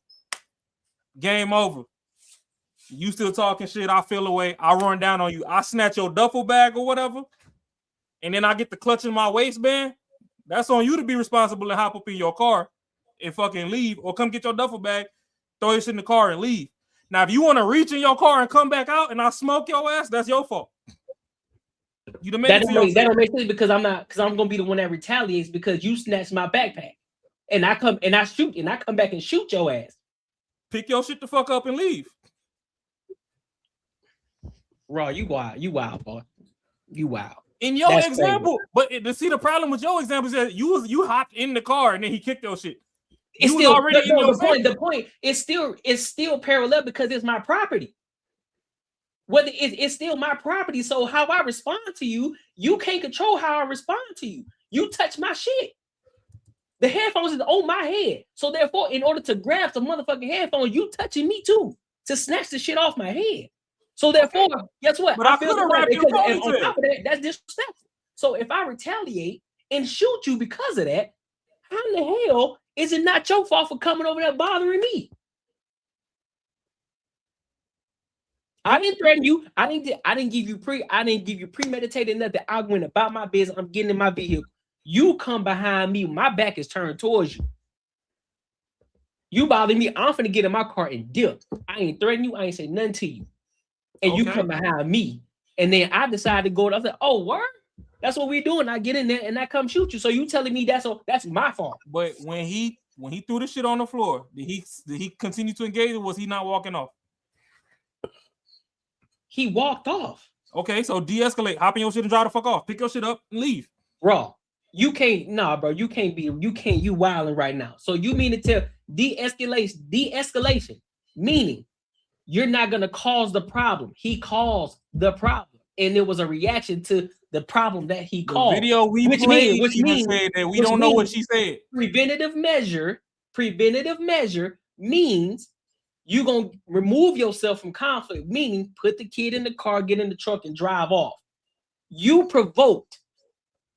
Game over. You still talking shit, I feel away. I run down on you. I snatch your duffel bag or whatever. And then I get the clutch in my waistband. That's on you to be responsible and hop up in your car and fucking leave, or come get your duffel bag, throw your shit in the car and leave. Now, if you want to reach in your car and come back out and I smoke your ass, that's your fault. That don't make sense because I'm gonna be the one that retaliates because you snatched my backpack and I come back and shoot your ass. Pick your shit the fuck up and leave. Raw, you wild, boy. You wild. In your example, crazy. But see the problem with your example is that you hopped in the car and then he kicked your shit. It's still already the point is still parallel because it's my property. Whether it's still my property, so how I respond to you, you can't control how I respond to you. You touch my shit. The headphones is on my head, so therefore, in order to grab some motherfucking headphones, you touching me too to snatch the shit off my head. So therefore, guess what? But I feel like because on top of that, that's disrespectful. So if I retaliate and shoot you because of that, how in the hell is it not your fault for coming over there bothering me? I didn't threaten you. I didn't give you premeditated nothing. I went about my business. I'm getting in my vehicle. You come behind me. My back is turned towards you. You bother me. I'm finna get in my car and dip. I ain't threaten you. I ain't say nothing to you. And you come behind me. And then I decided to go. I said, "Oh, word? That's what we doing. I get in there and I come shoot you. So you telling me that's my fault? But when he threw the shit on the floor, did he continue to engage, or was he not walking off? He walked off. Okay, so de-escalate. Hop in your shit and drive the fuck off. Pick your shit up and leave. Bro, you can't. Nah, bro, you can't. You wilding right now. So you mean to tell de-escalation, meaning you're not gonna cause the problem. He caused the problem, and it was a reaction to the problem that he caused. The video we played, which means that we don't know what she said. Preventative measure means you're gonna remove yourself from conflict, meaning put the kid in the car, get in the truck, and drive off. You provoked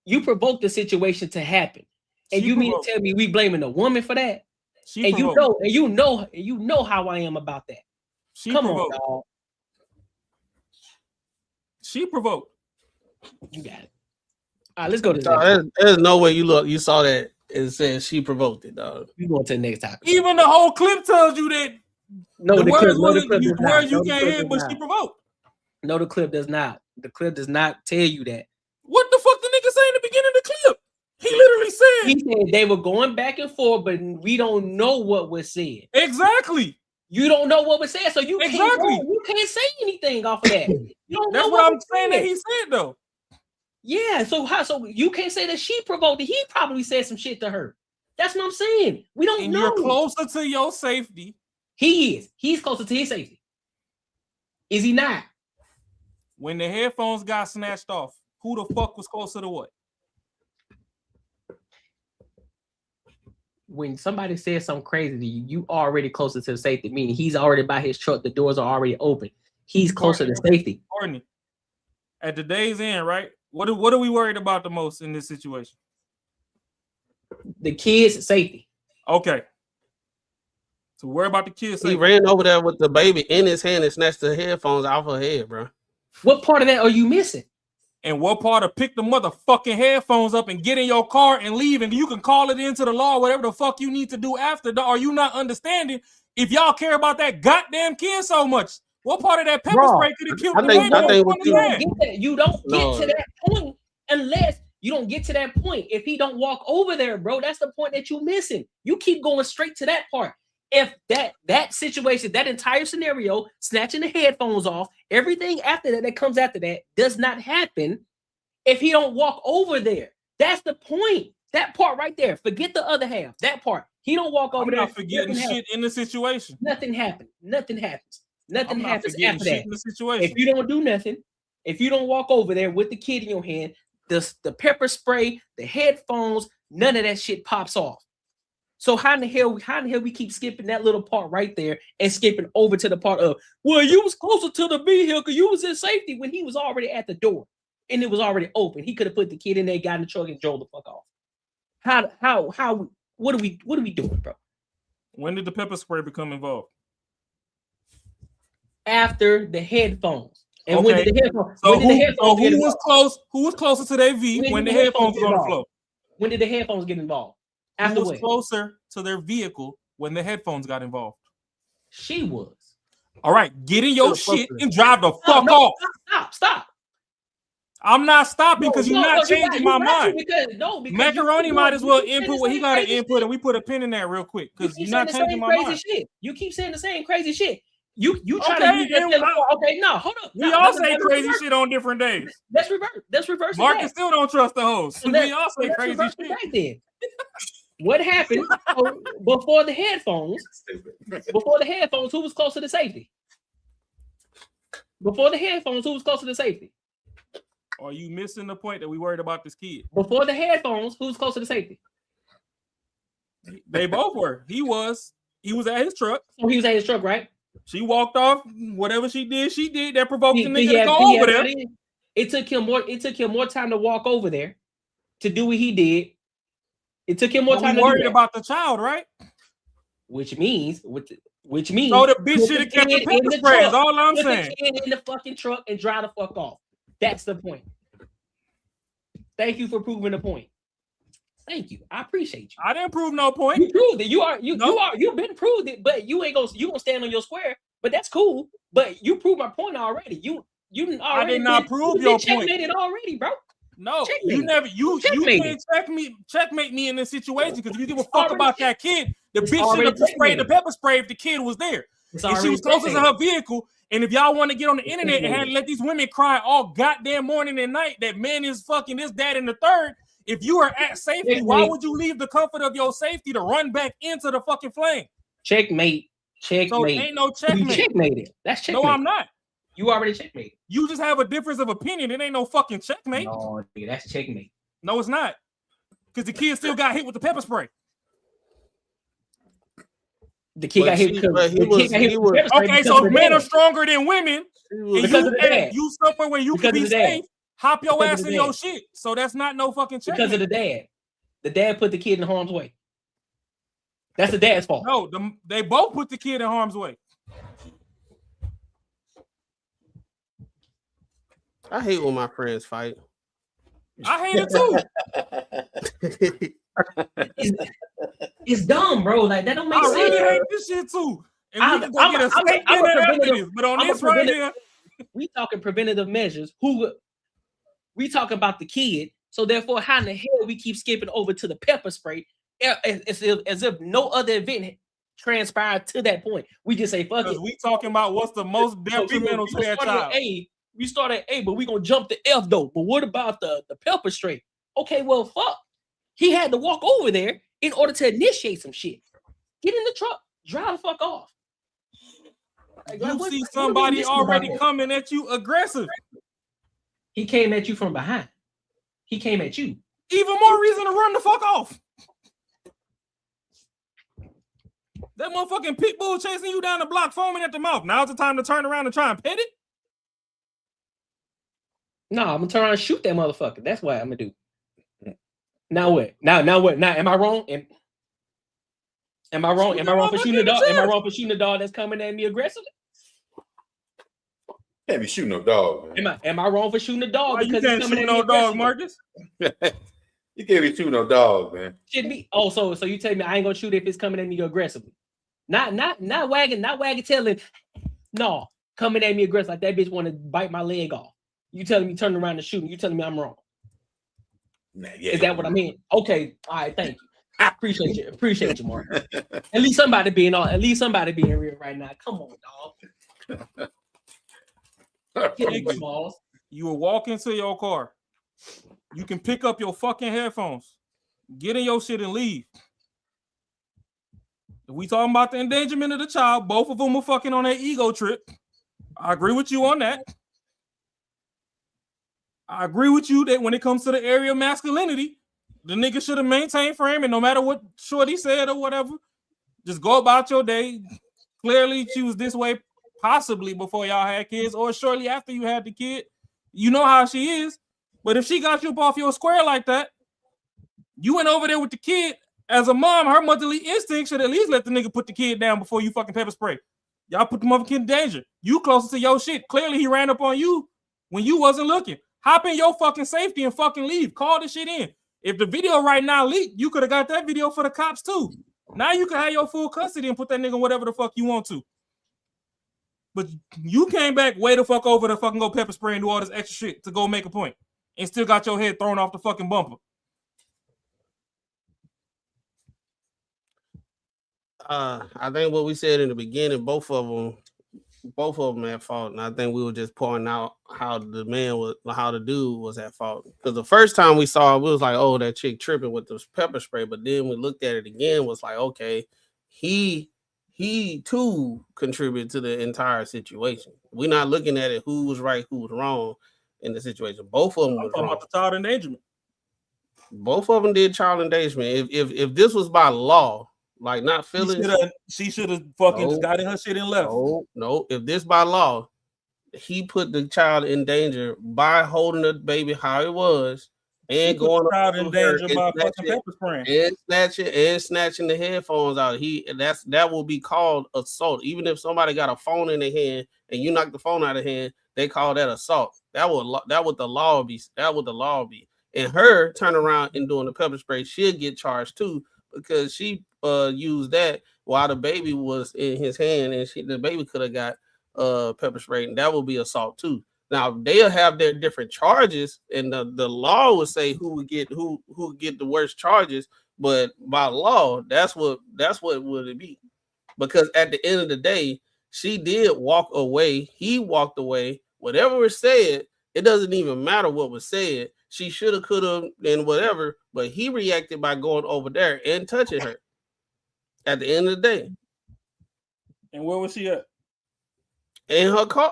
the situation to happen. And you mean to tell me we blaming the woman for that? You know how I am about that. Come on, dog. She provoked. You got it. All right, let's go to the next. There's no way you saw that and said she provoked it, dog. You go to the next topic. Even the whole clip tells you that. No, the words you can't hear, but she provoked. No, the clip does not. The clip does not tell you that. What the fuck the nigga say in the beginning of the clip? He literally said. He said they were going back and forth, but we don't know what was said. Exactly. You don't know what was said, so you can't say anything off of that. You don't That's know what I'm saying that he said though. Yeah, so you can't say that she provoked it. He probably said some shit to her. That's what I'm saying. We don't know. You're closer to your safety. He is. He's closer to his safety. Is he not? When the headphones got snatched off, who the fuck was closer to what? When somebody says something crazy to you, you already closer to safety, meaning he's already by his truck. The doors are already open. He's closer to safety. Courtney, at the day's end, right? What are we worried about the most in this situation? The kids' safety. Okay. So worry about the kids' safety. He ran over there with the baby in his hand and snatched the headphones off her head, bro. What part of that are you missing? And what part of pick the motherfucking headphones up and get in your car and leave, and you can call it into the law, whatever the fuck you need to do after. Are you not understanding? If y'all care about that goddamn kid so much, what part of that pepper spray could have killed the baby? You don't get to that point unless you don't get to that point. If he don't walk over there, bro, that's the point that you're missing. You keep going straight to that part. If that situation, that entire scenario, snatching the headphones off, everything after that comes after that does not happen if he don't walk over there. That's the point. That part right there. Forget the other half. That part. He don't walk over there. I'm not forgetting shit in the situation. Nothing happened. Nothing happens. Nothing happens after that. In the situation. If you don't do nothing, if you don't walk over there with the kid in your hand, the pepper spray, the headphones, none of that shit pops off. So how in the hell we keep skipping that little part right there and skipping over to the part of, well, you was closer to the vehicle, you was in safety when he was already at the door and it was already open. He could have put the kid in there, got in the truck, and drove the fuck off. How what are we doing, bro? When did the pepper spray become involved? After the headphones. And okay. When did the headphones? So who was closer to their V when the headphones were on the floor? When did the headphones get involved? Who was closer to their vehicle when the headphones got involved? She was. All right, get in your shit and drive the fuck off. Stop. I'm not stopping because you're not changing my mind. Because Macaroni might as well input what he got to input, and we put a pin in that real quick because you're not changing my mind. Shit. You keep saying the same crazy shit. You try to use that. Okay, no, hold up. We all say crazy shit on different days. Let's reverse. Marcus still don't trust the host. We all say crazy shit. Right then. What happened before the headphones? Who was closer to safety? Before the headphones, who was closer to safety? Are you missing the point that we worried about this kid? Before the headphones, who was closer to safety? They both were. He was at his truck. So he was at his truck, right? She walked off. Whatever she did. That provoked the nigga to go over there. It took him more time to walk over there to do what he did. It took him more time. We worried about the child, right? Which means. So the bitch should have kept the pepper spray. That's all I'm saying. Put the kid in the fucking truck and drive the fuck off. That's the point. Thank you for proving the point. Thank you. I appreciate you. I didn't prove no point. You proved it. You've been proved it, but you gonna stand on your square. But that's cool. But you proved my point already. I did not prove your point. Checkmated already, bro. No, Checkmate. you never. You Checkmate. can't checkmate me in this situation because if you give a fuck about that kid, the it's bitch should have already sprayed the checkmated. pepper spray if the kid was there. It's And she already was closest to checkmated. her vehicle. And if y'all want to get on the internet and had to let these women cry all goddamn morning and night that man is fucking this, that, and the third, if you are at safety, why would you leave the comfort of your safety to run back into the fucking flame? Checkmate. Checkmate. So ain't no checkmate. You checkmated. That's checkmate. No, I'm not. You already checkmate. You just have a difference of opinion. It ain't no fucking checkmate. No, nigga, that's checkmate. No, it's not. Because the kid still got hit with the pepper spray. The kid got hit because okay, so if men are stronger than women, and because of the dad. you somewhere where you can be safe, hop your ass in your shit. So that's not no fucking checkmate. Because of the dad. The dad put the kid in harm's way. That's the dad's fault. No, they both put the kid in harm's way. I hate when my friends fight. I hate it too. It's dumb, bro. Like that don't make sense. I really hate this shit too. And we can go get a steak dinner after this, but on this right here, we talking preventative measures. We talking about the kid. So therefore, how in the hell we keep skipping over to the pepper spray as if no other event transpired to that point? We just say fuck it. We talking about what's the most detrimental to that child. We start at A, but we gonna jump to F though. But what about the pepper spray? Okay, well, fuck. He had to walk over there in order to initiate some shit. Get in the truck, drive the fuck off. Like, you see somebody already coming at you aggressive. He came at you from behind. He came at you. Even more reason to run the fuck off. That motherfucking pit bull chasing you down the block, foaming at the mouth. Now's the time to turn around and try and pet it. No, I'm gonna turn around and shoot that motherfucker. That's what I'm gonna do. Now what? Now what? Now am I wrong? Am I wrong? Am I wrong for shooting a dog? Am I wrong for shooting a dog that's coming at me aggressively? Can't be shooting no dog, man. Am I wrong for shooting a dog? Why because you can't shoot no dog, Marcus? You can't be shooting no dog, man. Shit me. Oh, so you tell me I ain't gonna shoot if it's coming at me aggressively. Not wagging tailing. No, coming at me aggressive like that bitch want to bite my leg off. You telling me turn around and shoot? You telling me I'm wrong? Nah, Is that what I mean? Okay, all right, thank you. I appreciate you, Mark. At least somebody being real right now. Come on, dog. You will walk into your car. You can pick up your fucking headphones, get in your shit and leave. If we talking about the endangerment of the child, both of them are fucking on their ego trip. I agree with you on that. I agree with you that when it comes to the area of masculinity, the nigga should have maintained frame, and no matter what Shorty said or whatever, just go about your day. Clearly, she was this way possibly before y'all had kids or shortly after you had the kid. You know how she is. But if she got you up off your square like that, you went over there with the kid. As a mom, her motherly instinct should at least let the nigga put the kid down before you fucking pepper spray. Y'all put the motherfucking kid in danger. You closer to your shit. Clearly, he ran up on you when you wasn't looking. Hop in your fucking safety and fucking leave. Call this shit in. If the video right now leaked, you could have got that video for the cops too. Now you can have your full custody and put that nigga whatever the fuck you want to. But you came back way the fuck over to fucking go pepper spray and do all this extra shit to go make a point and still got your head thrown off the fucking bumper. I think what we said in the beginning, both of them at fault, and I think we were just pointing out how the dude was at fault. Because the first time we saw it, we was like, "Oh, that chick tripping with this pepper spray," but then we looked at it again, was like, "Okay, he too contributed to the entire situation." We're not looking at it who was right, who was wrong in the situation. Both of them was wrong. About the child endangerment. Both of them did child endangerment. If this was by law. Like not feeling, she should have fucking just got in her shit and left. No. If this by law, he put the child in danger by holding the baby how it was and going child in danger by fucking pepper spraying and snatching the headphones out. That will be called assault. Even if somebody got a phone in their hand and you knock the phone out of hand, they call that assault. That would the law be. That would the law be. And her turn around and doing the pepper spray, she'll get charged too because she used that while the baby was in his hand, and the baby could have got pepper sprayed, and that would be assault too. Now they'll have their different charges, and the law will say who would get the worst charges. But by law, that's what would it be? Because at the end of the day, she did walk away. He walked away. Whatever was said, it doesn't even matter what was said. She should have, could have, and whatever. But he reacted by going over there and touching her. At the end of the day. And where was she at? In her car,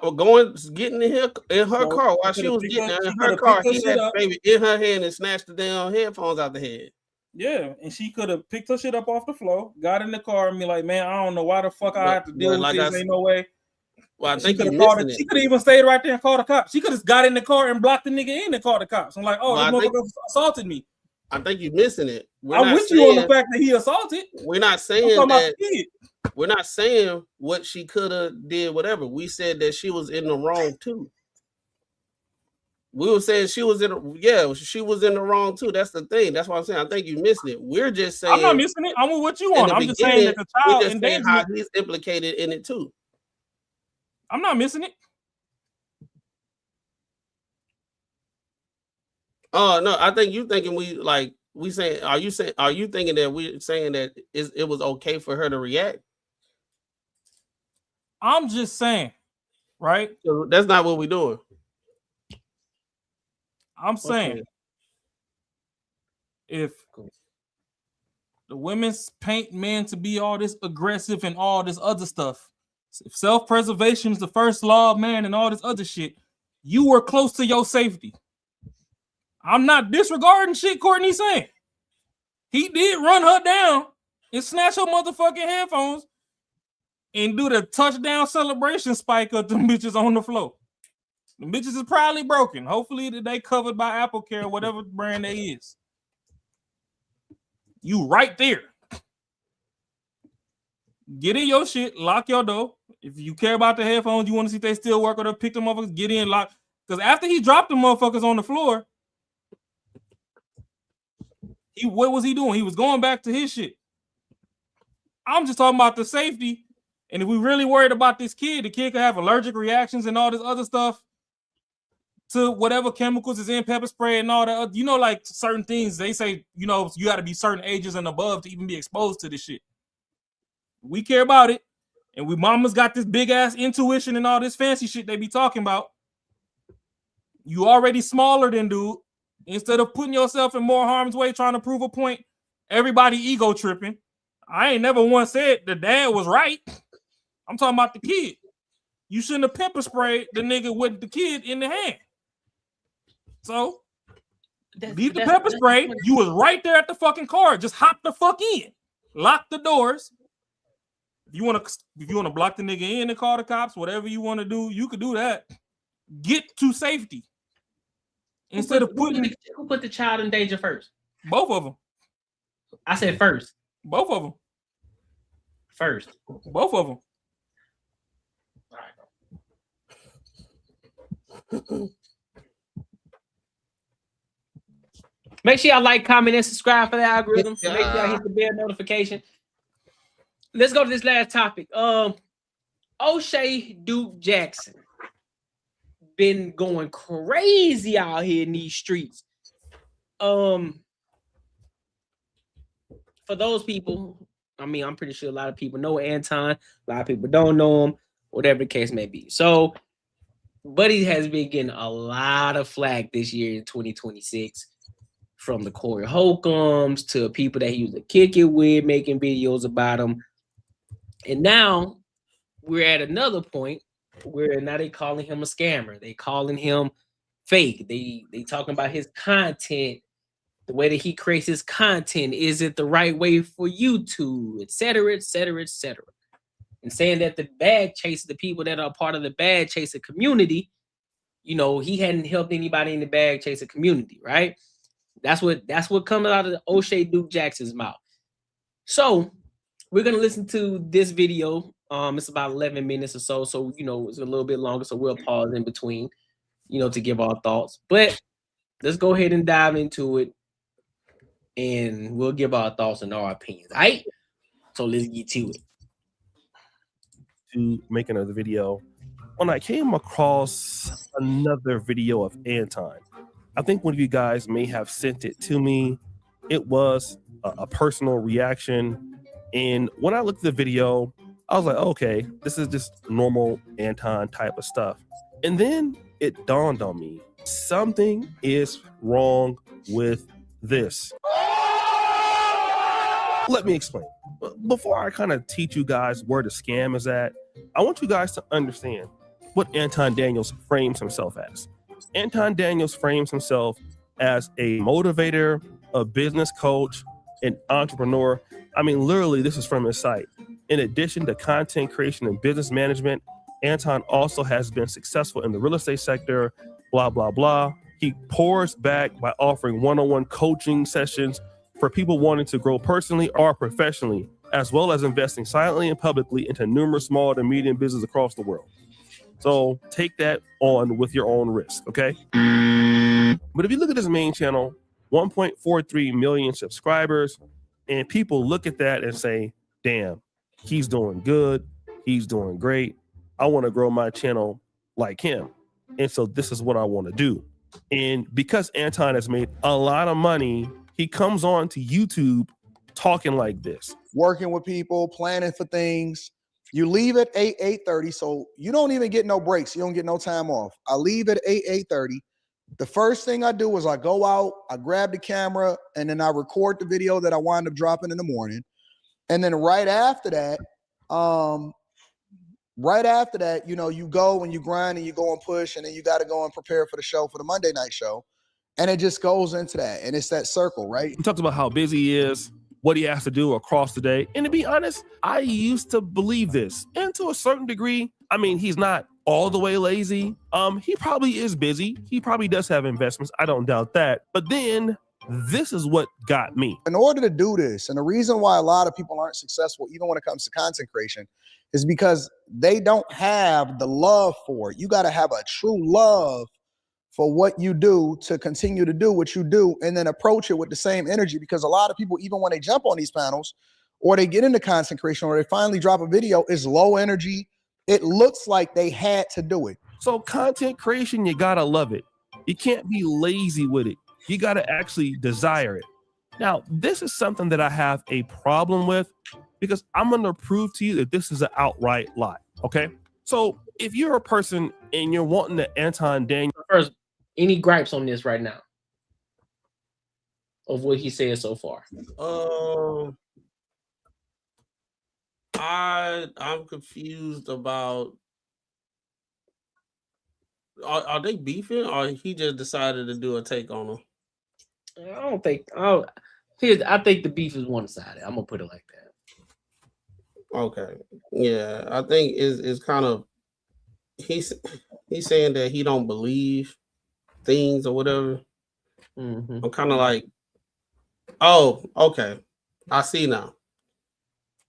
getting in her car while she was getting in her car. He had the baby in her hand and snatched the damn headphones out the head. Yeah, and she could have picked her shit up off the floor, got in the car, and be like, "Man, I don't know why the fuck I have to deal with this. Ain't no way." Well, I think she could have even stayed right there and called the cops. She could have got in the car and blocked the nigga in and called the cops. I'm like, "Oh, this motherfucker assaulted me." I think you're missing it. I'm with you on the fact that he assaulted. We're not saying that. We're not saying what she could have did, whatever. We said that she was in the wrong too. We were saying she was she was in the wrong too. That's the thing. That's why I'm saying I think you missed it. We're just saying I'm not missing it. I'm with what you want. I'm just saying that the child endangerment, how he's implicated in it too. I'm not missing it. Oh no, I think you thinking are you thinking that we're saying that it was okay for her to react? I'm just saying, right? So that's not what we're doing. I'm saying if the women's paint men to be all this aggressive and all this other stuff, if self-preservation is the first law of man and all this other shit, you were close to your safety. I'm not disregarding shit Courtney's saying. He did run her down and snatch her motherfucking headphones and do the touchdown celebration spike of them bitches on the floor. The bitches is probably broken. Hopefully they covered by Apple Care, whatever brand they is. You right there. Get in your shit, lock your door. If you care about the headphones, you want to see if they still work or pick them motherfuckers, get in, lock. Because after he dropped the motherfuckers on the floor, what was he doing? He was going back to his shit. I'm just talking about the safety. And if we really worried about this kid, the kid could have allergic reactions and all this other stuff to whatever chemicals is in pepper spray and all that. You know, like certain things, they say, you know, you got to be certain ages and above to even be exposed to this shit. We care about it. And we mamas got this big ass intuition and all this fancy shit they be talking about. You already smaller than dude. Instead of putting yourself in more harm's way trying to prove a point, everybody ego tripping. I ain't never once said the dad was right. I'm talking about the kid. You shouldn't have pepper sprayed the nigga with the kid in the hand. So, leave the pepper spray. You was right there at the fucking car. Just hop the fuck in. Lock the doors. If you want to block the nigga in and call the cops, whatever you want to do, you could do that. Get to safety. Instead of putting who put the child in danger first? Both of them. I said first. Both of them. First. Both of them. Make sure y'all like, comment, and subscribe for the algorithm. Make sure y'all hit the bell notification. Let's go to this last topic. O'Shea Duke Jackson been going crazy out here in these streets. For those people, I mean, I'm pretty sure a lot of people know Anton, a lot of people don't know him, whatever the case may be. So, Buddy has been getting a lot of flack this year in 2026 from the Corey Holcombs to people that he used to kick it with, making videos about him. And now we're at another point where now they calling him a scammer. They calling him fake. They talking about his content, the way that he creates his content. Is it the right way for YouTube, etc., etc., etc.? And saying that the bag chaser, the people that are part of the bag chaser community, you know, he hadn't helped anybody in the bag chaser community, right? That's what comes out of the O'Shea Duke Jackson's mouth. So we're gonna listen to this video. It's about 11 minutes or so. So, you know, it's a little bit longer. So we'll pause in between, you know, to give our thoughts. But let's go ahead and dive into it. And we'll give our thoughts and our opinions. All right? So let's get to it. To make another video when I came across another video of Anton, I think one of you guys may have sent it to me. It was a personal reaction. And when I looked at the video, I was like, okay, this is just normal Anton type of stuff. And then it dawned on me, something is wrong with this. Let me explain. Before I kind of teach you guys where the scam is at, I want you guys to understand what Anton Daniels frames himself as. Anton Daniels frames himself as a motivator, a business coach, an entrepreneur. I mean, literally, this is from his site. In addition to content creation and business management, Anton also has been successful in the real estate sector, blah, blah, blah. He pours back by offering one-on-one coaching sessions for people wanting to grow personally or professionally, as well as investing silently and publicly into numerous small to medium businesses across the world. So take that on with your own risk, okay? But if you look at his main channel, 1.43 million subscribers, and people look at that and say, damn, he's doing good, he's doing great. I want to grow my channel like him. And so this is what I want to do. And because Anton has made a lot of money, he comes on to YouTube talking like this. Working with people, planning for things. You leave at 8:30, so you don't even get no breaks. You don't get no time off. I leave at 8:30. The first thing I do is I go out, I grab the camera, and then I record the video that I wind up dropping in the morning. And then right after that, you know, you go and you grind and you go and push, and then you got to go and prepare for the show, for the Monday night show. And it just goes into that. And it's that circle, right? He talks about how busy he is, what he has to do across the day. And to be honest, I used to believe this. And to a certain degree, I mean, he's not all the way lazy. He probably is busy. He probably does have investments. I don't doubt that. But then this is what got me. In order to do this, and the reason why a lot of people aren't successful, even when it comes to content creation, is because they don't have the love for it. You got to have a true love for what you do to continue to do what you do, and then approach it with the same energy. Because a lot of people, even when they jump on these panels or they get into content creation or they finally drop a video, is low energy. It looks like they had to do it. So content creation, you gotta love it. You can't be lazy with it. You gotta actually desire it. Now, this is something that I have a problem with, because I'm gonna prove to you that this is an outright lie, okay? So if you're a person and you're wanting the Anton Daniels... First, any gripes on this right now of what he said so far? I'm confused about, are they beefing, or he just decided to do a take on him? I think the beef is one-sided. I'm gonna put it like that. Okay, yeah, I think it's kind of, he's saying that he don't believe things or whatever. I'm kind of like, oh, okay, I see now.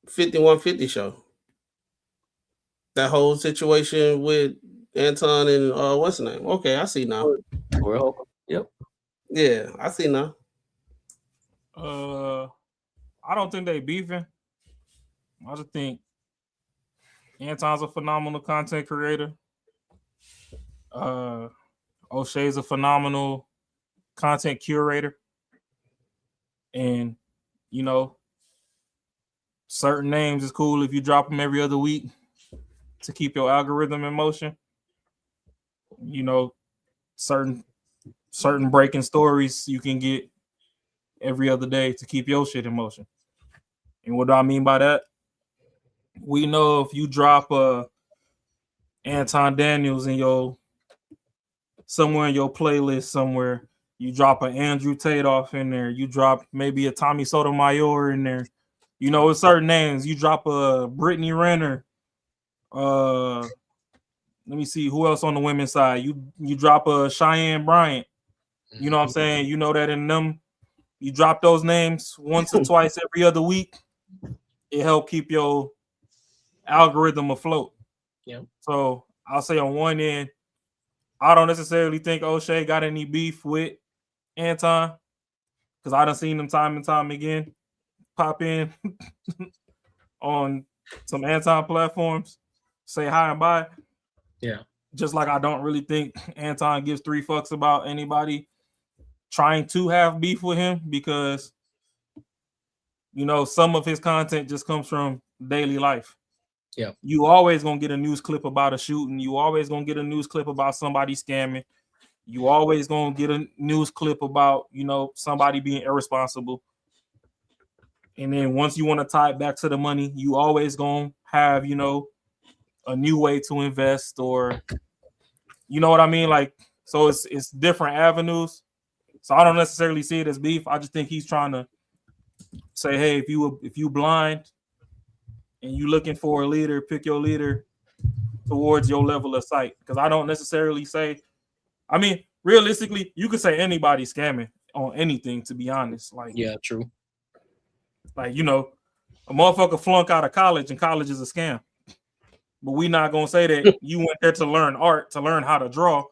5150 show. That whole situation with Anton and what's the name? Okay, I see now. Yep. Yeah, I see now. I don't think they beefing. I just think Anton's a phenomenal content creator. O'Shea's a phenomenal content curator. And, you know, certain names is cool if you drop them every other week to keep your algorithm in motion. You know, certain breaking stories you can get every other day to keep your shit in motion. And what do I mean by that? We know if you drop a Anton Daniels in your somewhere in your playlist somewhere, you drop an Andrew Takeoff in there, you drop maybe a Tommy Sotomayor in there. You know, with certain names, you drop a Brittany Renner. Let me see who else on the women's side. You drop a Cheyenne Bryant. You know what I'm saying? You know that in them, you drop those names once or twice every other week. It help keep your algorithm afloat. Yeah. So I'll say on one end, I don't necessarily think O'Shea got any beef with Anton, because I done seen him time and time again pop in on some Anton platforms, say hi and bye. Yeah. Just like I don't really think Anton gives 3 fucks about anybody trying to have beef with him, because you know some of his content just comes from daily life. Yeah. You always gonna get a news clip about a shooting. You always gonna get a news clip about somebody scamming. You always gonna get a news clip about, you know, somebody being irresponsible. And then once you want to tie it back to the money, you always gonna have, you know, a new way to invest, or you know what I mean? Like, so it's different avenues. So I don't necessarily see it as beef. I just think he's trying to say, hey, if you blind and you looking for a leader, pick your leader towards your level of sight. Because I don't necessarily say, I mean, realistically, you could say anybody's scamming on anything, to be honest. Like, yeah, true. Like, you know, a motherfucker flunk out of college and college is a scam. But we not gonna say that you went there to learn art, to learn how to draw,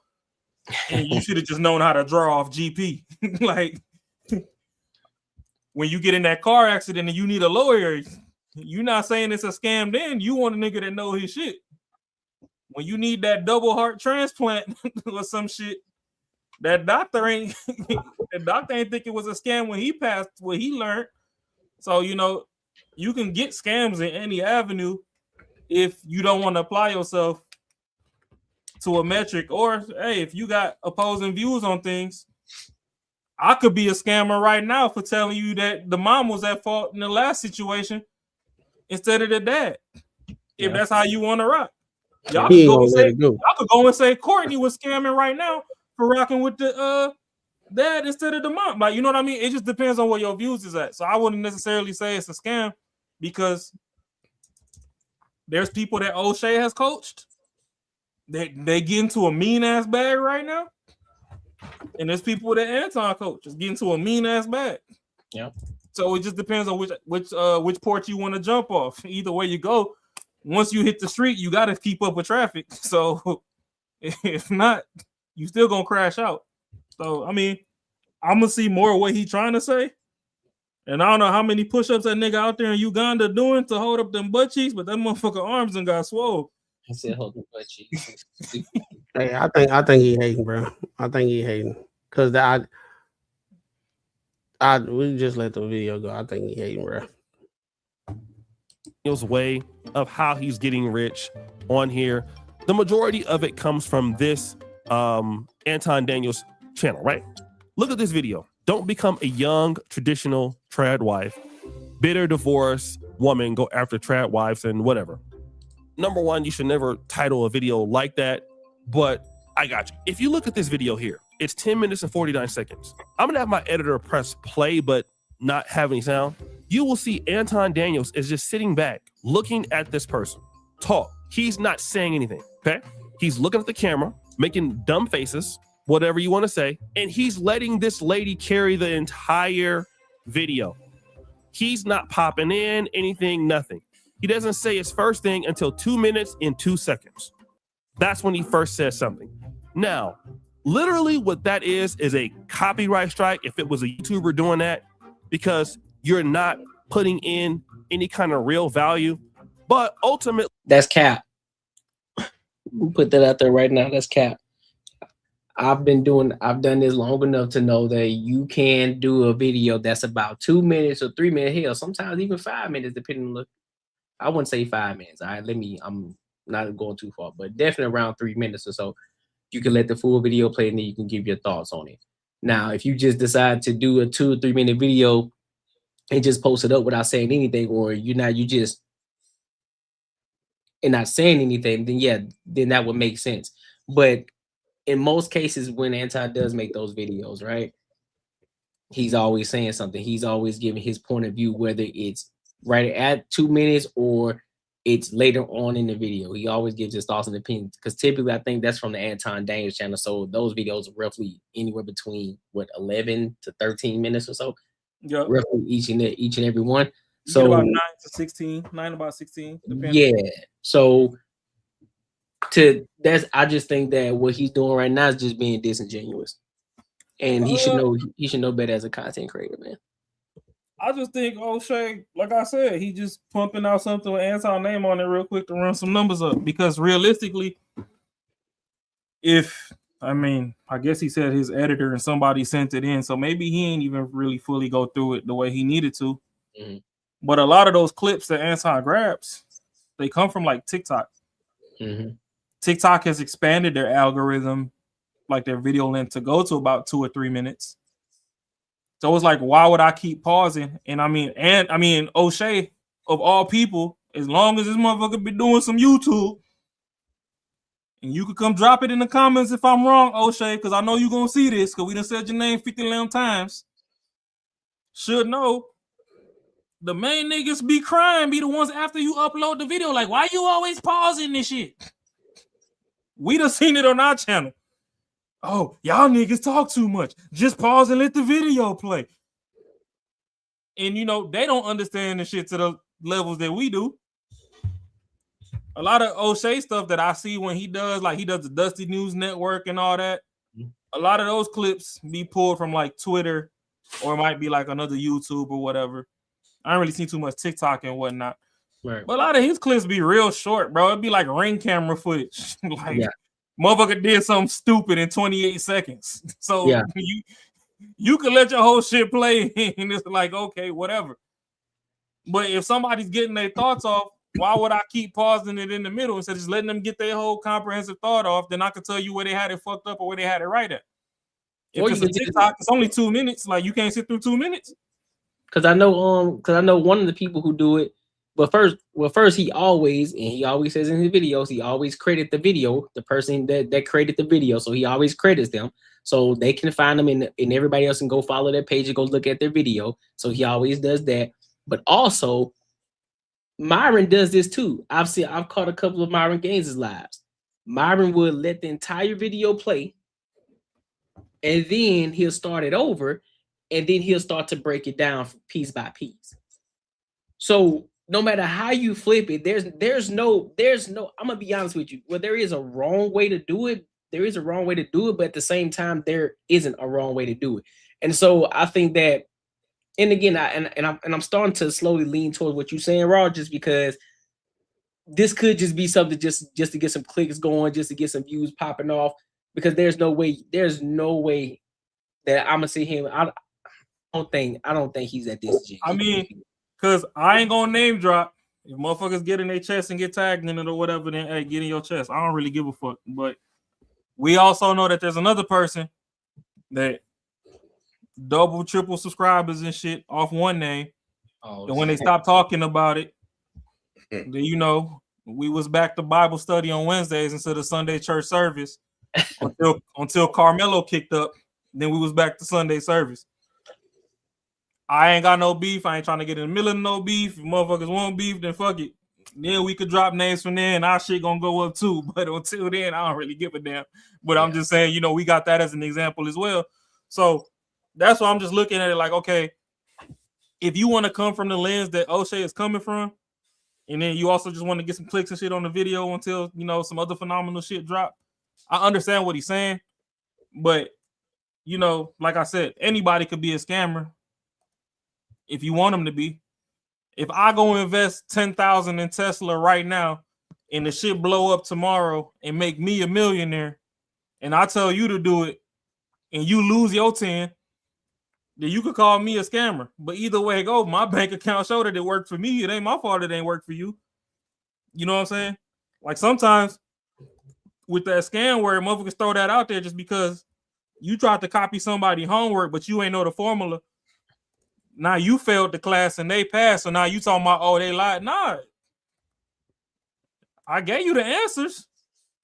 and you should have just known how to draw off GP. Like, when you get in that car accident and you need a lawyer, you're not saying it's a scam then. You want a nigga that know his shit. When you need that double heart transplant or some shit, that doctor ain't think it was a scam when he passed what he learned. So, you know, you can get scams in any avenue if you don't want to apply yourself to a metric, or hey, if you got opposing views on things. I could be a scammer right now for telling you that the mom was at fault in the last situation instead of the dad. If that's how you want to rock. Y'all could go and say Courtney was scamming right now for rocking with the dad instead of the mom. Like, you know what I mean? It just depends on where your views is at. So I wouldn't necessarily say it's a scam, because there's people that O'Shea has coached. They get into a mean ass bag right now. And there's people that Anton coaches get into a mean ass bag. Yeah. So it just depends on which port you want to jump off. Either way you go, once you hit the street, you got to keep up with traffic. So if not, you still gonna crash out. So I mean, I'm gonna see more of what he trying to say. And I don't know how many push-ups that nigga out there in Uganda doing to hold up them butt cheeks, but that motherfucker arms and got swole. I said hold the butt cheeks. Hey, I think he hating, bro. I think he hating. Cause we just let the video go. I think he hating, bro. Daniel's way of how he's getting rich on here. The majority of it comes from this Anton Daniels channel, right? Look at this video. Don't become a young traditional trad wife. Bitter divorce woman go after trad wives and whatever. Number one, you should never title a video like that, but I got you. If you look at this video here, it's 10 minutes and 49 seconds. I'm gonna have my editor press play, but not have any sound. You will see Anton Daniels is just sitting back, looking at this person talk. He's not saying anything, okay? He's looking at the camera, making dumb faces, whatever you want to say, and he's letting this lady carry the entire video. He's not popping in anything, nothing. He doesn't say his first thing until 2 minutes and 2 seconds. That's when he first says something. Now, literally what that is a copyright strike if it was a YouTuber doing that, because you're not putting in any kind of real value. But ultimately, that's cap. We'll put that out there right now. That's cap. I've done this long enough to know that you can do a video that's about 2 minutes or 3 minutes, hell, sometimes even 5 minutes, depending on I wouldn't say 5 minutes. All right, I'm not going too far, but definitely around 3 minutes or so. You can let the full video play and then you can give your thoughts on it. Now, if you just decide to do a 2 or 3 minute video and just post it up without saying anything, or you're not saying anything, then yeah, then that would make sense. But in most cases, when Anton does make those videos, right, he's always saying something. He's always giving his point of view, whether it's right at 2 minutes or it's later on in the video. He always gives his thoughts and opinions, because typically I think that's from the Anton Daniels channel. So those videos are roughly anywhere between 11 to 13 minutes or so. Yeah, roughly each and every one. You So get about 9 to 16, 9 about 16. Yeah. So I just think that what he's doing right now is just being disingenuous, and he should know better as a content creator, man. I just think O'Shea, like I said, he just pumping out something with Anton's name on it real quick to run some numbers up, because realistically, I guess he said his editor and somebody sent it in, so maybe he ain't even really fully go through it the way he needed to. Mm-hmm. But a lot of those clips that Anton grabs, they come from like TikTok. Mm-hmm. TikTok has expanded their algorithm, like their video length, to go to about 2 or 3 minutes. So it's like, why would I keep pausing? And I mean, O'Shea, of all people, as long as this motherfucker be doing some YouTube, and you could come drop it in the comments if I'm wrong, O'Shea, because I know you're going to see this, because we done said your name 50 11 times. Should know. The main niggas be crying, be the ones after you upload the video. Like, why you always pausing this shit? We done seen it on our channel. Oh, y'all niggas talk too much. Just pause and let the video play. And, you know, they don't understand the shit to the levels that we do. A lot of O'Shea stuff that I see when he does, like he does the Dusty News Network and all that, a lot of those clips be pulled from like Twitter, or it might be like another YouTube or whatever. I don't really see too much TikTok and whatnot. Right. But a lot of his clips be real short, bro. It'd be like Ring camera footage. Like, motherfucker did something stupid in 28 seconds. So you can let your whole shit play and it's like, okay, whatever. But if somebody's getting their thoughts off, why would I keep pausing it in the middle instead of just letting them get their whole comprehensive thought off? Then I can tell you where they had it fucked up or where they had it right at. If it's a TikTok, it's only 2 minutes. Like, you can't sit through 2 minutes. Because I know one of the people who do it. But first he always says in his videos, he always credit the video, the person that created the video. So he always credits them, so they can find them and everybody else can go follow their page and go look at their video. So he always does that. But also, Myron does this too. I've caught a couple of Myron Gaines' lives. Myron would let the entire video play, and then he'll start it over, and then he'll start to break it down piece by piece. So no matter how you flip it, there's no, I'm gonna be honest with you. Well, there is a wrong way to do it. There is a wrong way to do it, but at the same time, there isn't a wrong way to do it. And so I think that, and again, I'm starting to slowly lean towards what you're saying, Raw, just because this could just be something just to get some clicks going, just to get some views popping off. Because there's no way that I'm gonna see him. I don't think he's at this. I mean, because I ain't gonna name drop. If motherfuckers get in their chest and get tagged in it or whatever, then hey, get in your chest. I don't really give a fuck. But we also know that there's another person that double, triple subscribers and shit off one name. And when they stop talking about it, then you know we was back to Bible study on Wednesdays instead of Sunday church service until Carmelo kicked up. Then we was back to Sunday service. I ain't got no beef. I ain't trying to get in the middle of no beef. If motherfuckers want beef, then fuck it. Then we could drop names from there and our shit gonna go up too. But until then, I don't really give a damn. But I'm just saying, you know, we got that as an example as well. So that's why I'm just looking at it like, okay, if you want to come from the lens that O'Shea is coming from, and then you also just want to get some clicks and shit on the video until, you know, some other phenomenal shit drop, I understand what he's saying. But, you know, like I said, anybody could be a scammer if you want them to be. If I go invest $10,000 in Tesla right now and the shit blow up tomorrow and make me a millionaire, and I tell you to do it and you lose your 10, then you could call me a scammer. But either way it go, my bank account showed that it worked for me. It ain't my fault it ain't work for you. You know what I'm saying? Like sometimes with that scam where motherfuckers throw that out there just because you tried to copy somebody's homework, but you ain't know the formula. Now you failed the class and they passed, so now you talking about, oh, they lied. Nah, I gave you the answers.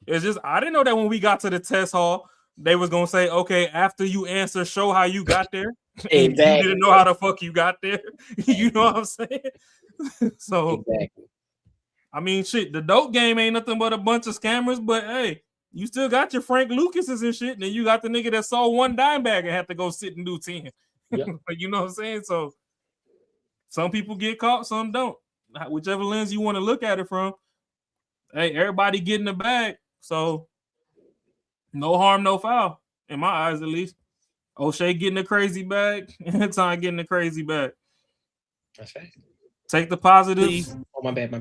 It's just I didn't know that when we got to the test hall, they was gonna say, okay, after you answer, show how you got there. Exactly. You didn't know how the fuck you got there. You know what I'm saying? So, I mean, shit, the dope game ain't nothing but a bunch of scammers, but hey, you still got your Frank Lucases and shit, and then you got the nigga that sold one dime bag and had to go sit and do 10. Yep. You know what I'm saying? So some people get caught, some don't. Whichever lens you want to look at it from. Hey, everybody get in the bag. So no harm, no foul. In my eyes, at least. O'Shea getting a crazy bag. Anton getting a crazy bag. That's right. Take the positives. Oh, my bad.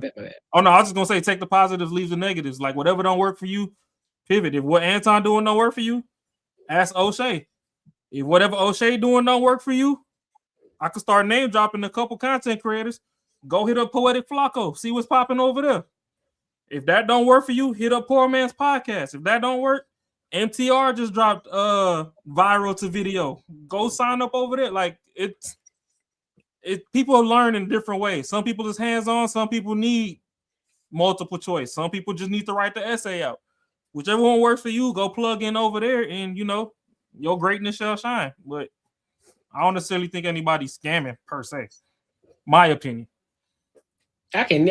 Oh, no, I was just going to say take the positives, leave the negatives. Like, whatever don't work for you, Pivot. If what Anton doing don't work for you, ask O'Shea. If whatever O'Shea doing don't work for you, I could start name dropping a couple content creators. Go hit up Poetic Flacco. See what's popping over there. If that don't work for you, hit up Poor Man's Podcast. If that don't work, MTR just dropped viral to video. Go sign up over there. Like people learn in different ways. Some people is hands-on, some people need multiple choice. Some people just need to write the essay out. Whichever one works for you, go plug in over there and your greatness shall shine. But I don't necessarily think anybody's scamming per se. My opinion. I can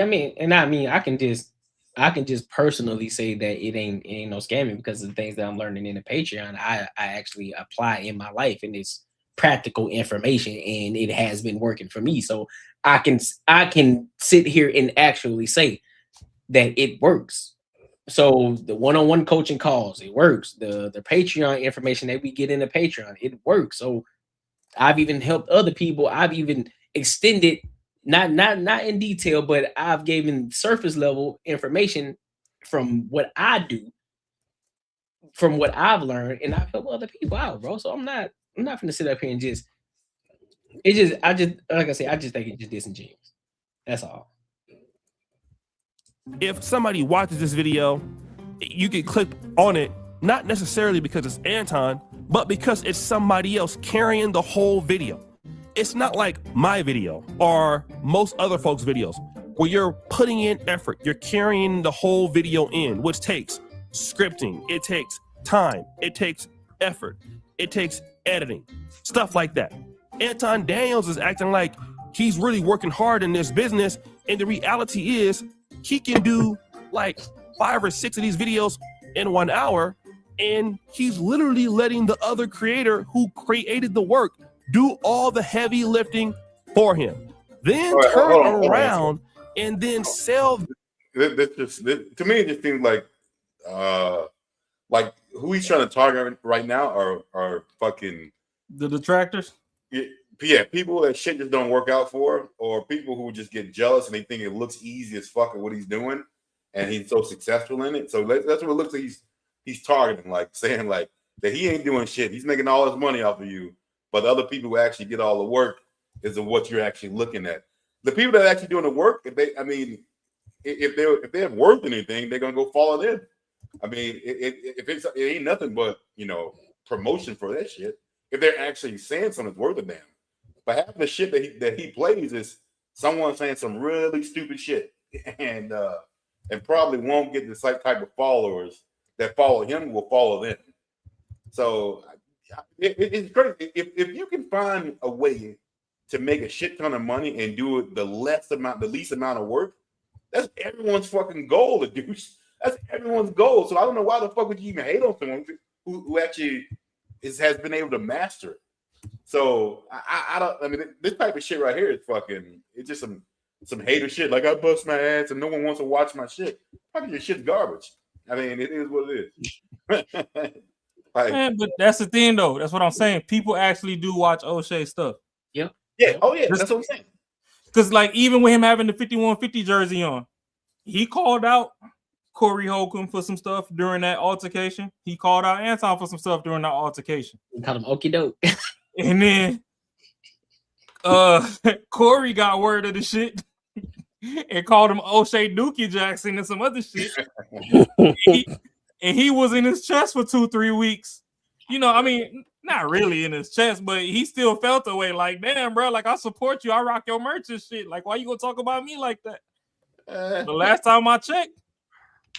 just personally say that it ain't no scamming because of the things that I'm learning in the Patreon. I actually apply in my life, and it's practical information, and it has been working for me. So I can sit here and actually say that it works. So the one-on-one coaching calls, it works. The Patreon information that we get in the Patreon, it works. So I've even helped other people. I've even extended, not in detail, but I've given surface level information from what I do, from what I've learned, and I've helped other people out, bro. So I'm not gonna sit up here and I just think it's just disingenuous. That's all. If somebody watches this video, you can click on it, not necessarily because it's Anton, but because it's somebody else carrying the whole video. It's not like my video or most other folks' videos where you're putting in effort. You're carrying the whole video in, which takes scripting. It takes time. It takes effort. It takes editing, stuff like that. Anton Daniels is acting like he's really working hard in this business. And the reality is he can do like 5 or 6 of these videos in 1 hour. And he's literally letting the other creator who created the work do all the heavy lifting for him. Then turn around and then sell. To me, it just seems like who he's trying to target right now are fucking the detractors. Yeah, people that shit just don't work out for, or people who just get jealous and they think it looks easy as fuck at what he's doing, and he's so successful in it. So that's what it looks like he's targeting, like saying like that he ain't doing shit. He's making all his money off of you, but the other people who actually get all the work is of what you're actually looking at. The people that are actually doing the work, if they're worth anything, they're gonna go follow them. I mean, it ain't nothing but promotion for that shit. If they're actually saying something's worth a damn. But half the shit that he plays is someone saying some really stupid shit, and probably won't get the type of followers that follow him will follow them. So it's crazy if you can find a way to make a shit ton of money and do it the least amount of work. That's everyone's fucking goal to do. That's everyone's goal. So I don't know why the fuck would you even hate on someone who actually has been able to master it. So I don't. I mean, this type of shit right here is fucking. It's just some hater shit. Like I bust my ass and no one wants to watch my shit. Fucking your shit's garbage. I mean, it is what it is. Man, but that's the thing, though. That's what I'm saying. People actually do watch O'Shea stuff. Yep. Yeah. Oh yeah. That's what I'm saying. Because like even with him having the 5150 jersey on, he called out Corey Holcomb for some stuff during that altercation. He called out Anton for some stuff during that altercation. He called him okie doke. And then Corey got word of the shit and called him O'Shea Dookie Jackson and some other shit. and he was in his chest for 2-3 weeks. I mean, not really in his chest, but he still felt the way like, damn, bro, like I support you. I rock your merch and shit. Like, why you gonna talk about me like that? The last time I checked,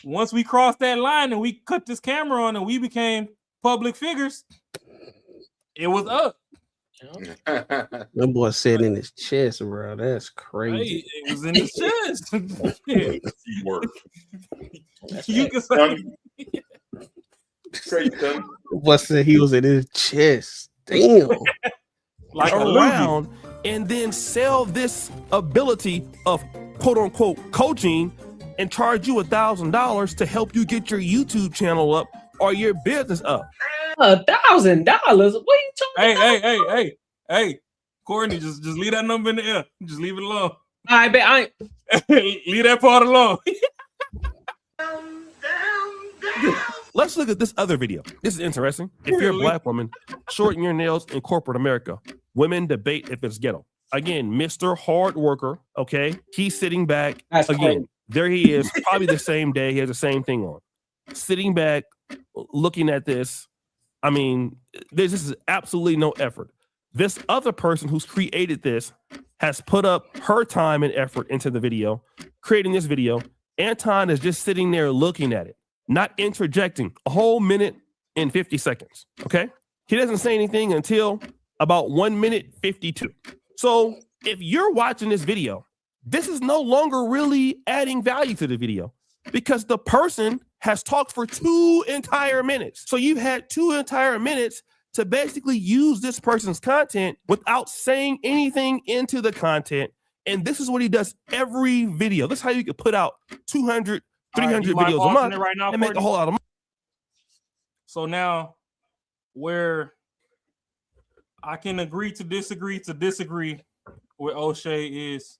once we crossed that line and we cut this camera on and we became public figures, it was up. That boy said in his chest, bro. That's crazy. Hey, it was in his chest. You can say Boy said he was in his chest. Damn. Like around and then sell this ability of quote unquote coaching and charge you $1,000 to help you get your YouTube channel up or your business up. $1,000? What are you talking about? Hey, Courtney, just leave that number in the air. Just leave it alone. I bet I ain't. Leave that part alone. let's look at this other video. This is interesting. If you're a black woman, shorten your nails in corporate America. Women debate if it's ghetto. Again, Mr. Hard Worker, okay? He's sitting back. That's again, crazy. there he is, probably the same day. He has the same thing on. Sitting back, looking at this. I mean, this is absolutely no effort. This other person who's created this has put up her time and effort into the video, creating this video. Anton is just sitting there looking at it, not interjecting a whole minute and 50 seconds, okay? He doesn't say anything until about 1 minute 52. So if you're watching this video, this is no longer really adding value to the video because the person has talked for 2 entire minutes. So you've had 2 entire minutes to basically use this person's content without saying anything into the content. And this is what he does every video. This is how you could put out 200, 300 videos a month right now, and make a whole lot of money. So now where I can agree to disagree with O'Shea is,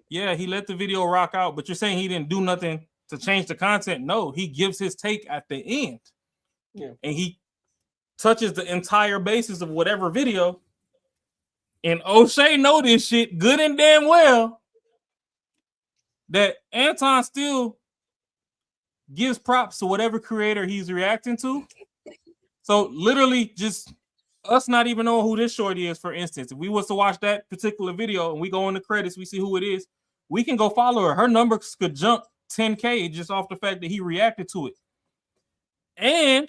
yeah, he let the video rock out, but you're saying he didn't do nothing to change the content. No, he gives his take at the end. Yeah. And he touches the entire basis of whatever video. And O'Shea know this shit good and damn well that Anton still gives props to whatever creator he's reacting to. So literally just us not even knowing who this shorty is, for instance, if we was to watch that particular video and we go in the credits, we see who it is, we can go follow her. Her numbers could jump 10K just off the fact that he reacted to it. And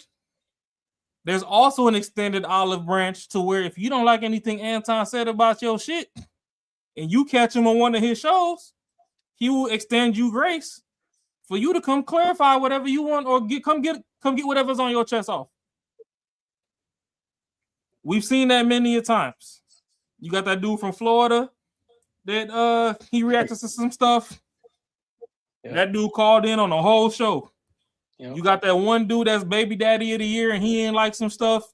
there's also an extended olive branch to where if you don't like anything Anton said about your shit and you catch him on one of his shows, he will extend you grace for you to come clarify whatever you want or come get whatever's on your chest off. We've seen that many a times. You got that dude from Florida that he reacted to some stuff. Yeah. That dude called in on the whole show. Yeah. You got that one dude that's baby daddy of the year and he ain't like some stuff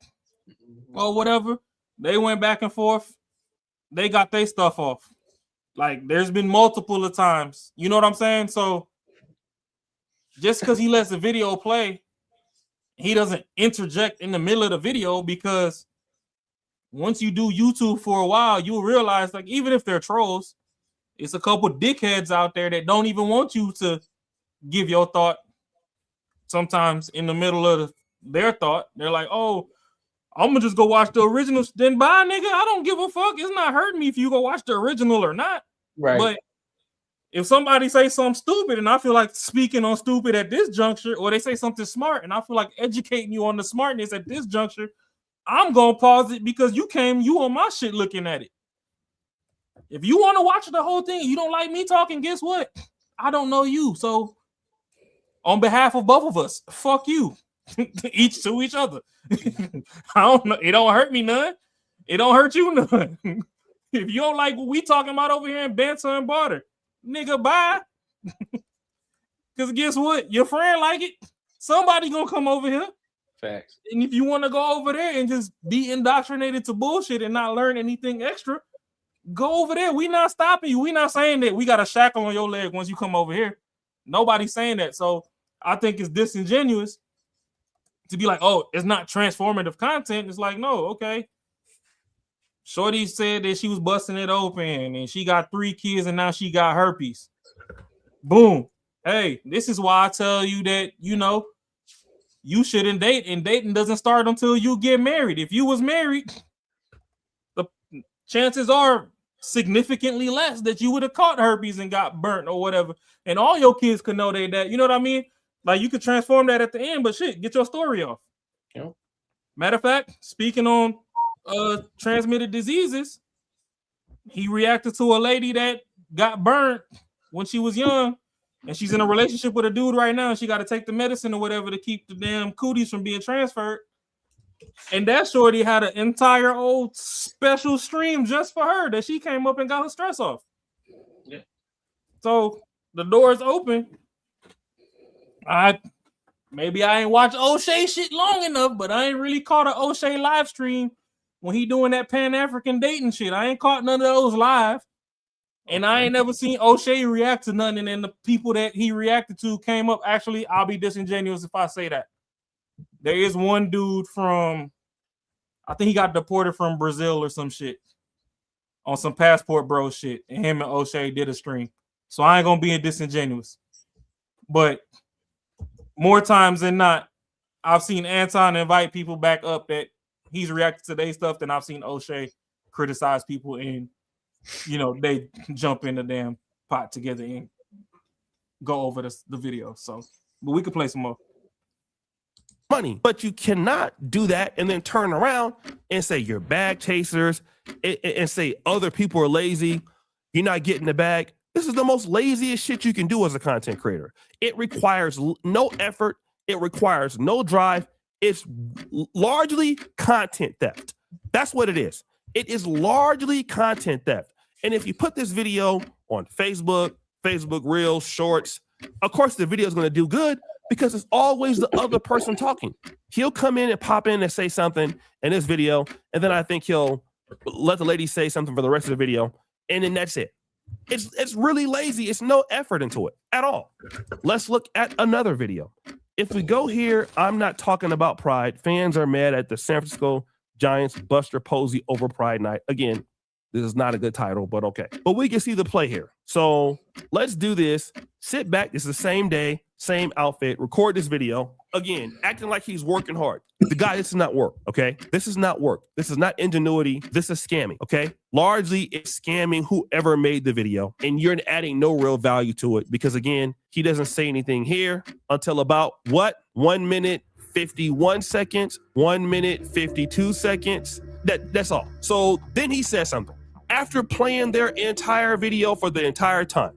or whatever. They went back and forth. They got their stuff off. Like there's been multiple of times. You know what I'm saying? So just because he lets the video play, he doesn't interject in the middle of the video, because once you do YouTube for a while, you'll realize, like, even if they're trolls, it's a couple dickheads out there that don't even want you to give your thought. Sometimes in the middle of their thought, they're like, oh, I'm gonna just go watch the original. Then bye, nigga. I don't give a fuck. It's not hurting me if you go watch the original or not. Right. But if somebody say something stupid and I feel like speaking on stupid at this juncture, or they say something smart and I feel like educating you on the smartness at this juncture, I'm gonna pause it because you on my shit looking at it. If you want to watch the whole thing, you don't like me talking, guess what? I don't know you. So on behalf of both of us, fuck you. Each to each other. I don't know. It don't hurt me none. It don't hurt you none. If you don't like what we talking about over here in Banter and Barter, nigga, bye. Because guess what? Your friend like it. Somebody gonna come over here. Facts. And if you want to go over there and just be indoctrinated to bullshit and not learn anything extra, go over there. We not stopping you. We not saying that we got a shackle on your leg once you come over here. Nobody's saying that. So I think it's disingenuous to be like, oh, it's not transformative content. It's like, no, okay. Shorty said that she was busting it open and she got 3 kids and now she got herpes. Boom. Hey, this is why I tell you that, you know, you shouldn't date, and dating doesn't start until you get married. If you was married, the chances are significantly less that you would have caught herpes and got burnt or whatever. And all your kids could know that. You know what I mean? Like, you could transform that at the end, but shit, get your story off. Yep. Matter of fact, speaking on transmitted diseases, he reacted to a lady that got burnt when she was young, and she's in a relationship with a dude right now, and she got to take the medicine or whatever to keep the damn cooties from being transferred. And that shorty had an entire old special stream just for her that she came up and got her stress off. Yeah. So the door is open. Maybe I ain't watched O'Shea shit long enough, but I ain't really caught an O'Shea live stream when he doing that Pan-African dating shit. I ain't caught none of those live. And I ain't never seen O'Shea react to none. And then the people that he reacted to came up. Actually, I'll be disingenuous if I say that. There is one dude from, I think he got deported from Brazil or some shit on some passport bro shit, and him and O'Shea did a stream. So I ain't gonna be disingenuous, but more times than not, I've seen Anton invite people back up that he's reacted to their stuff than I've seen O'Shea criticize people and, you know, they jump in the damn pot together and go over the video. So, but we could play some more. Money, but you cannot do that and then turn around and say you're bag chasers and say other people are lazy. You're not getting the bag. This is the most laziest shit you can do as a content creator. It requires no effort. It requires no drive. It's largely content theft. That's what it is. It is largely content theft. And if you put this video on Facebook, Facebook Reels, Shorts, of course the video is going to do good because it's always the other person talking. He'll come in and pop in and say something in this video, and then I think he'll let the lady say something for the rest of the video, and then that's it. It's really lazy. It's no effort into it at all. Let's look at another video. If we go here, I'm not talking about Pride. Fans are mad at the San Francisco Giants Buster Posey over Pride Night. Again, this is not a good title, but okay. But we can see the play here. So let's do this. Sit back. It's the same day, same outfit. Record this video. Again, acting like he's working hard. The guy, this is not work, okay? This is not work. This is not ingenuity. This is scamming, okay? Largely, it's scamming whoever made the video, and you're adding no real value to it because, again, he doesn't say anything here until about, what? 1 minute, 51 seconds, 1 minute, 52 seconds. That's all. So then he says something. After playing their entire video for the entire time,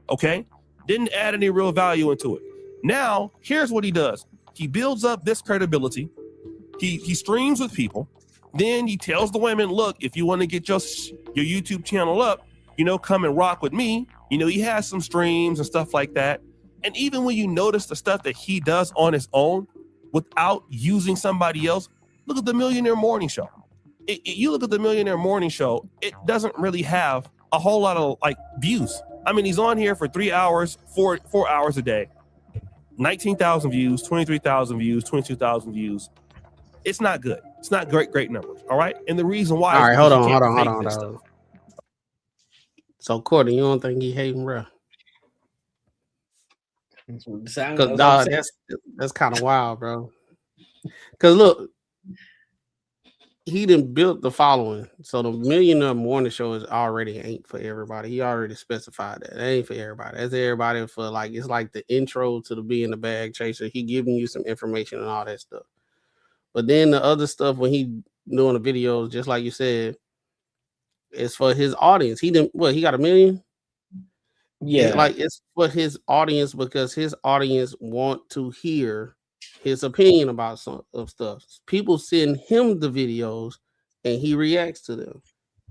okay? Didn't add any real value into it. Now, here's what he does. He builds up this credibility. He streams with people. Then he tells the women, look, if you want to get your YouTube channel up, you know, come and rock with me. You know, he has some streams and stuff like that. And even when you notice the stuff that he does on his own without using somebody else, look at the Millionaire Morning Show. You look at the Millionaire Morning Show, it doesn't really have a whole lot of like views. I mean, he's on here for 3 hours, 4 hours a day. 19,000 views, 23,000 views, 22,000 views. It's not good. It's not great numbers. All right. And the reason why. All right, hold on. So, Courtney, you don't think he hating, bro? Because that's kind of wild, bro. Because look, he done built the following. So the Millionaire Morning Show is already ain't for everybody. He already specified that. That ain't for everybody. That's everybody for like, it's like the intro to the being the bag chaser. He giving you some information and all that stuff. But then the other stuff when he doing the videos, just like you said, it's for his audience. He didn't, what, he got 1 million? Yeah. It's for his audience because his audience want to hear his opinion about some of stuff. People send him the videos and he reacts to them.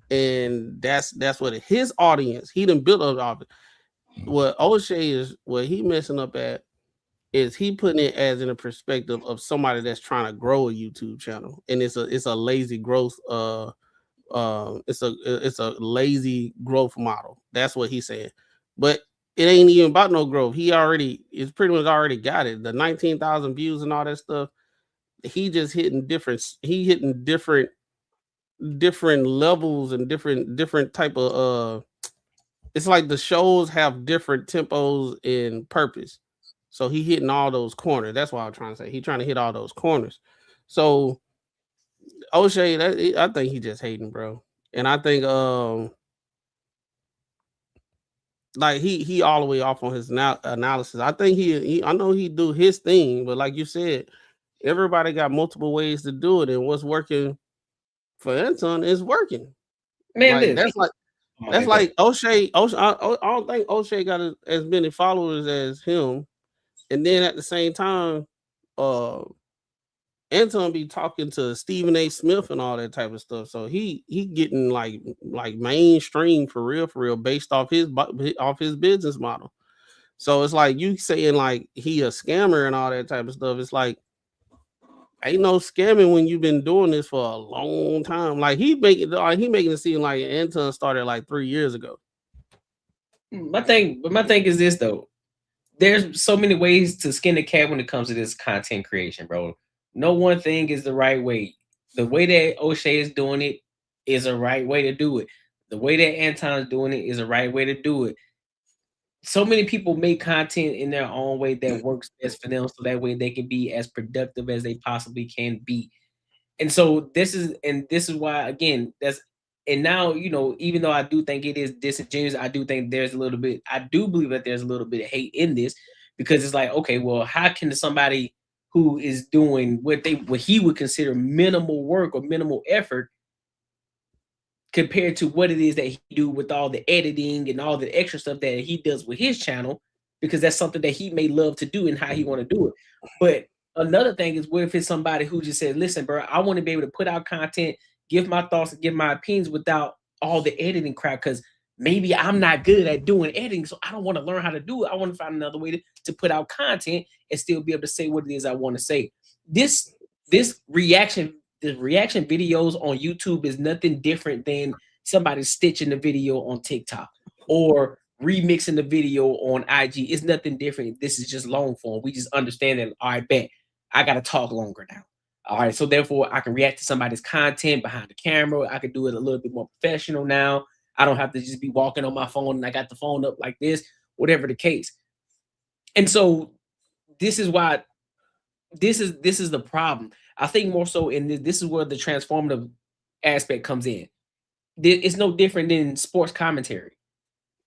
And that's what his audience, he done built up of it. What O'Shea is, what he messing up at is he putting it as in a perspective of somebody that's trying to grow a YouTube channel. And it's a lazy growth, it's a lazy growth model. That's what he's saying. But it ain't even about no growth. It's pretty much already got it. The 19,000 views and all that stuff. He just hitting different levels and different type of it's like the shows have different tempos and purpose. So he hitting all those corners. That's what I'm trying to say. He trying to hit all those corners. So O'Shea, I think he just hating, bro. And I think like he all the way off on his analysis. I think I know he do his thing, but like you said, everybody got multiple ways to do it, and what's working for Anton is working. Man, like, that's like O'Shea. I don't think O'Shea got as many followers as him, and then at the same time, Anton be talking to Stephen A. Smith and all that type of stuff. So he getting like mainstream for real based off his business model. So it's like you saying like he a scammer and all that type of stuff. It's like ain't no scamming when you've been doing this for a long time. Like he making it seem like Anton started like 3 years ago. My thing is this though. There's so many ways to skin the cat when it comes to this content creation, bro. No one thing is the right way. The way that O'Shea is doing it is a right way to do it. The way that Anton is doing it is a right way to do it. So many people make content in their own way that works best for them, so that way they can be as productive as they possibly can be. And so this is why, again, and now, even though I do think it is disingenuous, I do think I do believe that there's a little bit of hate in this, because it's like, okay, well, how can somebody who is doing what he would consider minimal work or minimal effort compared to what it is that he do with all the editing and all the extra stuff that he does with his channel, because that's something that he may love to do and how he want to do it. But another thing is, what if it's somebody who just says, listen, bro, I want to be able to put out content, give my thoughts and give my opinions without all the editing crap, because maybe I'm not good at doing editing, so I don't want to learn how to do it. I want to find another way to put out content and still be able to say what it is I want to say. The reaction videos on YouTube is nothing different than somebody stitching the video on TikTok or remixing the video on IG. It's nothing different. This is just long form. We just understand that, all right, bet I got to talk longer now. All right, so therefore I can react to somebody's content behind the camera. I can do it a little bit more professional now. I don't have to just be walking on my phone and I got the phone up like this, whatever the case. And so this is why this is the problem. I think more so this is where the transformative aspect comes in. It's no different than sports commentary.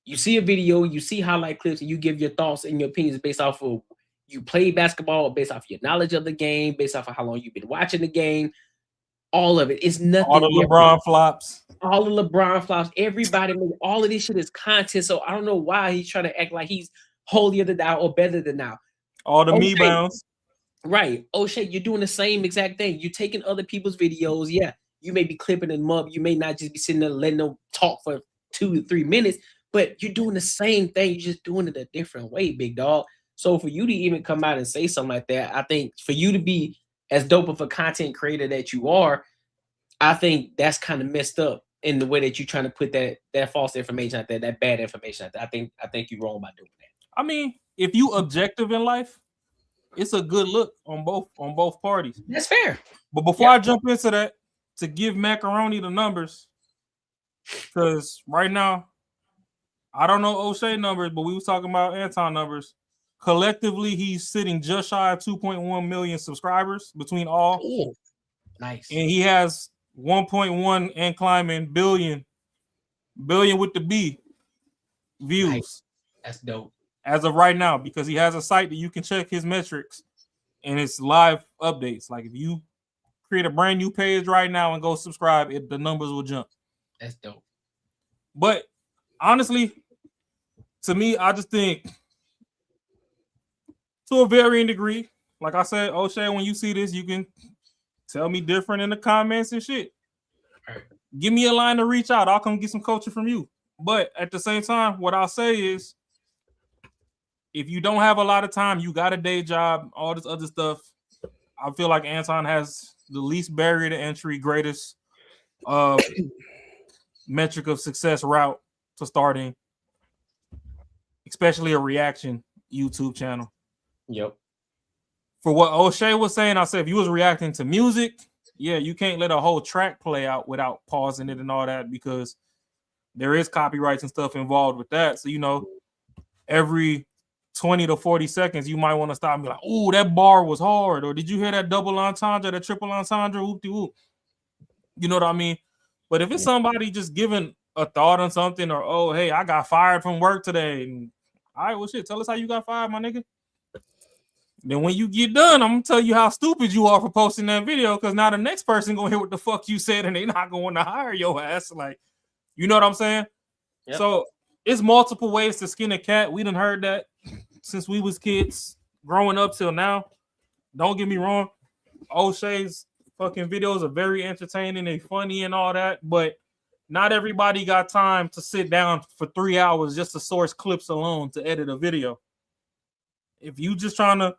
You see a video, you see highlight clips, and you give your thoughts and your opinions based off of you play basketball, based off your knowledge of the game, based off of how long you've been watching the game. All of it is nothing. All the LeBron flops. All the LeBron flops. Everybody, all of this shit is content. So I don't know why he's trying to act like he's holier than thou or better than thou. All the me bounds. Right. O'Shea, you're doing the same exact thing. You're taking other people's videos. Yeah, you may be clipping them up. You may not just be sitting there letting them talk for 2 to 3 minutes, but you're doing the same thing. You're just doing it a different way, big dog. So for you to even come out and say something like that, I think for you to be as dope of a content creator that you are, I think that's kind of messed up in the way that you're trying to put that false information out there, that bad information out there. I think you're wrong by doing that. I mean, if you objective in life, it's a good look on both parties. That's fair. But before I jump into that, to give Macaroni the numbers, because right now, I don't know O'Shea numbers, but we was talking about Anton numbers. Collectively, he's sitting just shy of 2.1 million subscribers between all. Ooh, nice. And he has 1.1 and climbing billion with the B views. Nice. That's dope. As of right now, because he has a site that you can check his metrics and it's live updates. Like if you create a brand new page right now and go subscribe, the numbers will jump. That's dope. But honestly, to me, I just think to a varying degree, like I said, O'Shea, when you see this, you can tell me different in the comments and shit. Give me a line to reach out. I'll come get some coaching from you. But at the same time, what I'll say is, if you don't have a lot of time, you got a day job, all this other stuff, I feel like Anton has the least barrier to entry, greatest metric of success route to starting, especially a reaction YouTube channel. Yep. For what O'Shea was saying, I said if you was reacting to music, yeah, you can't let a whole track play out without pausing it and all that, because there is copyrights and stuff involved with that. So, every 20 to 40 seconds, you might want to stop and be like, "Ooh, that bar was hard," or "Did you hear that double entendre, that triple entendre?" Whoop-de-whoop. You know what I mean? But if it's somebody just giving a thought on something, or "Oh, hey, I got fired from work today," and all right, well, shit, tell us how you got fired, my nigga. Then when you get done, I'm gonna tell you how stupid you are for posting that video, because now the next person gonna hear what the fuck you said, and they not going to hire your ass. Like, you know what I'm saying? Yep. So it's multiple ways to skin a cat. We done heard that since we was kids, growing up till now. Don't get me wrong, O'Shea's fucking videos are very entertaining, they funny and all that, but not everybody got time to sit down for 3 hours just to source clips alone to edit a video. If you just trying to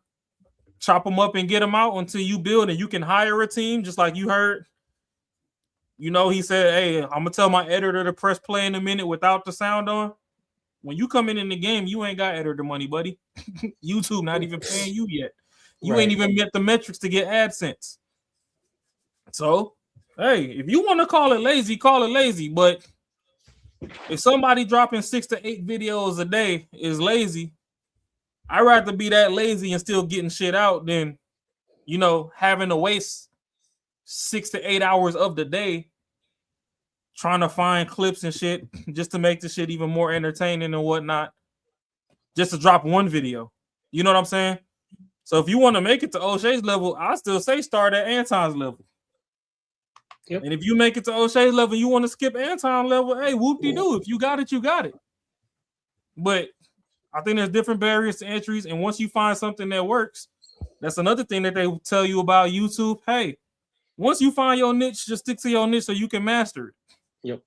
chop them up and get them out until you build, and you can hire a team, just like you heard. He said, "Hey, I'm gonna tell my editor to press play in a minute without the sound on." When you come in the game, you ain't got editor money, buddy. YouTube not even paying you yet. You ain't even met the metrics to get AdSense. So, hey, if you want to call it lazy, call it lazy. But if somebody dropping 6 to 8 videos a day is lazy, I'd rather be that lazy and still getting shit out than, you know, having to waste 6 to 8 hours of the day trying to find clips and shit just to make the shit even more entertaining and whatnot, just to drop one video. You know what I'm saying? So if you want to make it to O'Shea's level, I still say start at Anton's level. Yep. And if you make it to O'Shea's level, you want to skip Anton's level, hey, whoop-de-doo. If you got it, you got it. But I think there's different barriers to entries, and once you find something that works, that's another thing that they tell you about YouTube. Hey, once you find your niche, just stick to your niche so you can master it. Yep.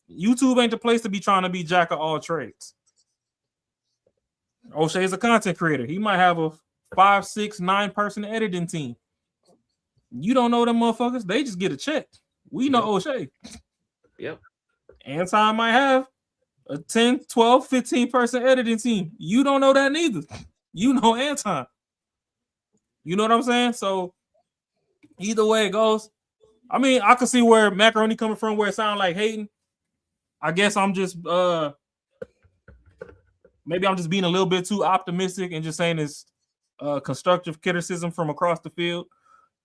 YouTube ain't the place to be trying to be jack of all trades. O'Shea is a content creator. He might have a 5, 6, 9 person editing team. You don't know them motherfuckers. They just get a check. We know O'Shea. Yep. Anton might have a 10, 12, 15 person editing team. You don't know that neither. You know Anton. You know what I'm saying? So either way it goes, I mean, I can see where Macaroni coming from, where it sounds like hating. I guess I'm just maybe I'm just being a little bit too optimistic and just saying it's constructive criticism from across the field,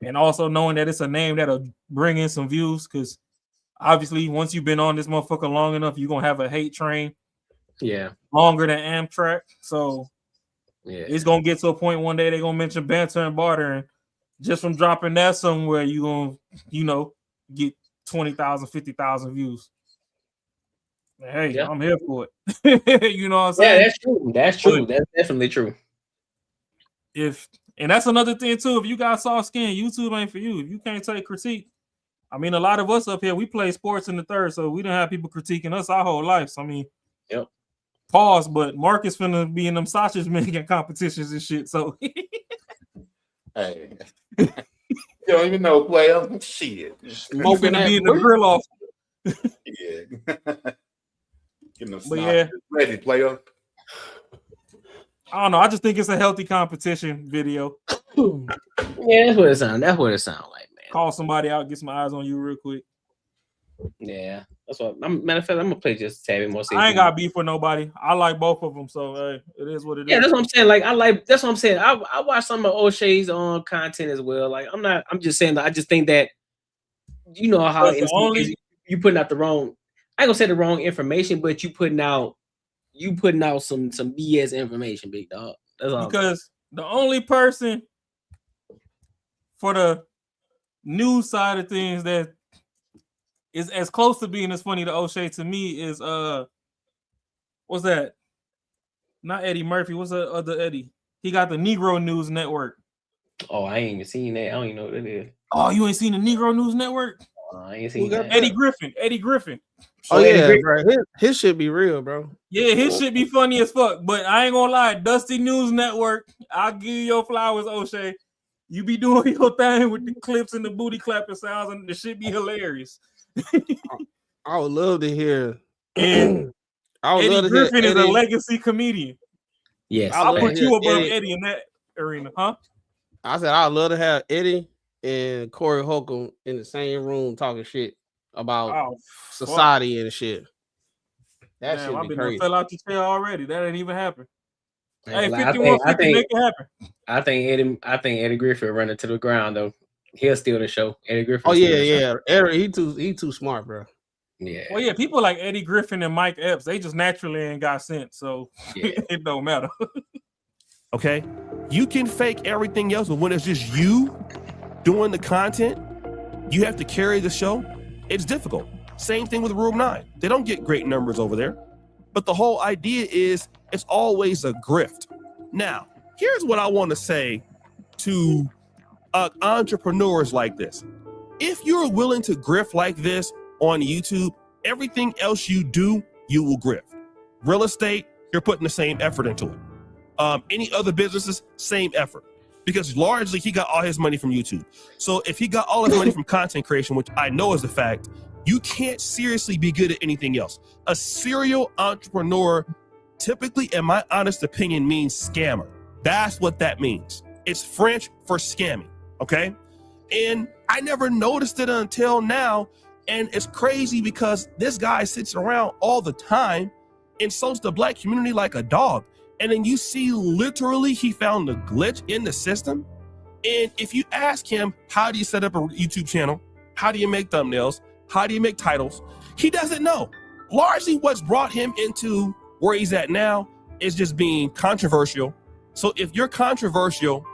and also knowing that it's a name that'll bring in some views, because obviously once you've been on this motherfucker long enough, you're gonna have a hate train. Yeah. Longer than Amtrak. So yeah, it's gonna get to a point one day they're gonna mention Banter and Barter, and just from dropping that somewhere, you're gonna, you know, get 20,000, 50,000 views. Hey, yeah. I'm here for it. You know what I'm saying? Yeah, that's true. That's true. That's definitely true. And that's another thing too. If you got soft skin, YouTube ain't for you. If you can't take critique, I mean, a lot of us up here, we play sports in the third, so we didn't have people critiquing us our whole life. So I mean, yep. Pause. But Marcus finna be in them sausage making competitions and shit. So hey, you don't even know, player. Shit, smoking that be in the grill off. Yeah. But yeah, ready, player. I don't know. I just think it's a healthy competition video. Yeah, that's what it sounds. That's what it sounds like, man. Call somebody out, get some eyes on you real quick. Yeah, that's what. Matter of fact, I'm gonna play just a tad more. I ain't got beef with nobody. I like both of them, so hey, it is what it is. Yeah, that's what I'm saying. Like that's what I'm saying. I watch some of O'Shea's on content as well. Like I'm just saying that I just think that, you know how you putting out the wrong. I ain't gonna say the wrong information, but you putting out some BS information, big dog. That's all. Because the only person for the news side of things that is as close to being as funny to O'Shea to me is what's that? Not Eddie Murphy. What's the other Eddie? He got the Negro News Network. Oh, I ain't even seen that. I don't even know what it is. Oh, you ain't seen the Negro News Network? I ain't seen that. Eddie Griffin. Oh yeah, bro. His shit be real, bro. Yeah, his shit be funny as fuck. But I ain't gonna lie, Dusty News Network, I'll give you your flowers, O'Shea. You be doing your thing with the clips and the booty clapping sounds, and the shit be hilarious. I would love to hear. And Eddie Griffin is a legacy comedian. Yes, I'll put you above Eddie in that arena, huh? I said I'd love to have Eddie and Corey Holcomb in the same room talking shit about society and shit. That shit be crazy. Fell out your chair already. That ain't even happened. Hey, 5150, make it happen. I think Eddie Griffin running to the ground though. He'll steal the show. Eddie Griffin. Oh yeah. Eddie, he too smart, bro. Yeah. Well, yeah, people like Eddie Griffin and Mike Epps, they just naturally ain't got sense, so it don't matter. Okay, you can fake everything else, but when it's just you doing the content, you have to carry the show. It's difficult. Same thing with Room 9. They don't get great numbers over there, but the whole idea is it's always a grift. Now, here's what I want to say to entrepreneurs like this. If you're willing to grift like this on YouTube, everything else you do, you will grift. Real estate, you're putting the same effort into it. Any other businesses, same effort. Because largely he got all his money from YouTube. So if he got all his money from content creation, which I know is the fact, you can't seriously be good at anything else. A serial entrepreneur typically, in my honest opinion, means scammer. That's what that means. It's French for scamming, okay? And I never noticed it until now. And it's crazy because this guy sits around all the time and insults the black community like a dog. And then you see literally he found a glitch in the system. And if you ask him, how do you set up a YouTube channel? How do you make thumbnails? How do you make titles? He doesn't know. Largely what's brought him into where he's at now is just being controversial. So if you're controversial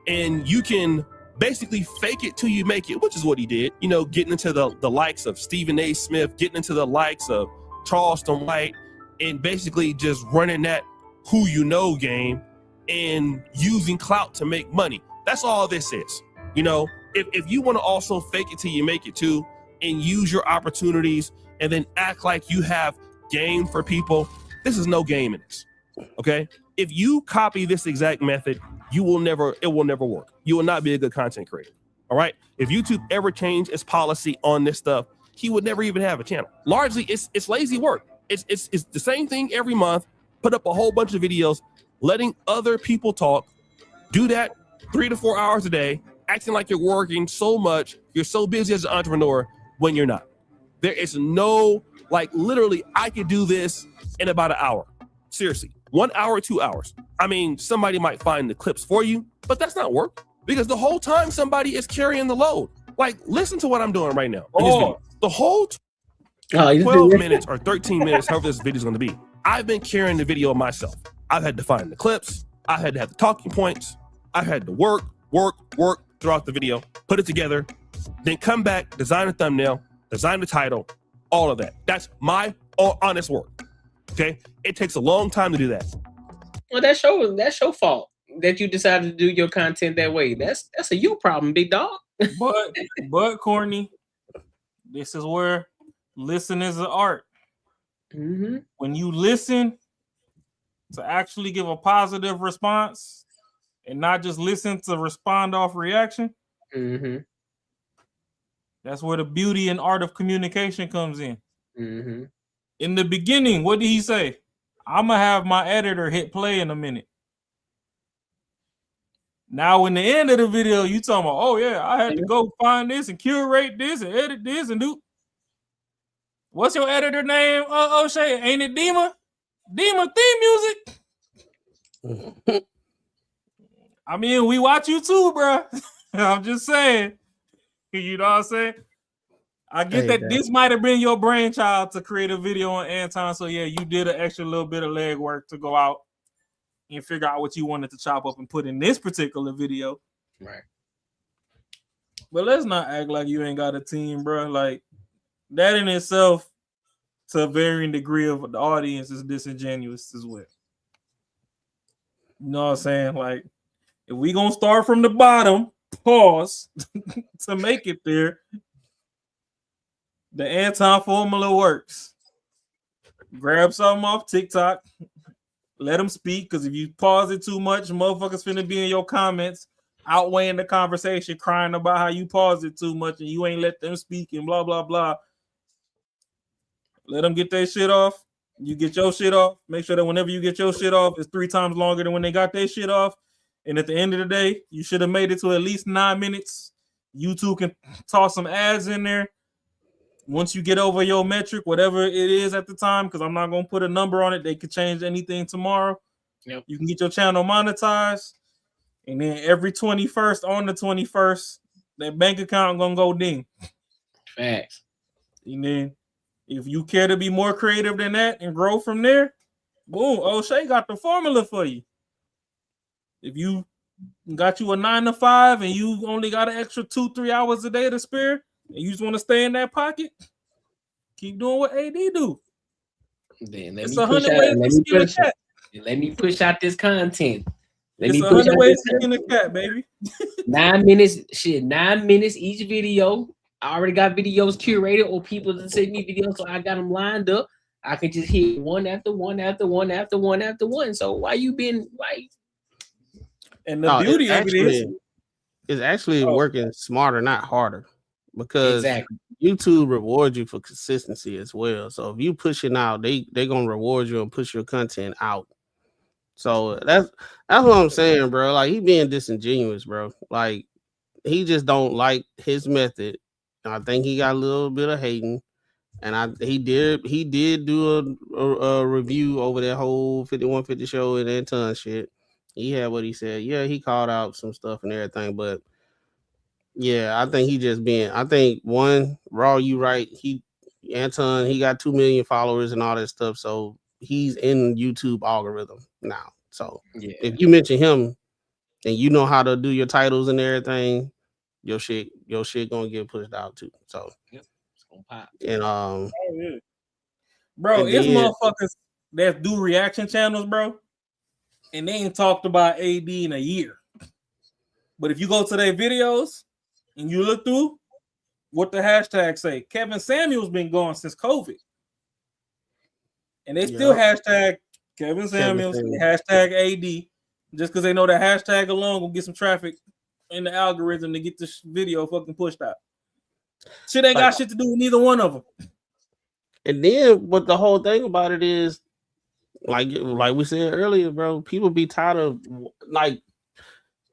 and you can basically fake it till you make it, which is what he did, you know, getting into the likes of Stephen A. Smith, getting into the likes of Charleston White, and basically just running that who you know game and using clout to make money. That's all this is. You know, if you want to also fake it till you make it too, and use your opportunities and then act like you have game for people, this is no game in this. Okay? If you copy this exact method, it will never work. You will not be a good content creator. All right? If YouTube ever changed its policy on this stuff, he would never even have a channel. Largely, it's lazy work. It's the same thing every month. Put up a whole bunch of videos, letting other people talk. Do that 3 to 4 hours a day, acting like you're working so much. You're so busy as an entrepreneur when you're not. There is no, like, literally, I could do this in about an hour. Seriously, 1 hour, 2 hours. I mean, somebody might find the clips for you, but that's not work because the whole time somebody is carrying the load. Like, listen to what I'm doing right now. The whole 12 minutes or 13 minutes, however this video is going to be, I've been carrying the video myself. I've had to find the clips. I've had to have the talking points. I've had to work throughout the video, put it together, then come back, design a thumbnail, design the title, all of that. That's my honest work. Okay? It takes a long time to do that. Well, that's your fault that you decided to do your content that way. That's a you problem, big dog. But Courtney, this is where listen is an art. Mm-hmm. When you listen to actually give a positive response and not just listen to respond off reaction, mm-hmm. That's where the beauty and art of communication comes in. Mm-hmm. In the beginning, what did he say? I'm going to have my editor hit play in a minute. Now, in the end of the video, you talking about, oh, yeah, I had to go find this and curate this and edit this and do. What's your editor name, O'Shea? Ain't it Dima? Dima theme music? I mean, we watch you too, bro. I'm just saying. You know what I'm saying? I get that this might have been your brainchild to create a video on Anton. So, yeah, you did an extra little bit of leg work to go out and figure out what you wanted to chop up and put in this particular video. Right. But let's not act like you ain't got a team, bro. Like, that in itself, to a varying degree of the audience, is disingenuous as well. You know what I'm saying? Like, if we gonna start from the bottom, pause, to make it there, the Anton formula works. Grab something off TikTok, let them speak, because if you pause it too much, motherfuckers finna be in your comments outweighing the conversation, crying about how you paused it too much and you ain't let them speak and blah, blah, blah. Let them get their shit off. You get your shit off. Make sure that whenever you get your shit off, it's 3 times longer than when they got their shit off. And at the end of the day, you should have made it to at least 9 minutes. YouTube can toss some ads in there. Once you get over your metric, whatever it is at the time, because I'm not going to put a number on it. They could change anything tomorrow. Yep. You can get your channel monetized. And then every 21st, on the 21st, that bank account going to go ding. Facts. And then if you care to be more creative than that and grow from there, boom, O'Shea got the formula for you. If you got you a 9 to 5 and you only got an extra 2-3 hours a day to spare, and you just want to stay in that pocket, keep doing what AD do. Then It's 100 ways to skin a cat. Let me push out this content. It's 100 ways to skin a cat, baby. 9 minutes, 9 minutes each video. I already got videos curated or people that send me videos, so I got them lined up. I can just hit one after one after one after one after one. So why you been like? And the beauty of it is actually working smarter, not harder, because YouTube rewards you for consistency as well. So if you push it out, they gonna reward you and push your content out. So that's what I'm saying, bro. Like he being disingenuous, bro. Like he just don't like his method. I think he got a little bit of hating, and he did do a review over that whole 5150 show and Anton shit. He had what he said. Yeah, he called out some stuff and everything, but yeah, I think he just being. I think one Raw, you right. Anton, he got 2 million followers and all that stuff, so he's in YouTube algorithm now. So if you mention him and you know how to do your titles and everything, your shit gonna get pushed out too. So it's gonna pop. And bro, and it's then- motherfuckers that do reaction channels, bro, and they ain't talked about AD in a year. But if you go to their videos and you look through what the hashtag say, Kevin Samuel's been gone since COVID, and they still hashtag Kevin Samuels, hashtag AD, just because they know that hashtag alone will get some traffic in the algorithm to get this video fucking pushed out. Shit ain't got shit to do with neither one of them. And then what the whole thing about it is, like we said earlier, bro, people be tired of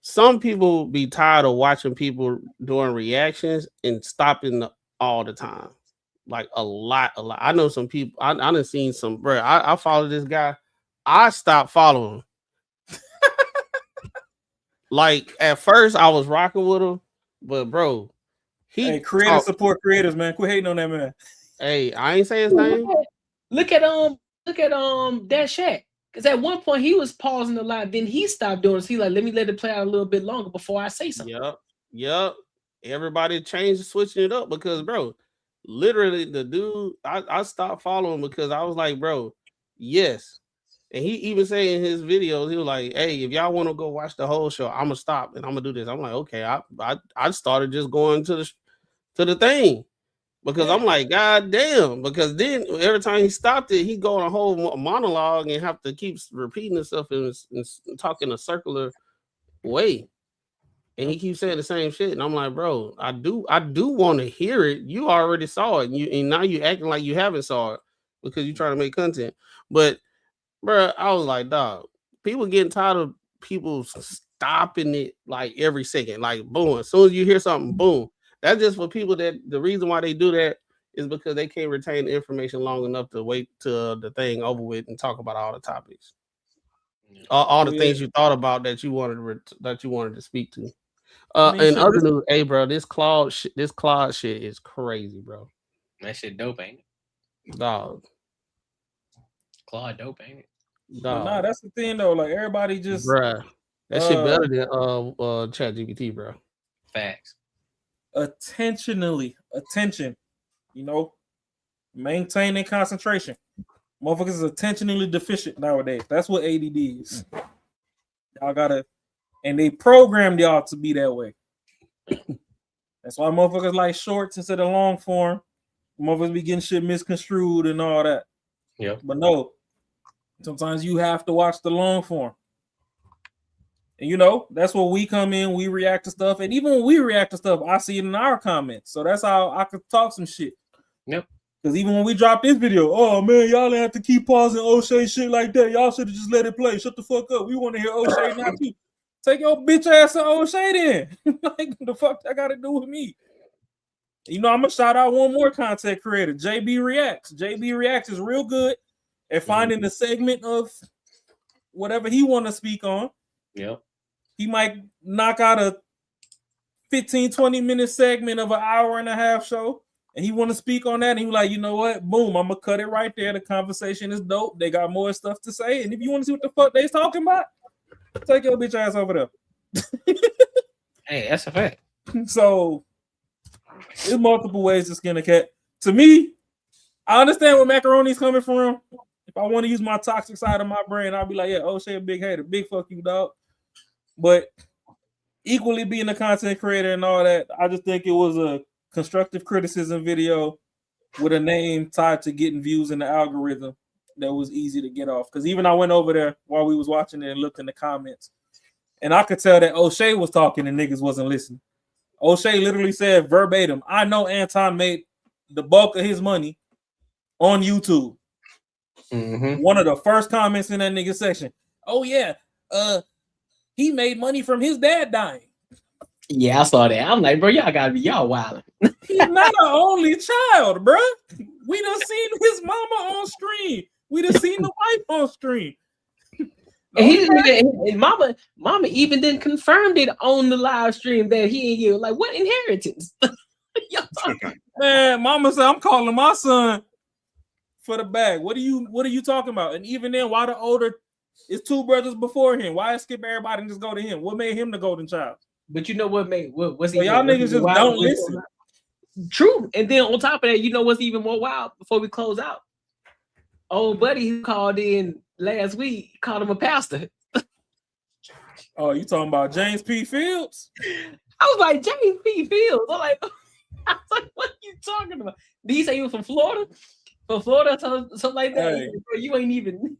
some people be tired of watching people doing reactions and stopping all the time. Like a lot. I know some people. I done seen some, bro. I follow this guy. I stopped following him. Like at first I was rocking with him, but bro, creators support creators, man. Quit hating on that man. Hey, I ain't say his name. Look at that Shaq. Because at one point he was pausing a lot, then he stopped doing it. So he like, let it play out a little bit longer before I say something. Yep. Everybody switching it up because, bro, literally the dude, I stopped following because I was like, bro, yes. And he even said in his videos, he was like, hey, if y'all want to go watch the whole show, I'm gonna stop and I'm gonna do this. I'm like, okay. I started just going to the thing. Because I'm like, God damn. Because then every time he stopped it, he go on a whole monologue and have to keep repeating himself and talk in a circular way. And he keeps saying the same shit. And I'm like, bro, I do want to hear it. You already saw it. And now you acting like you haven't saw it because you're trying to make content. But bro, I was like, dog, people getting tired of people stopping it like every second. Like, boom. As soon as you hear something, boom. That's just for people that the reason why they do that is because they can't retain the information long enough to wait till the thing over with and talk about all the topics, all the things you thought about that you wanted to speak to. And other news, hey, bro, this Claude shit is crazy, bro. That shit dope, ain't it? Dog. Claude dope, ain't it? Dog. Nah, that's the thing though. Like everybody just, bruh, that shit better than ChatGPT, bro. Facts. Attention, maintaining concentration. Motherfuckers is attentionally deficient nowadays. That's what ADD is. Y'all gotta, and they programmed y'all to be that way. That's why motherfuckers like shorts instead of long form. Motherfuckers be getting shit misconstrued and all that. Yeah. But no, sometimes you have to watch the long form. And that's where we come in, we react to stuff. And even when we react to stuff, I see it in our comments. So that's how I could talk some shit. Yep. Because even when we drop this video, oh man, y'all didn't have to keep pausing O'Shea shit like that. Y'all should have just let it play. Shut the fuck up. We want to hear O'Shea now too. Take your bitch ass to O'Shea then. Like, the fuck that got to do with me? I'm gonna shout out one more content creator, JB Reacts. JB Reacts is real good at finding the segment of whatever he want to speak on. Yep. He might knock out a 15-20 minute segment of an hour and a half show, and he want to speak on that. And he like, you know what? Boom, I'm gonna cut it right there. The conversation is dope. They got more stuff to say, and if you want to see what the fuck they's talking about, take your bitch ass over there. Hey, that's a fact. So there's multiple ways to skin a cat. To me, I understand where macaroni's coming from. If I want to use my toxic side of my brain, I'll be like, yeah, O'Shea a big hater, big fuck you, dog. But equally being a content creator and all that, I just think it was a constructive criticism video with a name tied to getting views in the algorithm that was easy to get off. Because even I went over there while we was watching it and looked in the comments, and I could tell that O'Shea was talking and niggas wasn't listening. O'Shea literally said verbatim, I know Anton made the bulk of his money on YouTube. Mm-hmm. One of the first comments in that nigga section, Oh yeah, he made money from his dad dying. Yeah, I saw that. I'm like, bro, y'all gotta be y'all wilding. He's not an only child, bro. We done seen his mama on screen. We done seen the wife on screen. And he didn't even, and mama even didn't confirm it on the live stream that he ain't give. Like, what inheritance? Man, mama said, I'm calling my son for the bag. What are you talking about? And even then, why the older is two brothers before him? Why skip everybody and just go to him? What made him the golden child? But you know what made what's so y'all niggas just don't listen. True. And then on top of that, you know what's even more wild before we close out? Old buddy who called in last week called him a pastor. Oh, you talking about James P. Fields? I was like, James P. Fields. I was like, what are you talking about? Did he say you were from Florida? From Florida, something like that? Hey, you ain't even.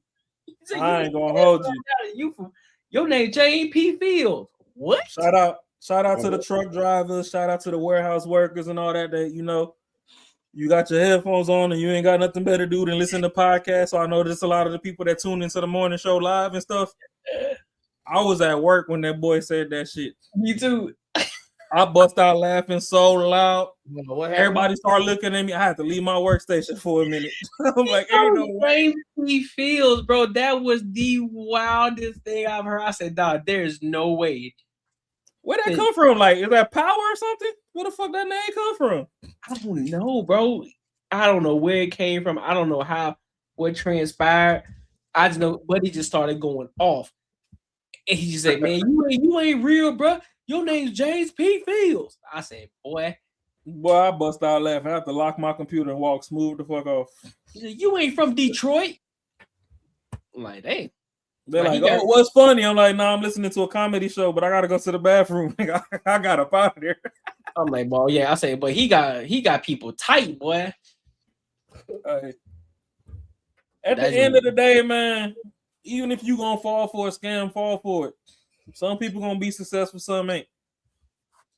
I ain't gonna hold you. You from your name James P. Fields. What? Shout out to the truck drivers. Shout out to the warehouse workers and all that. That you know, you got your headphones on and you ain't got nothing better to do than listen to podcasts. So I know there's a lot of the people that tune into the morning show live and stuff. I was at work when that boy said that shit. Me too. I bust out laughing so loud. Everybody started looking at me. I had to leave my workstation for a minute. I'm like, ain't no way. He feels, bro. That was the wildest thing I've heard. I said, dog, there's no way. Where that come from? Like, is that power or something? Where the fuck that name come from? I don't know, bro. I don't know where it came from. I don't know what transpired. I just know, but he just started going off. And he just said, man, you ain't real, bro. Your name's James P. Fields. I said, boy, I bust out laughing. I have to lock my computer and walk smooth the fuck off. He said, you ain't from Detroit. I'm like, hey. They're like, oh, what's funny? I'm like, nah, I'm listening to a comedy show, but I gotta go to the bathroom. I got up out of there. I'm like, well, yeah, I say, but he got people tight, boy. At the end of the day, man, even if you gonna fall for a scam, fall for it. Some people gonna be successful, some ain't.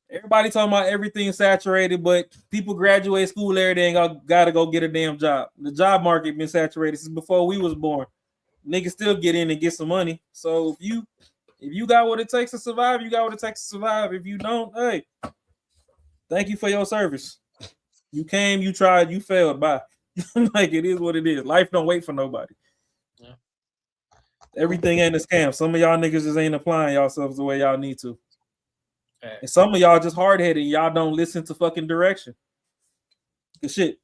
Everybody talking about everything saturated, but people graduate school every day and gotta go get a damn job. The job market been saturated since before we was born. Niggas still get in and get some money. So if you got what it takes to survive, you got what it takes to survive. If you don't, hey, thank you for your service. You came, you tried, you failed. Bye. Like, it is what it is. Life don't wait for nobody. Yeah. Everything ain't a scam. Some of y'all niggas just ain't applying yourselves the way y'all need to. Okay. And some of y'all just hard-headed. Y'all don't listen to fucking direction. Good shit.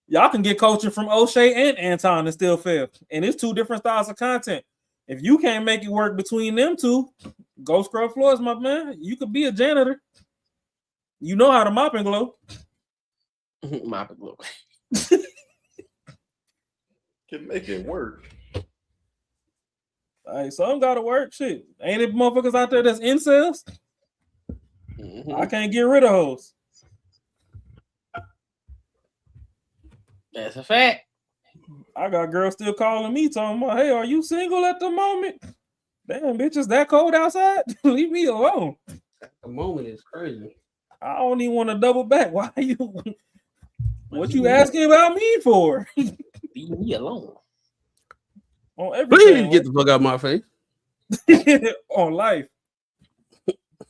Y'all can get coaching from O'Shea and Anton and still fail. And it's two different styles of content. If you can't make it work between them two, go scrub floors, my man. You could be a janitor. You know how to mop and glow. Mop and glow. Can make it work. Hey, some gotta work. Shit. Ain't it motherfuckers out there that's incels? Mm-hmm. I can't get rid of hoes. That's a fact. I got girls still calling me talking about, hey, are you single at the moment? Damn, bitch, is that cold outside? Leave me alone. At the moment is crazy. I don't even want to double back. Why are you? What you asking about me for? Leave me alone. On everything. Please get the fuck out of my face. On life.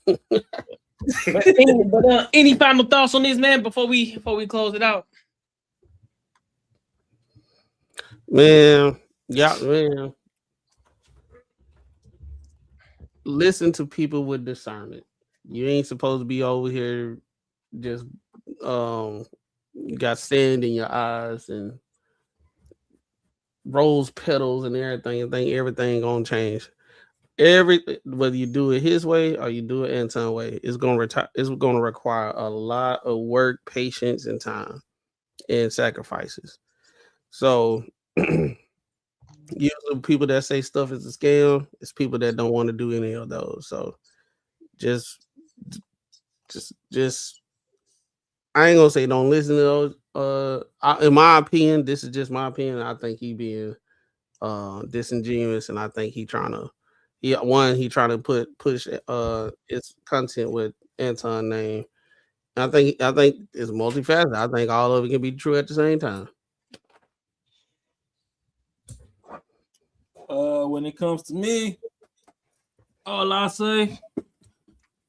but any final thoughts on this, man, before we close it out? Man. Listen to people with discernment. You ain't supposed to be over here just you got sand in your eyes and rose petals and everything, and think everything gonna change. Whether you do it his way or you do it Anton's way, it's gonna require a lot of work, patience, and time and sacrifices. So usually people that say stuff is a scam, it's people that don't want to do any of those. So just I ain't gonna say don't listen to those. In my opinion, this is just my opinion. I think he being disingenuous, and I think he trying to push its content with Anton's name. I think it's multifaceted. I think all of it can be true at the same time. When it comes to me, All I say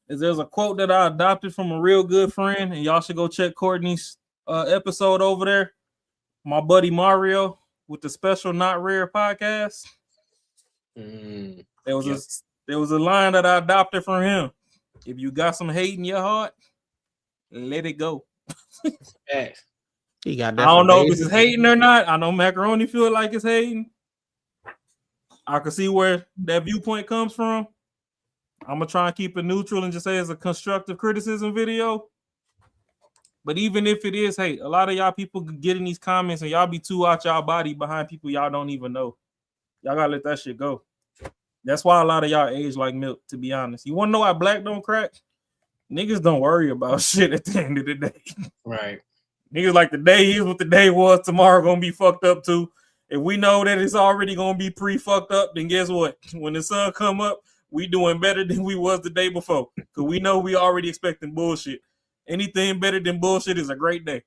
is there's a quote that I adopted from a real good friend, and y'all should go check Courtney's episode over there. My buddy Mario with the Special Not Rare podcast. There was a line that I adopted from him. If you got some hate in your heart, let it go. He got I that. don't know if it's hating or not. I know Macaroni feel like it's hating. I can see where that viewpoint comes from. I'm gonna try and keep it neutral and just say it's a constructive criticism video. But even if it is hate, a lot of y'all people get in these comments and y'all be too out y'all body behind people y'all don't even know. Y'all gotta let that shit go. That's why a lot of y'all age like milk, to be honest. You wanna know why black don't crack? Niggas don't worry about shit at the end of the day. Right. Niggas like the day is what the day was, tomorrow gonna be fucked up too. If we know that it's already gonna be pre-fucked up, then guess what? When the sun come up, we doing better than we was the day before. Cause we know we already expecting bullshit. Anything better than bullshit is a great day.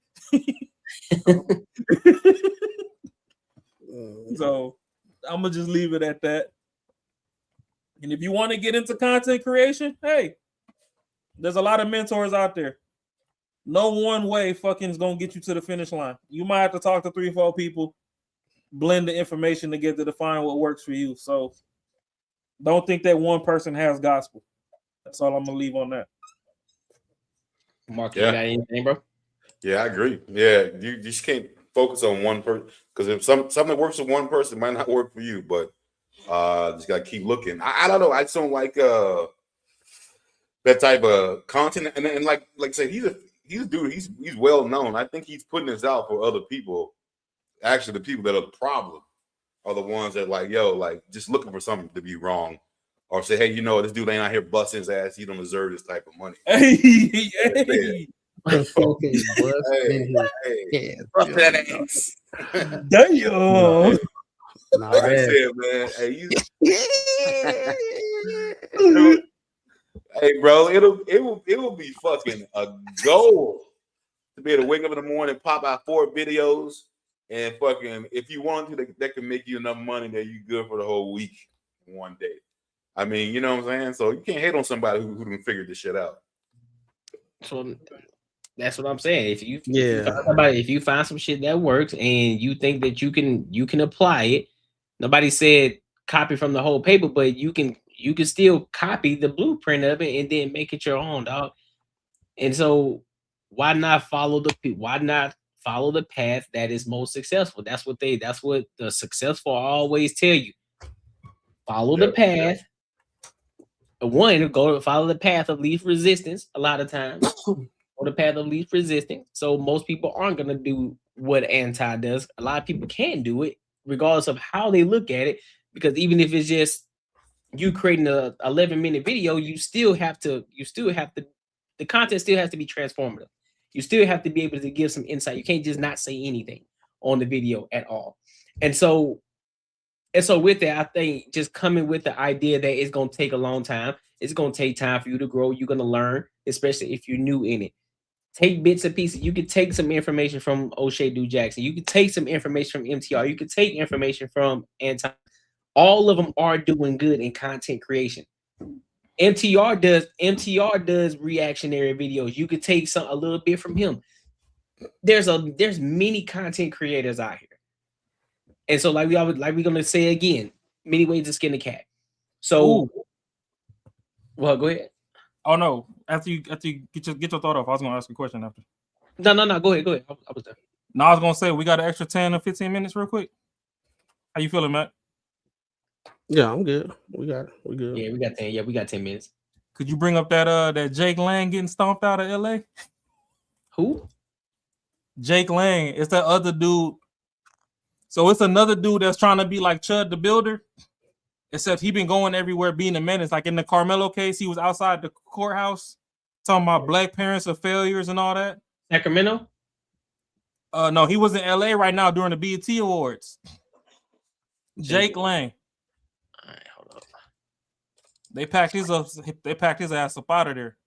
So I'm gonna just leave it at that. And if you want to get into content creation, hey, there's a lot of mentors out there. No one way fucking is gonna get you to the finish line. You might have to talk to 3-4 people, blend the information together to find what works for you. So don't think that one person has gospel. That's all I'm gonna leave on that. Mark, you got anything, bro? Yeah, I agree. Yeah, you just can't focus on one person because if something works for one person, it might not work for you. But just gotta keep looking. I don't know. I just don't like that type of content. And like I said, he's a dude. He's well known. I think he's putting this out for other people. Actually, the people that are the problem are the ones that like just looking for something to be wrong. Or say, hey, you know, this dude ain't out here busting his ass. He don't deserve this type of money. Hey. Bust that ass. Damn. Like I said, man. Hey, bro, it will be fucking a goal to be able to wake up in the morning, pop out 4 videos, and fucking if you want to, that can make you enough money that you good for the whole week in one day. I mean, you know what I'm saying? So you can't hate on somebody who didn't figure this shit out. So that's what I'm saying. If you find some shit that works and you think that you can apply it, nobody said copy from the whole paper, but you can still copy the blueprint of it and then make it your own, dog. And so why not follow the path that is most successful? That's what the successful always tell you. Follow the path. Go follow the path of least resistance. A lot of times, or the path of least resistance. So most people aren't gonna do what anti does. A lot of people can do it, regardless of how they look at it. Because even if it's just you creating a 11-minute video, the content still has to be transformative. You still have to be able to give some insight. You can't just not say anything on the video at all. And so with that, I think just coming with the idea that it's going to take a long time. It's going to take time for you to grow. You're going to learn, especially if you're new in it. Take bits and pieces. You could take some information from O'Shea Do Jackson. You could take some information from MTR. You could take information from Anton. All of them are doing good in content creation. MTR does reactionary videos. You could take a little bit from him. There's many content creators out here. And so, like we're gonna say again, many ways to skin a cat. So, well, go ahead. Oh no! After you get your thought off, I was gonna ask a question after. No. Go ahead. I was there. No, I was gonna say we got an extra 10 or 15 minutes, real quick. How you feeling, Matt? Yeah, I'm good. We good. Yeah, we got 10. Yeah, we got 10 minutes. Could you bring up that Jake Lang getting stomped out of LA? Who? Jake Lang. It's that other dude. So it's another dude that's trying to be like Chud the Builder, except he been going everywhere being a menace. Like in the Carmelo case, he was outside the courthouse talking about black parents of failures and all that. Sacramento? No, he was in LA right now during the BET Awards. Jake Lang. All right, hold up. They packed his ass up out of there.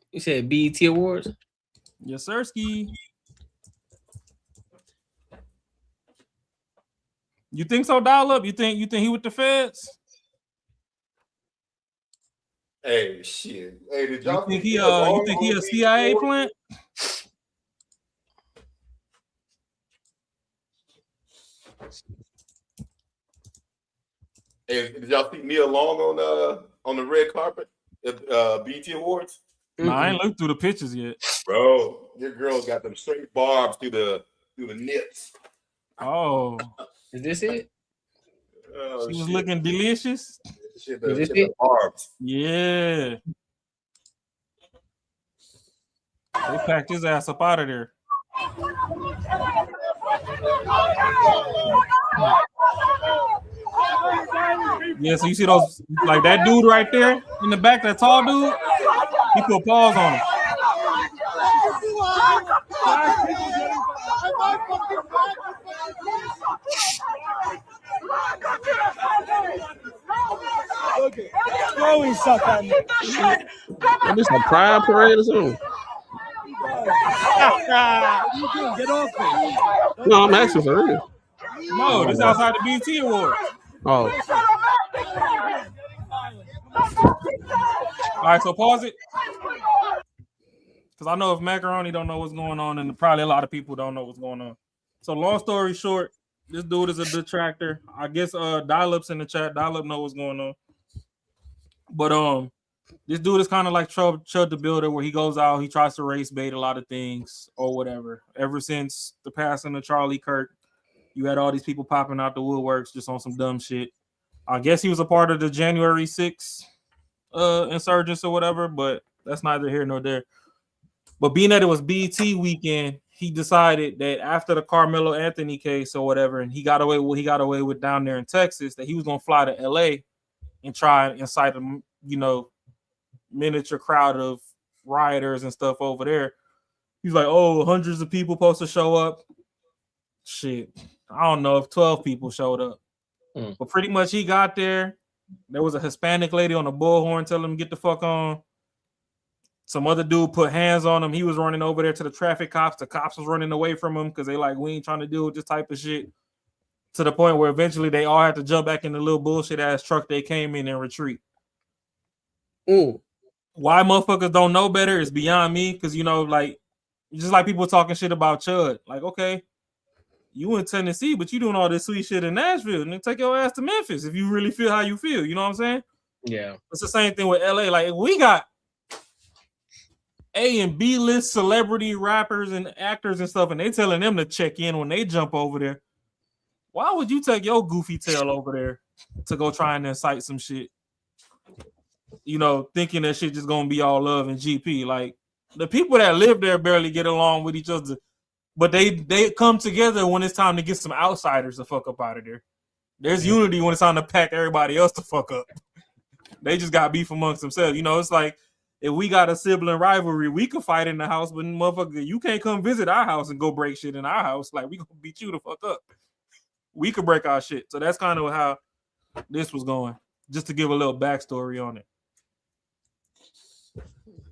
You said BET Awards? Yes, sir, Ski. You think so, Dial Up? You think he with the feds? Hey, shit. Hey, did y'all You think see Nia Long you think he on a CIA BET plant? Hey, did y'all see Nia Long on the red carpet at BET Awards? No, I ain't looked through the pictures yet. Bro, your girl's got them straight barbs through the nips. Oh, is this it? Oh, she was looking delicious. Shit, Is this the it? barbs. Yeah. They packed his ass up out of there. Yeah, so you see those, like that dude right there in the back, that tall dude, he put paws on him. Chloe suck at me. Is this a pride parade or something? Get off me. No, I'm asking for real. No, this is outside the BET Awards. Oh. All right, so pause it. Because I know if Macaroni don't know what's going on, and probably a lot of people don't know what's going on. So long story short, this dude is a detractor. I guess Dial-Up's in the chat. Dial-Up know what's going on. But this dude is kind of like Chud the Builder, where he goes out, he tries to race bait a lot of things or whatever. Ever since the passing of Charlie Kirk, you had all these people popping out the woodworks just on some dumb shit. I guess he was a part of the January 6th insurgents or whatever, but that's neither here nor there. But being that it was BET weekend, he decided that after the Carmelo Anthony case or whatever, and he got away with down there in Texas, that he was gonna fly to LA and try and incite a miniature crowd of rioters and stuff over there. He's like, oh, hundreds of people supposed to show up. Shit, I don't know if 12 people showed up. But pretty much he got there. There was a Hispanic lady on a bullhorn telling him to get the fuck on. Some other dude put hands on him. He was running over there to the traffic cops. The cops was running away from him because they like, we ain't trying to deal with this type of shit. To the point where eventually they all had to jump back in the little bullshit ass truck they came in and retreat. Why motherfuckers don't know better is beyond me. Because, like, just like people talking shit about Chud. Like, okay, you in Tennessee, but you doing all this sweet shit in Nashville. And then take your ass to Memphis if you really feel how you feel. You know what I'm saying? Yeah. It's the same thing with LA. Like, we got A and B list celebrity rappers and actors and stuff, and they telling them to check in when they jump over there. Why would you take your goofy tail over there to go try and incite some shit? Thinking that shit just gonna be all love and GP. Like, the people that live there barely get along with each other, but they come together when it's time to get some outsiders the fuck up out of there. There's unity when it's time to pack everybody else the fuck up. They just got beef amongst themselves. It's like, if we got a sibling rivalry, we could fight in the house, but motherfucker, you can't come visit our house and go break shit in our house. Like, we gonna beat you the fuck up. We could break our shit. So that's kind of how this was going, just to give a little backstory on it.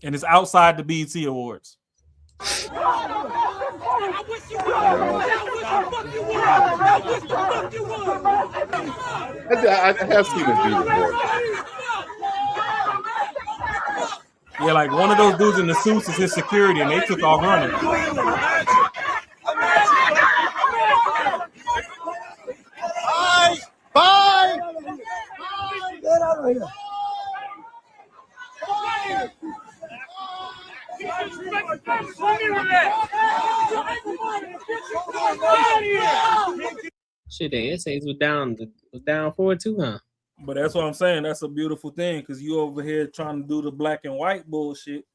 And it's outside the BET Awards. I have seen this dude before. Yeah, like one of those dudes in the suits is his security, and they took off running. Bye. Get out of here. Shit, the essays was down for it too, huh? But that's what I'm saying. That's a beautiful thing, because you over here trying to do the black and white bullshit,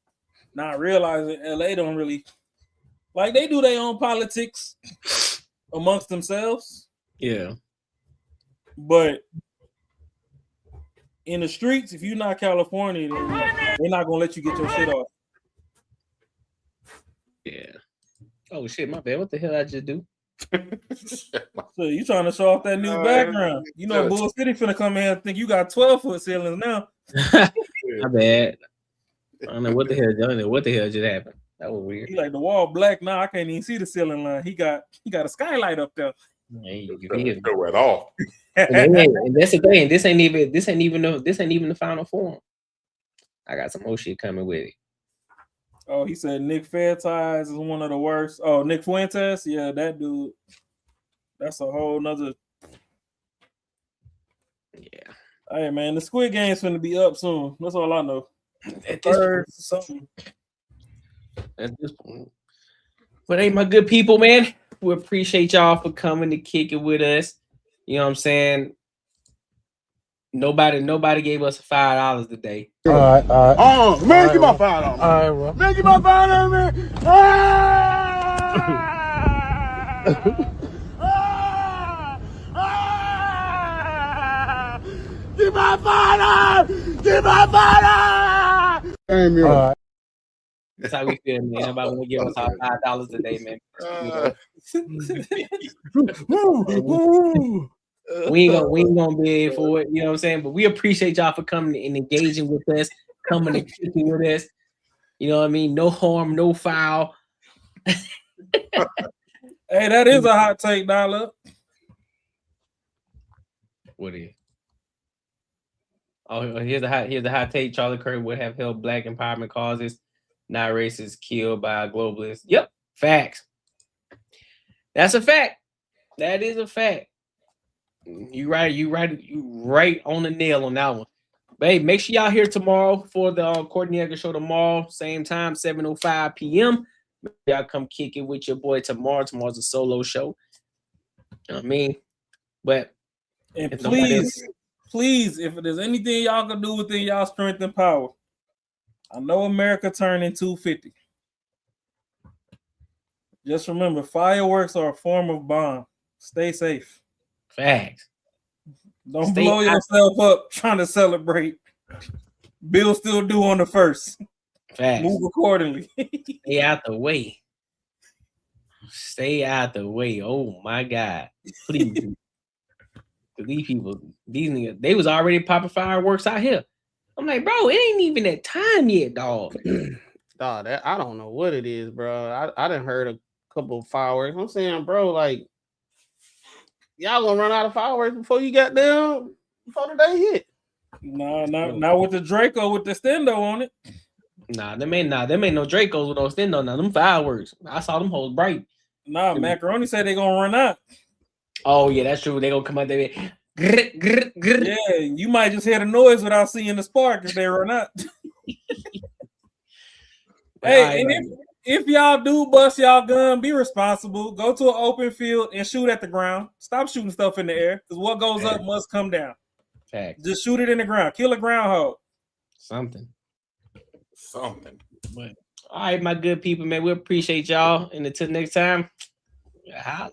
not realizing LA don't really, like, they do their own politics amongst themselves. Yeah. But in the streets, if you're not California, then they're not gonna let you get your shit off. Yeah. Oh shit, my bad. What the hell I just do? So you trying to show off that new background? Bull City finna come in and think you got 12-foot ceilings now. My bad. I don't know what the hell done. What the hell just happened? That was weird. He like, the wall black. Nah, I can't even see the ceiling line. He got a skylight up there. Hey, you feel me? Show it off. And that's the thing. This ain't even the final form. I got some more shit coming with it. Oh, he said Nick Fairties is one of the worst. Oh, Nick Fuentes, yeah, that dude. That's a whole nother. Yeah. Hey man, the Squid Game's finna be up soon. That's all I know. At this point, Something. At this point. But hey, my good people, man, we appreciate y'all for coming to kick it with us. You know what I'm saying? Nobody gave us $5 today. All right. Oh, man, All give right, my $5. All right, bro. Man, give my $5, man. Give my $5. Give my $5. Damn you. All right. That's how we feel, man. Nobody want to give us our $5 today, man. We ain't gonna be here for it, you know what I'm saying? But we appreciate y'all for coming and engaging with us, coming and kicking with us. You know what I mean? No harm, no foul. Hey, that is a hot take, Dollar. What is? Oh, here's the hot take. Charlie Kirk would have helped Black empowerment causes, not racists killed by globalists. Yep, facts. That's a fact. That is a fact. You right on the nail on that one. But hey, make sure y'all here tomorrow for the Courtney Egger show tomorrow, same time, 7:05 p.m. Y'all come kick it with your boy tomorrow. Tomorrow's a solo show. You know what I mean? But and please, if there's anything y'all can do within y'all strength and power, I know America turning 250. Just remember, fireworks are a form of bomb. Stay safe. Facts. Don't blow yourself up trying to celebrate. Bill still due on the 1st. Facts. Move accordingly. Stay out the way. Stay out the way. Oh my God. Please. These people, these niggas, they was already popping fireworks out here. I'm like, bro, it ain't even that time yet, dog. Dog, I don't know what it is, bro. I done heard a couple of fireworks. I'm saying, bro, like, y'all gonna run out of fireworks before the day hit. Nah, not with the Draco with the stendo on it. Nah, them ain't no Dracos with no stendo. Now them fireworks. I saw them hoes bright. Nah, Macaroni said they gonna run out. Oh yeah, that's true. They gonna come out there. Yeah, you might just hear the noise without seeing the spark if they run out. Hey, and if y'all do bust y'all gun, be responsible. Go to an open field and shoot at the ground. Stop shooting stuff in the air because what goes up must come down. Fact. Just shoot it in the ground. Kill a groundhog. Something. But all right, my good people, man. We appreciate y'all. And until next time, holla.